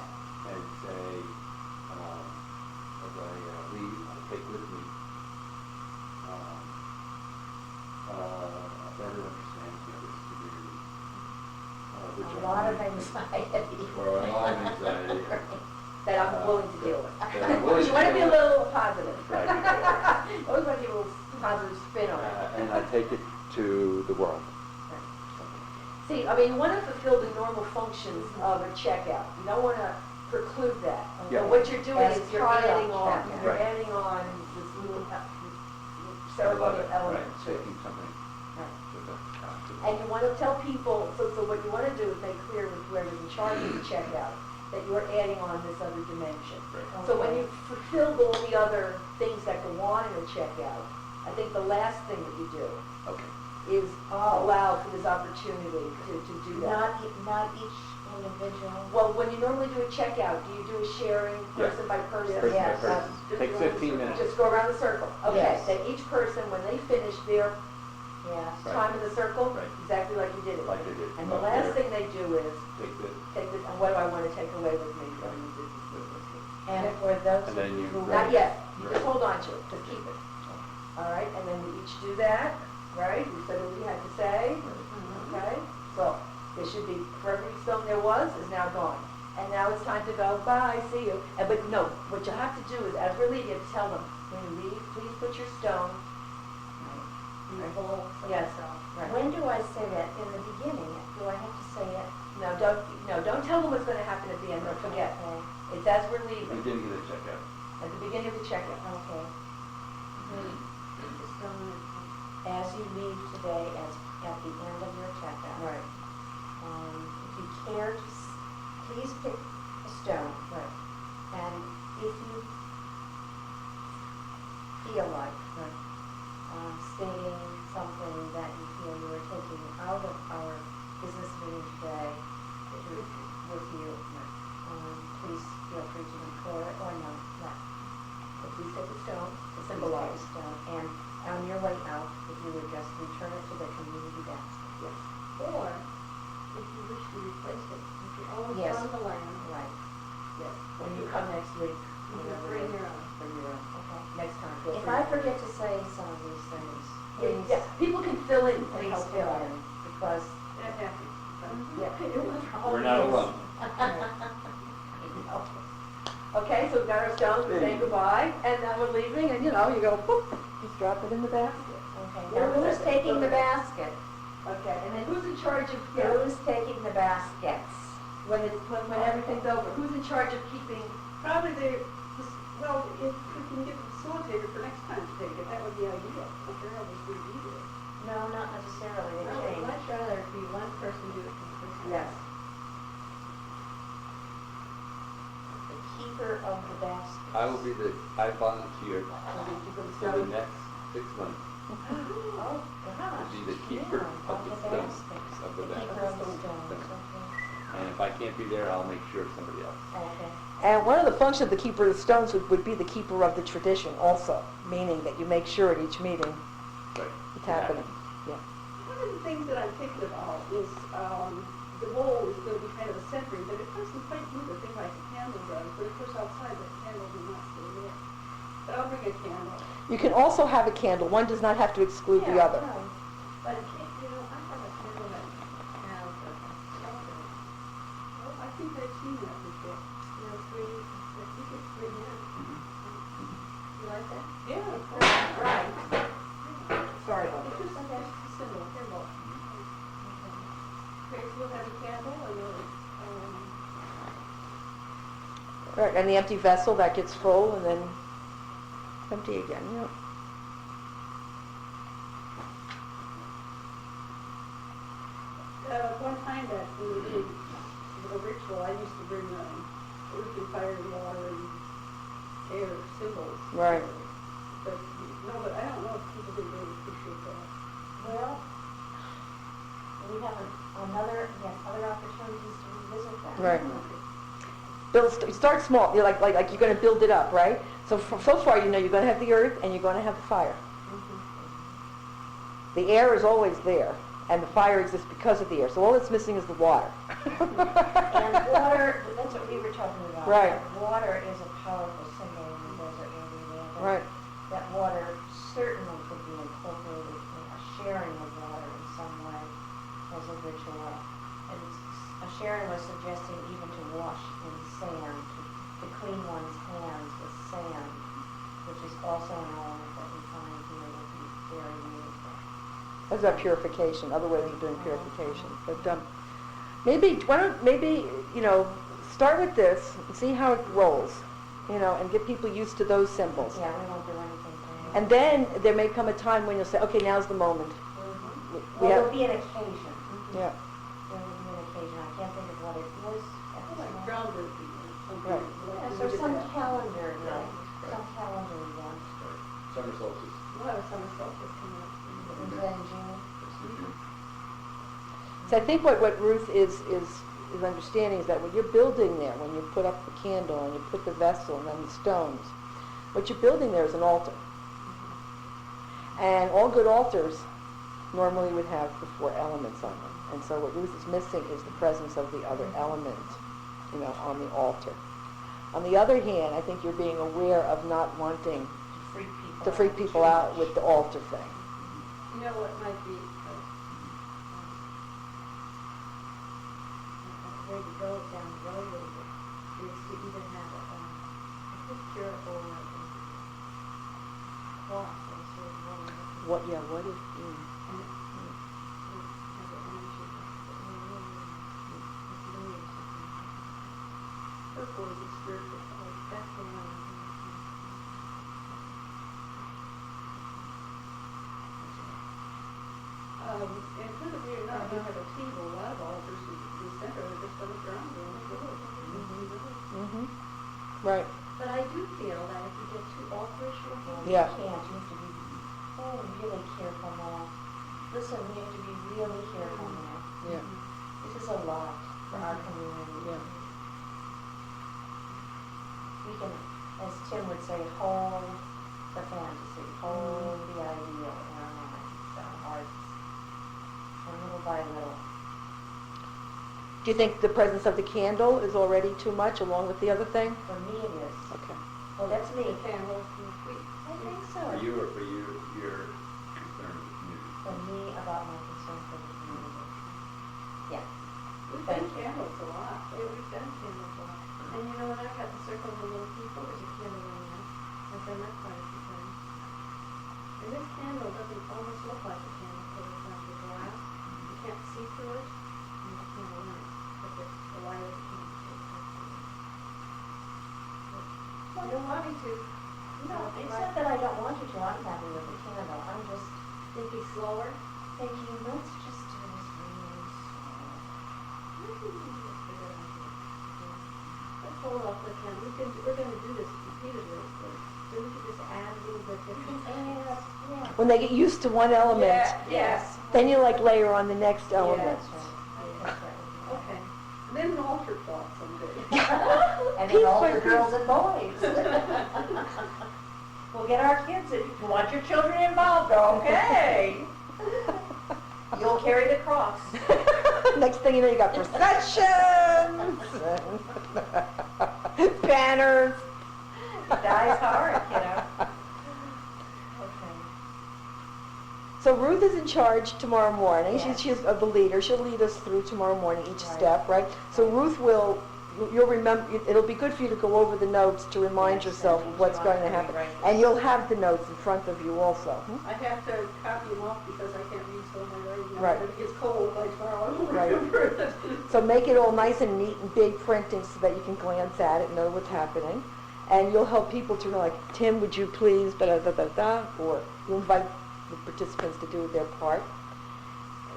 and say, as I leave, I take with me a better understanding of this community. which a I lot of believe- anxiety. Or a lot of anxiety. That I'm willing to deal with. that I'm willing You to want to be a deal with. little positive. Right. Always want to give a little positive spin on it. And I take it to the world. See, I mean, you want to fulfill the normal functions of a checkout. You don't want to preclude that. Yeah. But what you're doing As is you're part of adding on, checkout. you're Right. adding on this little I love ceremonial it. element Right, to it. taking something Right. to the And you want to tell people, so what you want to do is make clear with whoever's in charge of the checkout, that you're adding on this other dimension. Right. So when you fulfilled all the other things that go on in a checkout, I think the last thing that you do Okay. is allow for this opportunity to do that. Not each individual. Well, when you normally do a checkout, do you do a sharing Yeah. person by person? Person by Yes. person. Just Takes go around the 15 circle. minutes. Just go around the circle. Okay, Yes. then each person, when they finish their Yes. Right. time in the circle, Right. exactly like you did it. Like I did. And the Up last there. thing they do is Take the, take this, and what do I want to take away with me from the business? And for those And of then you you- who. Not yet, you just Right. hold on to it, just keep it. All right, and then we each do that, right? We said what we had to say, okay? So there should be, for every stone there was is now gone. And now it's time to go, bye, see you. But no, what you have to do is, as we're leaving, you have to tell them, when you leave, please put your stone. Be full for Yes. yourself. Right. When do I say that? In the beginning? Do I have to say it? No, don't tell them what's going to happen at the end, don't forget. Okay. It's as we're leaving, beginning of the checkout. at the beginning of the checkout. Okay. As you leave today, at the end of your checkout. Right, If you care, please pick a stone. right. feel free to declare it or not. Right. But please take the stone to Symbolize symbolize. stone, and on your way out, if you would just return it to the community basket. Yes. Or, if you wish to replace it, if you own Yes. from the land, Right. Yes. When you come next week, you can whenever bring it is, your own. Bring your own. okay? Next time, feel If free. I forget to say some of these things, please, Yes, people can fill in. and please help fill out. in, because That happens. Yeah. We're not alone. Okay, so we've got our stones, we say goodbye, and then we're leaving, and you know, you go, boop, just drop it in the basket. Okay, now who's taking the basket? Okay, and then who's in charge of, Who's taking the baskets? when everything's over, who's in charge of keeping, Probably well, if we can get the facilitator for next time to take it, that would be ideal. If they're able to be there. No, not necessarily, I they would change. much rather it be one person do it consistently. yes, The keeper of the basket. I volunteer so we keep them for the stones. next 6 months Oh, gosh. to be the keeper yeah, of the stones, baskets. of the The keeper of the stones, baskets. okay. And if I can't be there, I'll make sure it's somebody else. Okay. And one of the functions of the keeper of the stones would be the keeper of the tradition also, meaning that you make sure at each meeting Right. it's happening. Yeah. One of the things that I'm thinking about is, the bowl is going to be kind of a center, but it doesn't quite do the thing like a candle does, but of course outside the candle will not stay there. But I'll bring a candle. You can also have a candle, one does not have to exclude the Yeah, other. right. But it can't, you know, I have a candle that has a shelter, Well, I think I've seen that before. you know, that you could bring in. You like that? Yeah, of course. Right. Sorry about It's that. just a symbol, symbol. Okay, so we'll have a candle and Right, and the empty vessel, that gets full and then empty again, yeah. one time that we were doing a ritual, I used to bring earth and fire and water and air symbols. Right. But, no, but I don't know if people did really appreciate that. Well, we have other opportunities to revisit that. Right. Start small, you're like you're going to build it up, right? So far, you know, you're going to have the earth and you're going to have the fire. The air is always there, and the fire exists because of the air. So all that's missing is the water. And water, that's what we were talking about. Right. That water is a powerful symbol in the desert area. Right. That water certainly could be incorporated in a sharing of water in some way as a ritual. And a sharing was suggesting even to wash in sand, to clean one's hands with sand, which is also an element that we find here that can be very meaningful. That's about purification, other ways of doing purification. But maybe, you know, start with this and see how it rolls, you know, and get people used to those symbols. Yeah, we won't do anything for And then there may come a time when you'll say, okay, now's the moment. Well, We there'll have, be an occasion. yeah, There will be an occasion. I can't think of what it is at this Like moment. groundbreaking or something. Right. Yeah, so some calendar, right, some calendar event. Summer solstice. We'll have a summer solstice coming up. Is that in June? So I think what Ruth is understanding is that when you're building there, when you put up the candle and you put the vessel and then the stones, what you're building there is an altar. And all good altars normally would have the 4 elements on them. And so what Ruth is missing is the presence of the other element, you know, on the altar. On the other hand, I think you're being aware of not wanting to freak people out with the altar thing. You know what might be, Way to go down the road a little bit is to even have a picture or a cloth or sort of one that What if, and it would have the energy of millions of them. purple is a spiritual color. That's the one. And could it be or not, we have a table, a lot of altars in the center, they're just on the ground, they're on the floor. mm-hmm. Right. But I do feel that if you get too altarish looking, Yeah. You can't, you have to be, really careful now. Listen, we have to be really careful now. Yeah. This is a lot for our community. Yeah. can, as Tim would say, hold the fantasy, hold the ideal in our minds, our hearts, and little by little. Do you think the presence of the candle is already too much along with the other thing? For me it is. Okay. Oh, that's me. Candles, I think so. For you or for you, your concern with community? For me, about my concern for the community. Yeah. we've done candles a lot. Yeah, we've done candles a lot. And you know, when I've got the circle of the little people, there's a candle in there. I've done that quite a few times. And this candle doesn't almost look like a candle because it's not the glass. You can't see through it. And there's a candle in it. But the light of the candle takes that through. You don't want me to. No, it's not that I don't want you to, I'm happy with the candle, I'm just Thinking slower. thinking, let's just do this really slow. Let's hold off the candle. We're gonna do this repeatedly, so we could just add a little bit different. Yeah. When they get used to one element, Yes. then you like layer on the next element. That's right. That's right. Okay. And then an altar cloth someday. And then all the girls and boys. We'll get our kids, if you want your children involved, okay. You'll carry the cross. Next thing you know, you got processions, and banners. Dies hard, kiddo. Okay. So Ruth is in charge tomorrow morning. Yes. She's the leader. She'll lead us through tomorrow morning, each Right. step, right? So Ruth will, you'll remember, it'll be good for you to go over the notes to remind Yes, yourself and of what's you going to want to happen. rewrite And this. you'll have the notes in front of you also. I have to copy them off because I can't read so my writing. Right. If it gets cold by tomorrow, I won't Right. remember it. So make it all nice and neat and big printing so that you can glance at it and know what's happening. And you'll help people to know, like, Tim, would you please, da-da-da-da-da, or you invite the participants to do their part.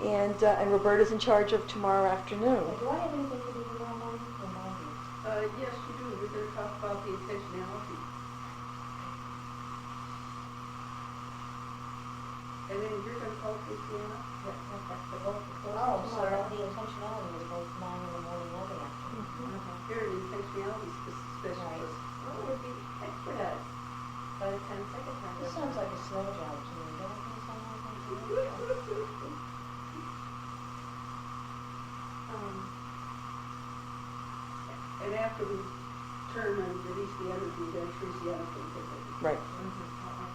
And Roberta's in charge of tomorrow afternoon. Do I have anything to do tomorrow morning? Remind me. Yes, you do. We're going to talk about the intentionality. And then you're going to call Christiana? That's the vote. Oh, so the intentionality is both 9 in the morning and the afternoon. You're an intentionality specialist. Oh, it would be expedited by the 10-second time. This sounds like a slow job to me. Doesn't it sound like a slow job? And after we turn and release the energy, then Christiana can take it. Right. Yeah,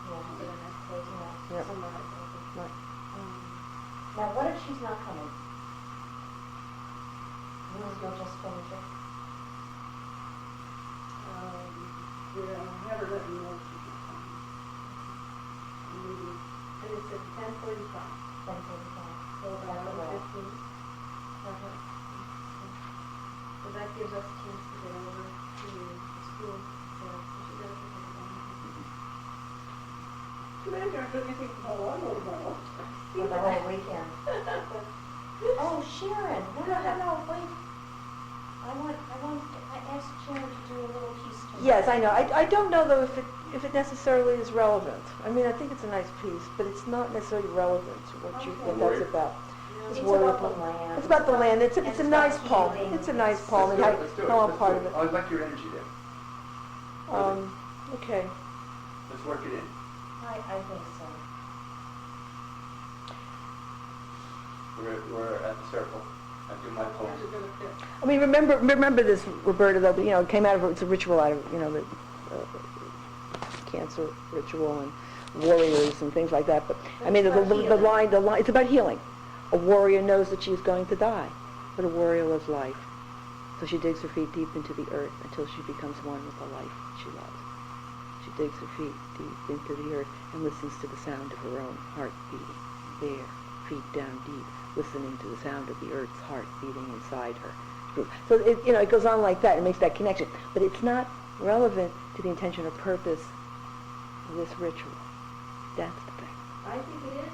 so then that's closing out. Yep. Summarize everything. Right. Now, what if she's not coming? You'll just finish it? Yeah, have her let me know if she's not coming. And maybe, and it's at 10:45. 10:45. So about 15. So that gives us a chance to get over to the school. So she does it. Too bad you're not doing anything tomorrow. For the whole weekend. Oh, Sharon, no, wait. I asked Sharon to do a little piece tomorrow. Yes, I know. I don't know, though, if it necessarily is relevant. I mean, I think it's a nice piece, but it's not necessarily relevant to what that's about. It's warrior about the poem. land. It's about the land. It's a It's nice about poem. healing. It's a nice poem, and Let's do it. how I'm Let's part do of it. it. I like your energy there. Okay. Let's work it in. I think so. We're at the circle. I do my poem. How's it gonna fit? I mean, remember this, Roberta, though, but, it came out of, it's a ritual out of, the cancer ritual and warriors and things like that, but, I mean, the line, it's about healing. A warrior knows that she's going to die, but a warrior loves life. So she digs her feet deep into the earth until she becomes one with the life she loves. She digs her feet deep into the earth and listens to the sound of her own heart beating. There, feet down deep, listening to the sound of the earth's heart beating inside her. So it goes on like that. It makes that connection, but it's not relevant to the intention or purpose of this ritual. That's the thing. I think it is.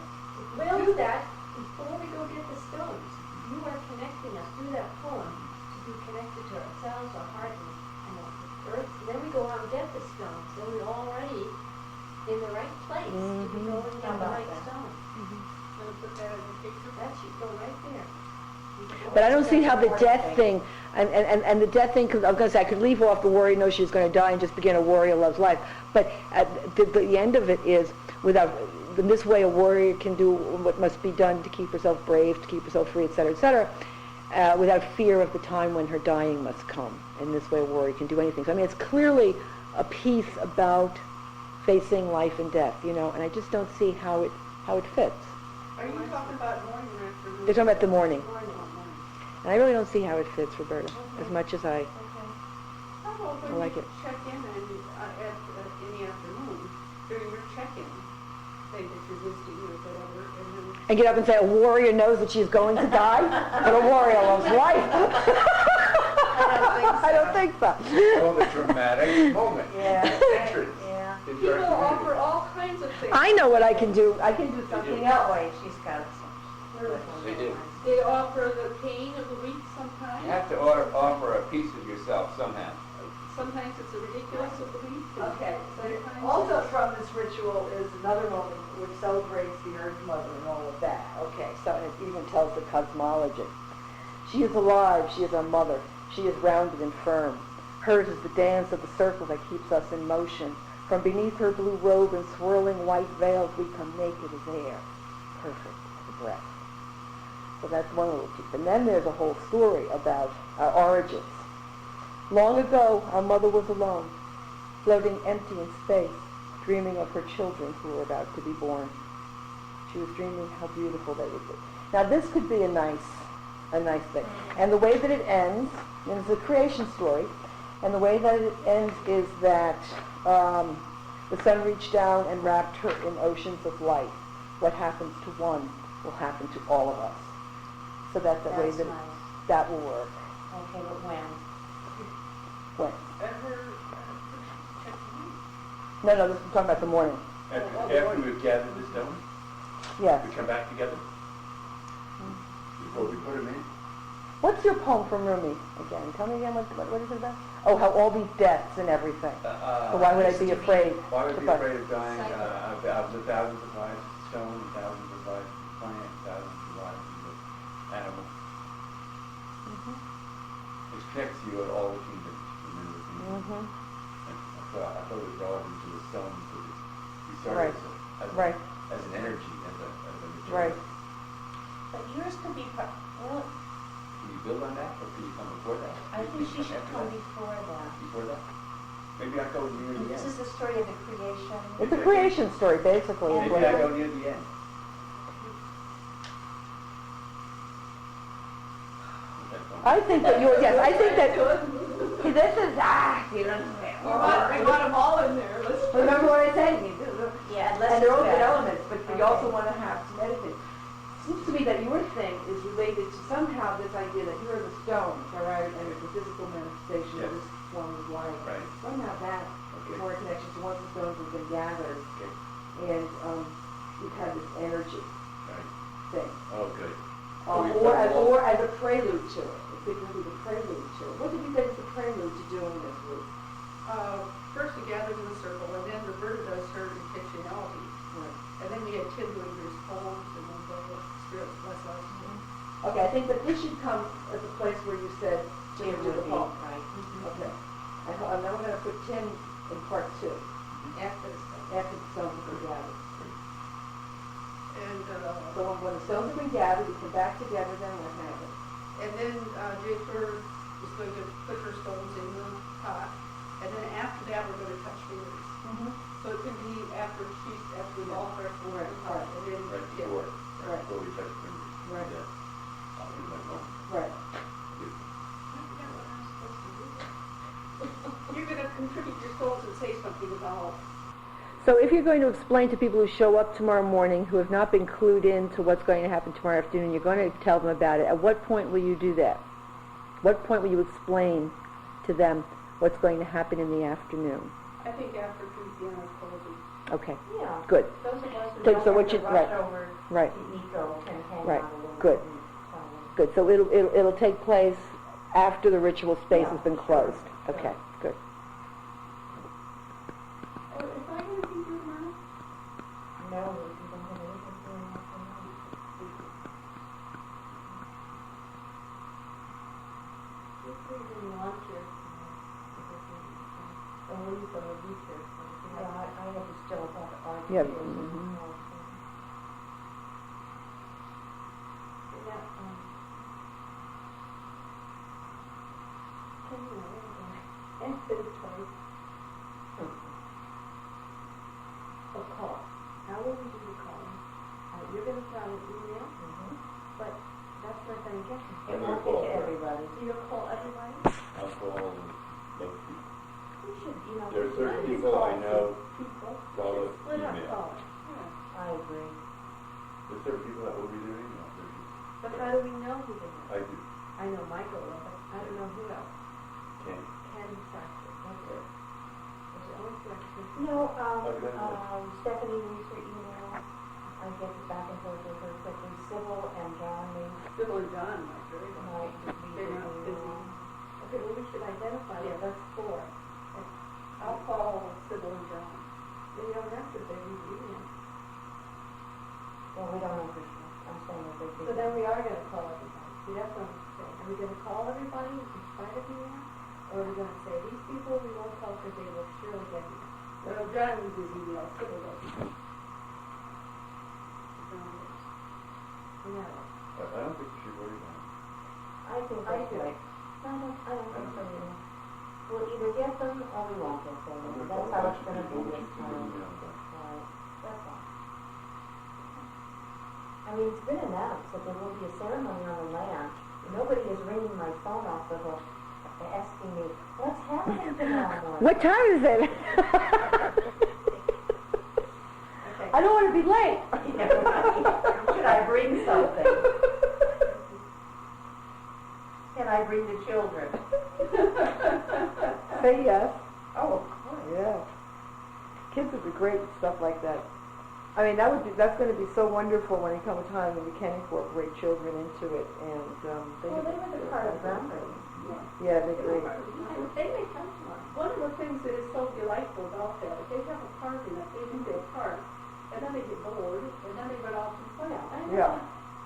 We'll do that before we go get the stones. You are connecting us through that poem to be connected to ourselves, our heart, and the earth. And then we go out and get the stones. Then we're already in the right place to be going and get the right stone. Gonna put that in the picture. That should go right there. But I don't see how the death thing, And the death thing, because I was going to say, I could leave off the warrior knows she's going to die and just begin a warrior loves life. But at the end of it is, in this way a warrior can do what must be done to keep herself brave, to keep herself free, etc., without fear of the time when her dying must come. In this way a warrior can do anything. So I mean, it's clearly a piece about facing life and death, and I just don't see how it fits. Are you talking about morning or afternoon? They're talking about the morning. Morning. And I really don't see how it fits, Roberta, as much as I How about I when like you it. check in in the afternoon, during your check-in, say that you're visiting or whatever, and then... and get up and say, a warrior knows that she's going to die, but a warrior loves life. I don't think so. Well, the dramatic moment. Yeah. Entrance. Yeah. into People our community. offer all kinds of things. I know what I can do. I can do something else. Wait, she's got some. They do. They offer the pain of the week sometimes. You have to offer a piece of yourself somehow. Sometimes it's a ridiculous of the week. and Okay, sometimes also it's- from this ritual is another moment which celebrates the Earth Mother and all of that. Okay, so it even tells the cosmology. She is alive, she is our mother. She is rounded and firm. Hers is the dance of the circle that keeps us in motion. From beneath her blue robe and swirling white veils, we come naked as air, perfect as a breath. So that's one little piece. And then there's a whole story about our origins. Long ago, our mother was alone, floating empty in space, dreaming of her children who were about to be born. She was dreaming how beautiful they would be. Now this could be a nice thing. And the way that it ends, and it's a creation story, and the way that it ends is that the sun reached down and wrapped her in oceans of light. What happens to one will happen to all of us. So that's the way That's that nice. that will work. Okay, but when? When? At her check-in. No, this is talking about the morning. After we've gathered the stones, Yes. we come back together before we put them in. What's your poem from Rumi again? Tell me again what is it about? Oh, how all these deaths and everything. So why would I be afraid? Why would to I be fight? afraid of dying? Of the thousands of lives of stone, thousands of lives of plant, thousands of lives of animals. It connects you at all the kingdoms, remember the kingdoms. So I thought it was relevant to the stones because we Right. started Right. as an energy, as a material. Right. But yours could be, well, Can you build on that, or can you come before that? I think she should After come that? before that. Before that? Maybe I go near the This end. is the story of the creation. It's a creation story, basically. is Maybe what it I is. go near the end. I think that you're, yes, I think that, see, this is, you know, We want them all in there. Let's remember what I said, Yeah, and let's they're do all good that. elements, but you also want to have to meditate. Seems to me that your thing is related to somehow this idea that here are the stones, all right, and it's a physical manifestation of Yes. this form of life. Right. Somehow that is more a connection to once the stones have been gathered, Okay. and you've had this energy Right. thing. Oh, good. So we put Or, them all- or as a prelude to it. It could be the prelude to it. What did you think is the prelude to doing this, Ruth? First we gathered in a circle, and then Roberta does her intentionality. And then we had Tim doing his poems, and then the spirits bless us. Okay, I think that this should come at the place where you said Tim It did the would be, poem. right. Okay. And then we're going to put Tim in part two, After the story. after the stones have been gathered. And, So when the stones have been gathered, we come back together, then what happens? and then Jennifer is going to put her stones in the pot, and then after that, we're going to touch fingers. So it could be after we all are in the pot, and then Right Tim. before, Right. before we touch fingers. Right. Yeah. I'll do my moment. Right. You're going to contribute your stones and say something about So if you're going to explain to people who show up tomorrow morning who have not been clued in to what's going to happen tomorrow afternoon, you're going to tell them about it. At what point will you do that? What point will you explain to them what's going to happen in the afternoon? I think after 2 p.m. is probably. Okay, Yeah. good. Those of us who So- don't so what have to you- rush right, over right. to Eco can hang Right, out a little good. bit and tell them. Good. So it'll take place after the ritual space has been closed. Okay, good. Is that going to be good, Mom? No, we don't have anything going on tonight. leaves on the roof here. So we Yeah, have- I have to still have art. Yeah, videos and mhm. all that. we got, inventory of calls. How will we do the calling? You're gonna put out an email, Mhm. but that's not gonna get you. It won't get to everybody. So you'll call everybody? I'll call most people. We should, you know. There are we certain should people I call know people. follow We should split our email. calling. I agree. There's certain people that will be their email. But how do we know who they are? I do. I know Michael, will, but I don't know who else. Can't. Ken Saxon, that's it. There's the only person. No, Okay. Stephanie reads her email. I get it back and forth with her quickly. Sybil and John, they Sybil and John, like, very well. might read They're her not email. busy. Okay, well, we should identify Yeah. it, that's four. I'll call Sybil and John. Then you don't have to, they read the email. Well, we don't know for sure. I'm saying that they do. So then we are gonna call everybody. See, that's what I'm saying. Are we gonna call everybody in spite of email? Or are we gonna say, these people we won't call because they will surely get email? Well, John reads his email, Sybil doesn't. John is. No. I don't think you should worry about it. I think I that's do. right. No, I don't think so either. We'll either get them or we won't get them. I'm gonna That's call a how bunch it's of gonna people, be which this is your time. email, but Right, that's all. I mean, it's been announced that there will be a ceremony on the land. Nobody is ringing my phone off the hook, asking me, what's happening tomorrow morning? What time is it? Okay. I don't want to be late. Should I bring something? Can I bring the children? Say yes. Oh, of course. Yeah. Kids would be great with stuff like that. I mean, that's going to be so wonderful when it comes time when we can incorporate children into it, and they. Well, they were the part of groundbreaking. Yeah, they're great. They may come tomorrow. One of the things that is so delightful about that, they have a park in it, they do their park, and then they get bored, and then they run off and play. Yeah.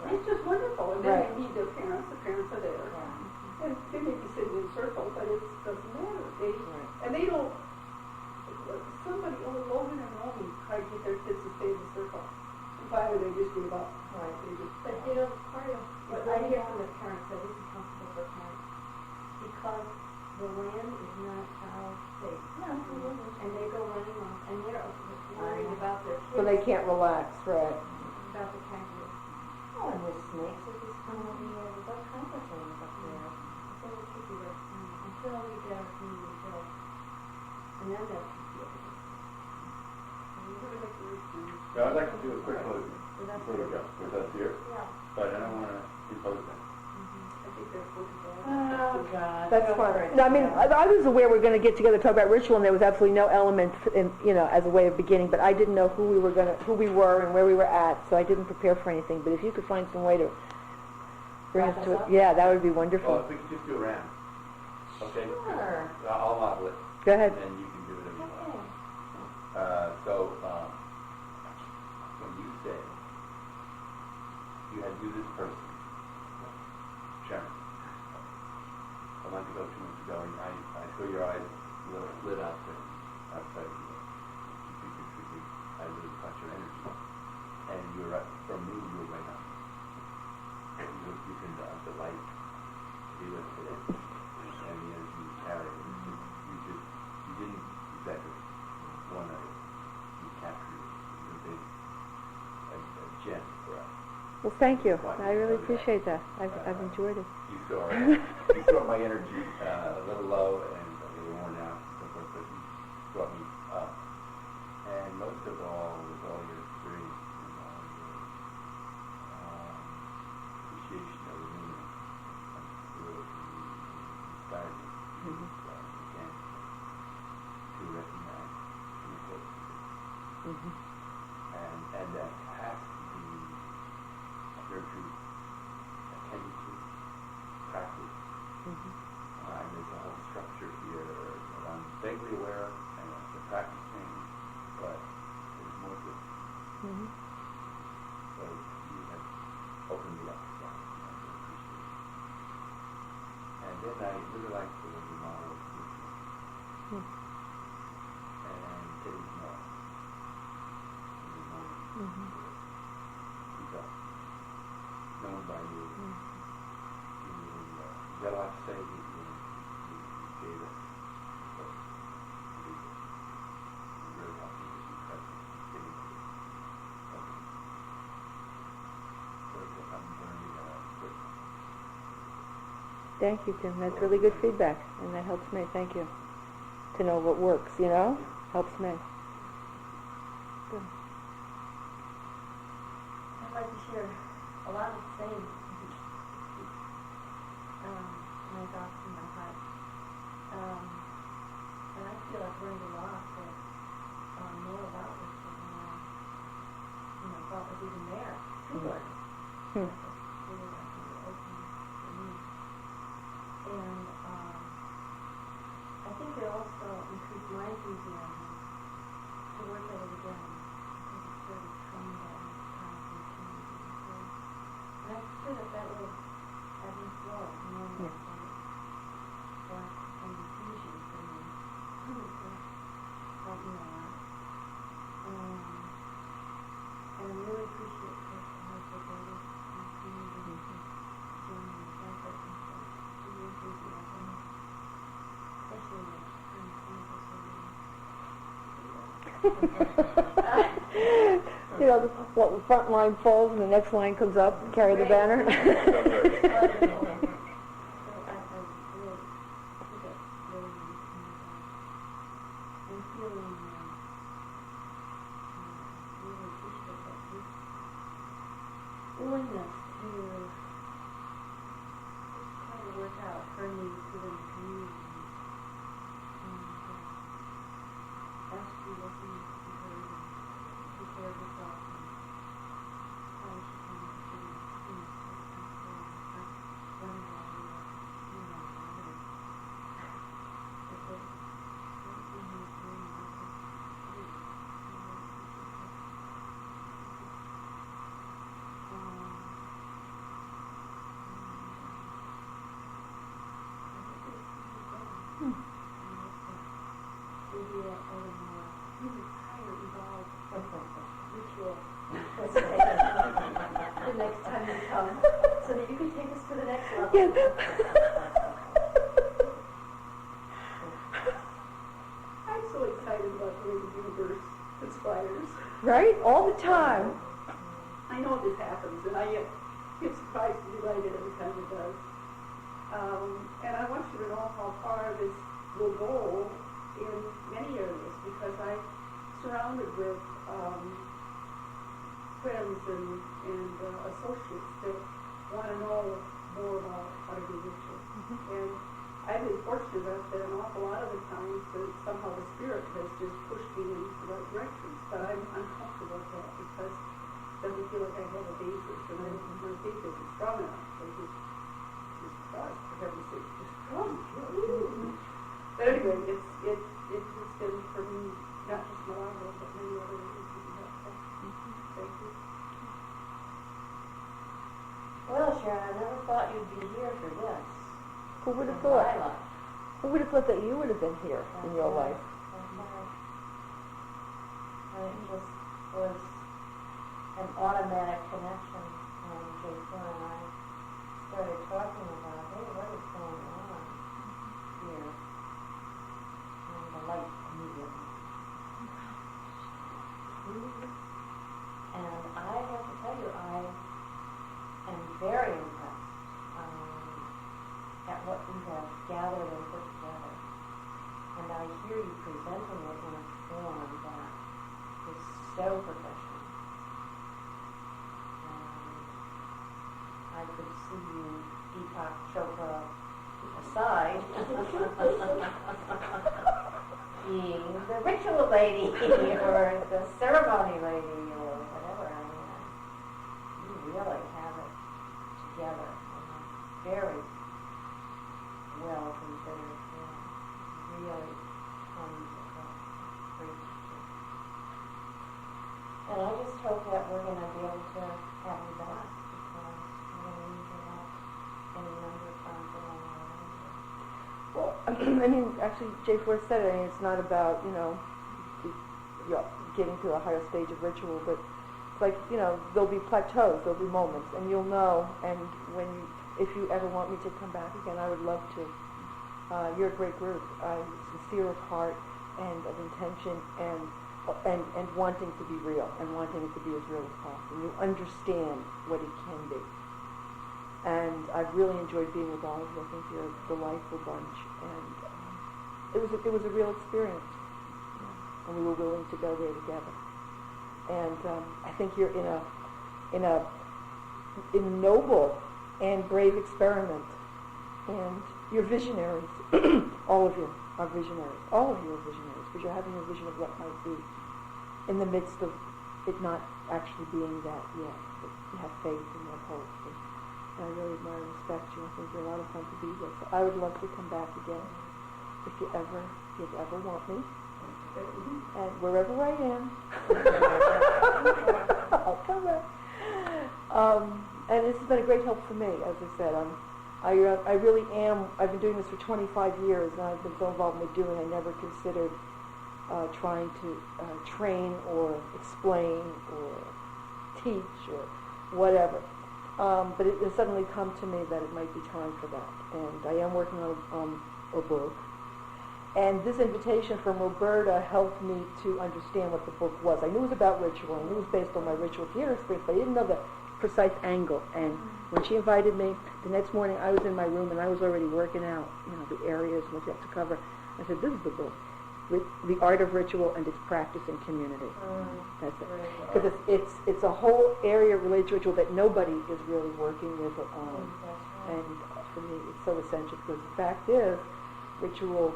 It's just wonderful, and then Right. they meet their parents, the parents are there. Yeah. And they may be sitting in circles, but it doesn't matter. And they don't, somebody, Logan and Romy tried to get their kids to stay in the circle. And finally they just gave up. Right. They just, But you know, part of what I hear from the parents that isn't comfortable for parents, because the land is not child safe. No, it isn't. And they go running off, and they're worried about their kids. So they can't relax, right? About the kangaroos. Oh, and there's snakes that just come over here, there's all kinds of things up there. So it should be there, until we get our community built. And then they'll be able to. Yeah, I'd like to do a quick closing So that's before we go, because that's here, Yeah. but I don't want to impose that. I think they're supposed to go. Oh, God. That's Go for fine. it. No, I mean, Yeah. I was aware we were going to get together to talk about ritual, and there was absolutely no element, in, as a way of beginning. But I didn't know who we were, and where we were at, so I didn't prepare for anything. But if you could find some way to bring Wrap us us to it, up? yeah, that would be Well, wonderful. if we could just do a round, okay? Sure. I'll model it, Go ahead. and then you can do whatever you Okay. want. So, when you say you had to do this person, Sharon, a month ago, 2 months ago, and I saw your eyes lit up and outside of you. I really caught your energy. And you were right, from me, you were right on. You can delight to be with today. And the energy you carry, you didn't exactly want to be captured. A gem for us. Well, thank you. I really appreciate that. I've enjoyed it. You saw my energy a little low and a little worn out and so forth, but you brought me up. And most of all, with all your experience and all your appreciation of the movement, really inspired me again to recognize the importance of it. Mm-hmm. And that has to be nurtured, attended to, practiced. Mm-hmm. There's a whole structure here that I'm vaguely aware of, and it's a practicing, but there's more to it. Mm-hmm. So you have opened me up to that, and I really appreciate it. And then I really like the way you model ritual. Mm. Thank you, Jim. That's really good feedback, and that helps me. Thank you. To know what works, you know, helps me. Good. I'd like to share a lot of the same my thoughts in my heart. And I feel I've learned a lot that more about this than I thought was even there to learn. Hmm. It's really like really open for me. And I think it also increased my enthusiasm to work at it again. Because it's very combat and it's powerful and changing. And I feel that will ebb and flow, Yeah. Like an infusion for me. Help me a lot. And I really appreciate how supportive and community doing the effort and the enthusiasm, especially when I'm clinical surgery. You know, what the front line falls and the next line comes up, carry the banner. Willingness to try to work out her needs within the community and ask you what you need to be heard and take care of yourself and how she can achieve peace and wondering why you maybe a little more, even higher evolved ritual the next time you come, so that you can take us to the next level. I'm so excited about the way the universe conspires. Right? All the time. I know this happens, and I get surprised and delighted every time it does. And I want you to know how far this will go in many areas, because I'm surrounded with friends and associates that want to know more about how to do rituals. And I've been fortunate that an awful lot of the times that somehow the Spirit has just pushed me in the right directions. But I'm uncomfortable with that because it doesn't feel like I have a basis, and my faith isn't strong enough. So just trust, for heaven's sake, just trust. But anyway, it's been for me, not just Milagro, but many other ways to be helpful. Thank you. Well, Sharon, I never thought you'd be here for this. Who would have in thought? my life. Who would have thought that you would have been here in your That's life? right. And it just was an automatic connection when Jason and I started talking about, hey, what is going on here? And the light immediately. And I have to tell you, I am very impressed at what we have gathered and put together. And I hear you presenting it in a form that is so professional. And I could see you, Deepak Chopra aside, being the ritual lady or the ceremony lady or whatever. I mean, you really have it together in a very well considered form. Really comes across great teaching. And I just hope that we're going to be able to have you back, because we're going to need your help any number of times along the way. Well, I mean, actually, Jay Forrest said it. I mean, it's not about, getting to a higher stage of ritual, but it's like, there'll be plateaus, there'll be moments, and you'll know. And if you ever want me to come back again, I would love to. You're a great group. Sincere of heart and of intention and wanting to be real and wanting it to be as real as possible. You understand what it can be. And I've really enjoyed being with all of you. I think you're a delightful bunch, and it was a real experience. Yeah. And we were willing to go there together. And I think you're in a noble and brave experiment. And you're visionaries. All of you are visionaries. All of you are visionaries, because you're having a vision of what might be in the midst of it not actually being that yet. But you have faith and you have hope. And I really admire and respect you. I think you're a lot of fun to be with. So I would love to come back again if you ever want me. And wherever I am, I'll come back. And this has been a great help for me, as I said. I really am. I've been doing this for 25 years, and I've been so involved in the doing. I never considered trying to train or explain or teach or whatever. But it has suddenly come to me that it might be time for that. And I am working on a book. And this invitation from Roberta helped me to understand what the book was. I knew it was about ritual. I knew it was based on my ritual theater experience, but I didn't know the precise angle. And when she invited me, the next morning I was in my room and I was already working out, the areas and what you have to cover. I said, this is the book. The Art of Ritual and Its Practice in Community. That's it. Because it's a whole area related to ritual that nobody is really working with or on. And for me, it's so essential, because the fact is, ritual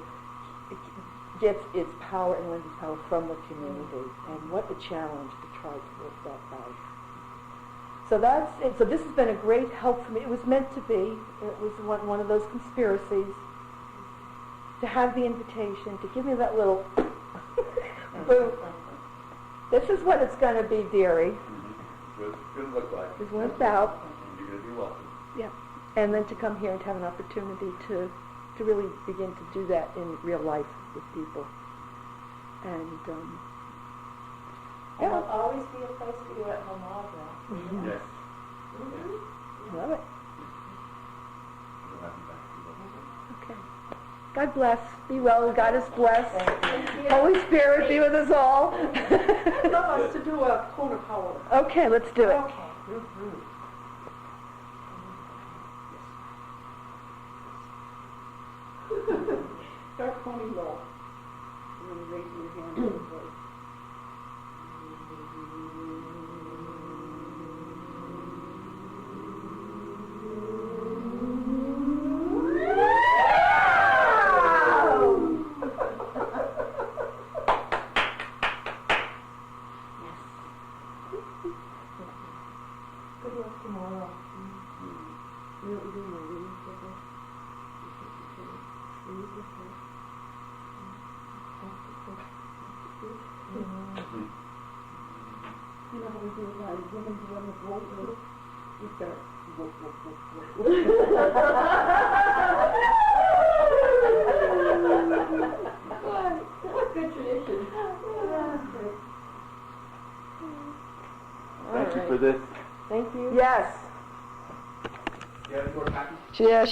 gets its power and lends its power from the community. And what a challenge to try to work that out. So that's it. So this has been a great help for me. It was meant to be. It was one of those conspiracies. To have the invitation, to give me that little boot. This is what it's going to be, dearie. What it's going to look like. This is what it's about. You're going to be welcome. Yeah. And then to come here and to have an opportunity to really begin to do that in real life with people. And And there'll always be a place for you at Milagro. Mm-hmm. Yes. Love it. We'll have you back. Okay. God bless. Be well. God is blessed. Holy Spirit, be with us all. Tell us to do a cone of power. Okay, let's do it. Okay. Start coning low. And then raising your hand to the voice. Good luck tomorrow. You know what you're doing, my reading schedule? You know how we do it, women do on the floor, we start. Good tradition. Thank you for this. Thank you. Yes. You have any more copies? Yeah.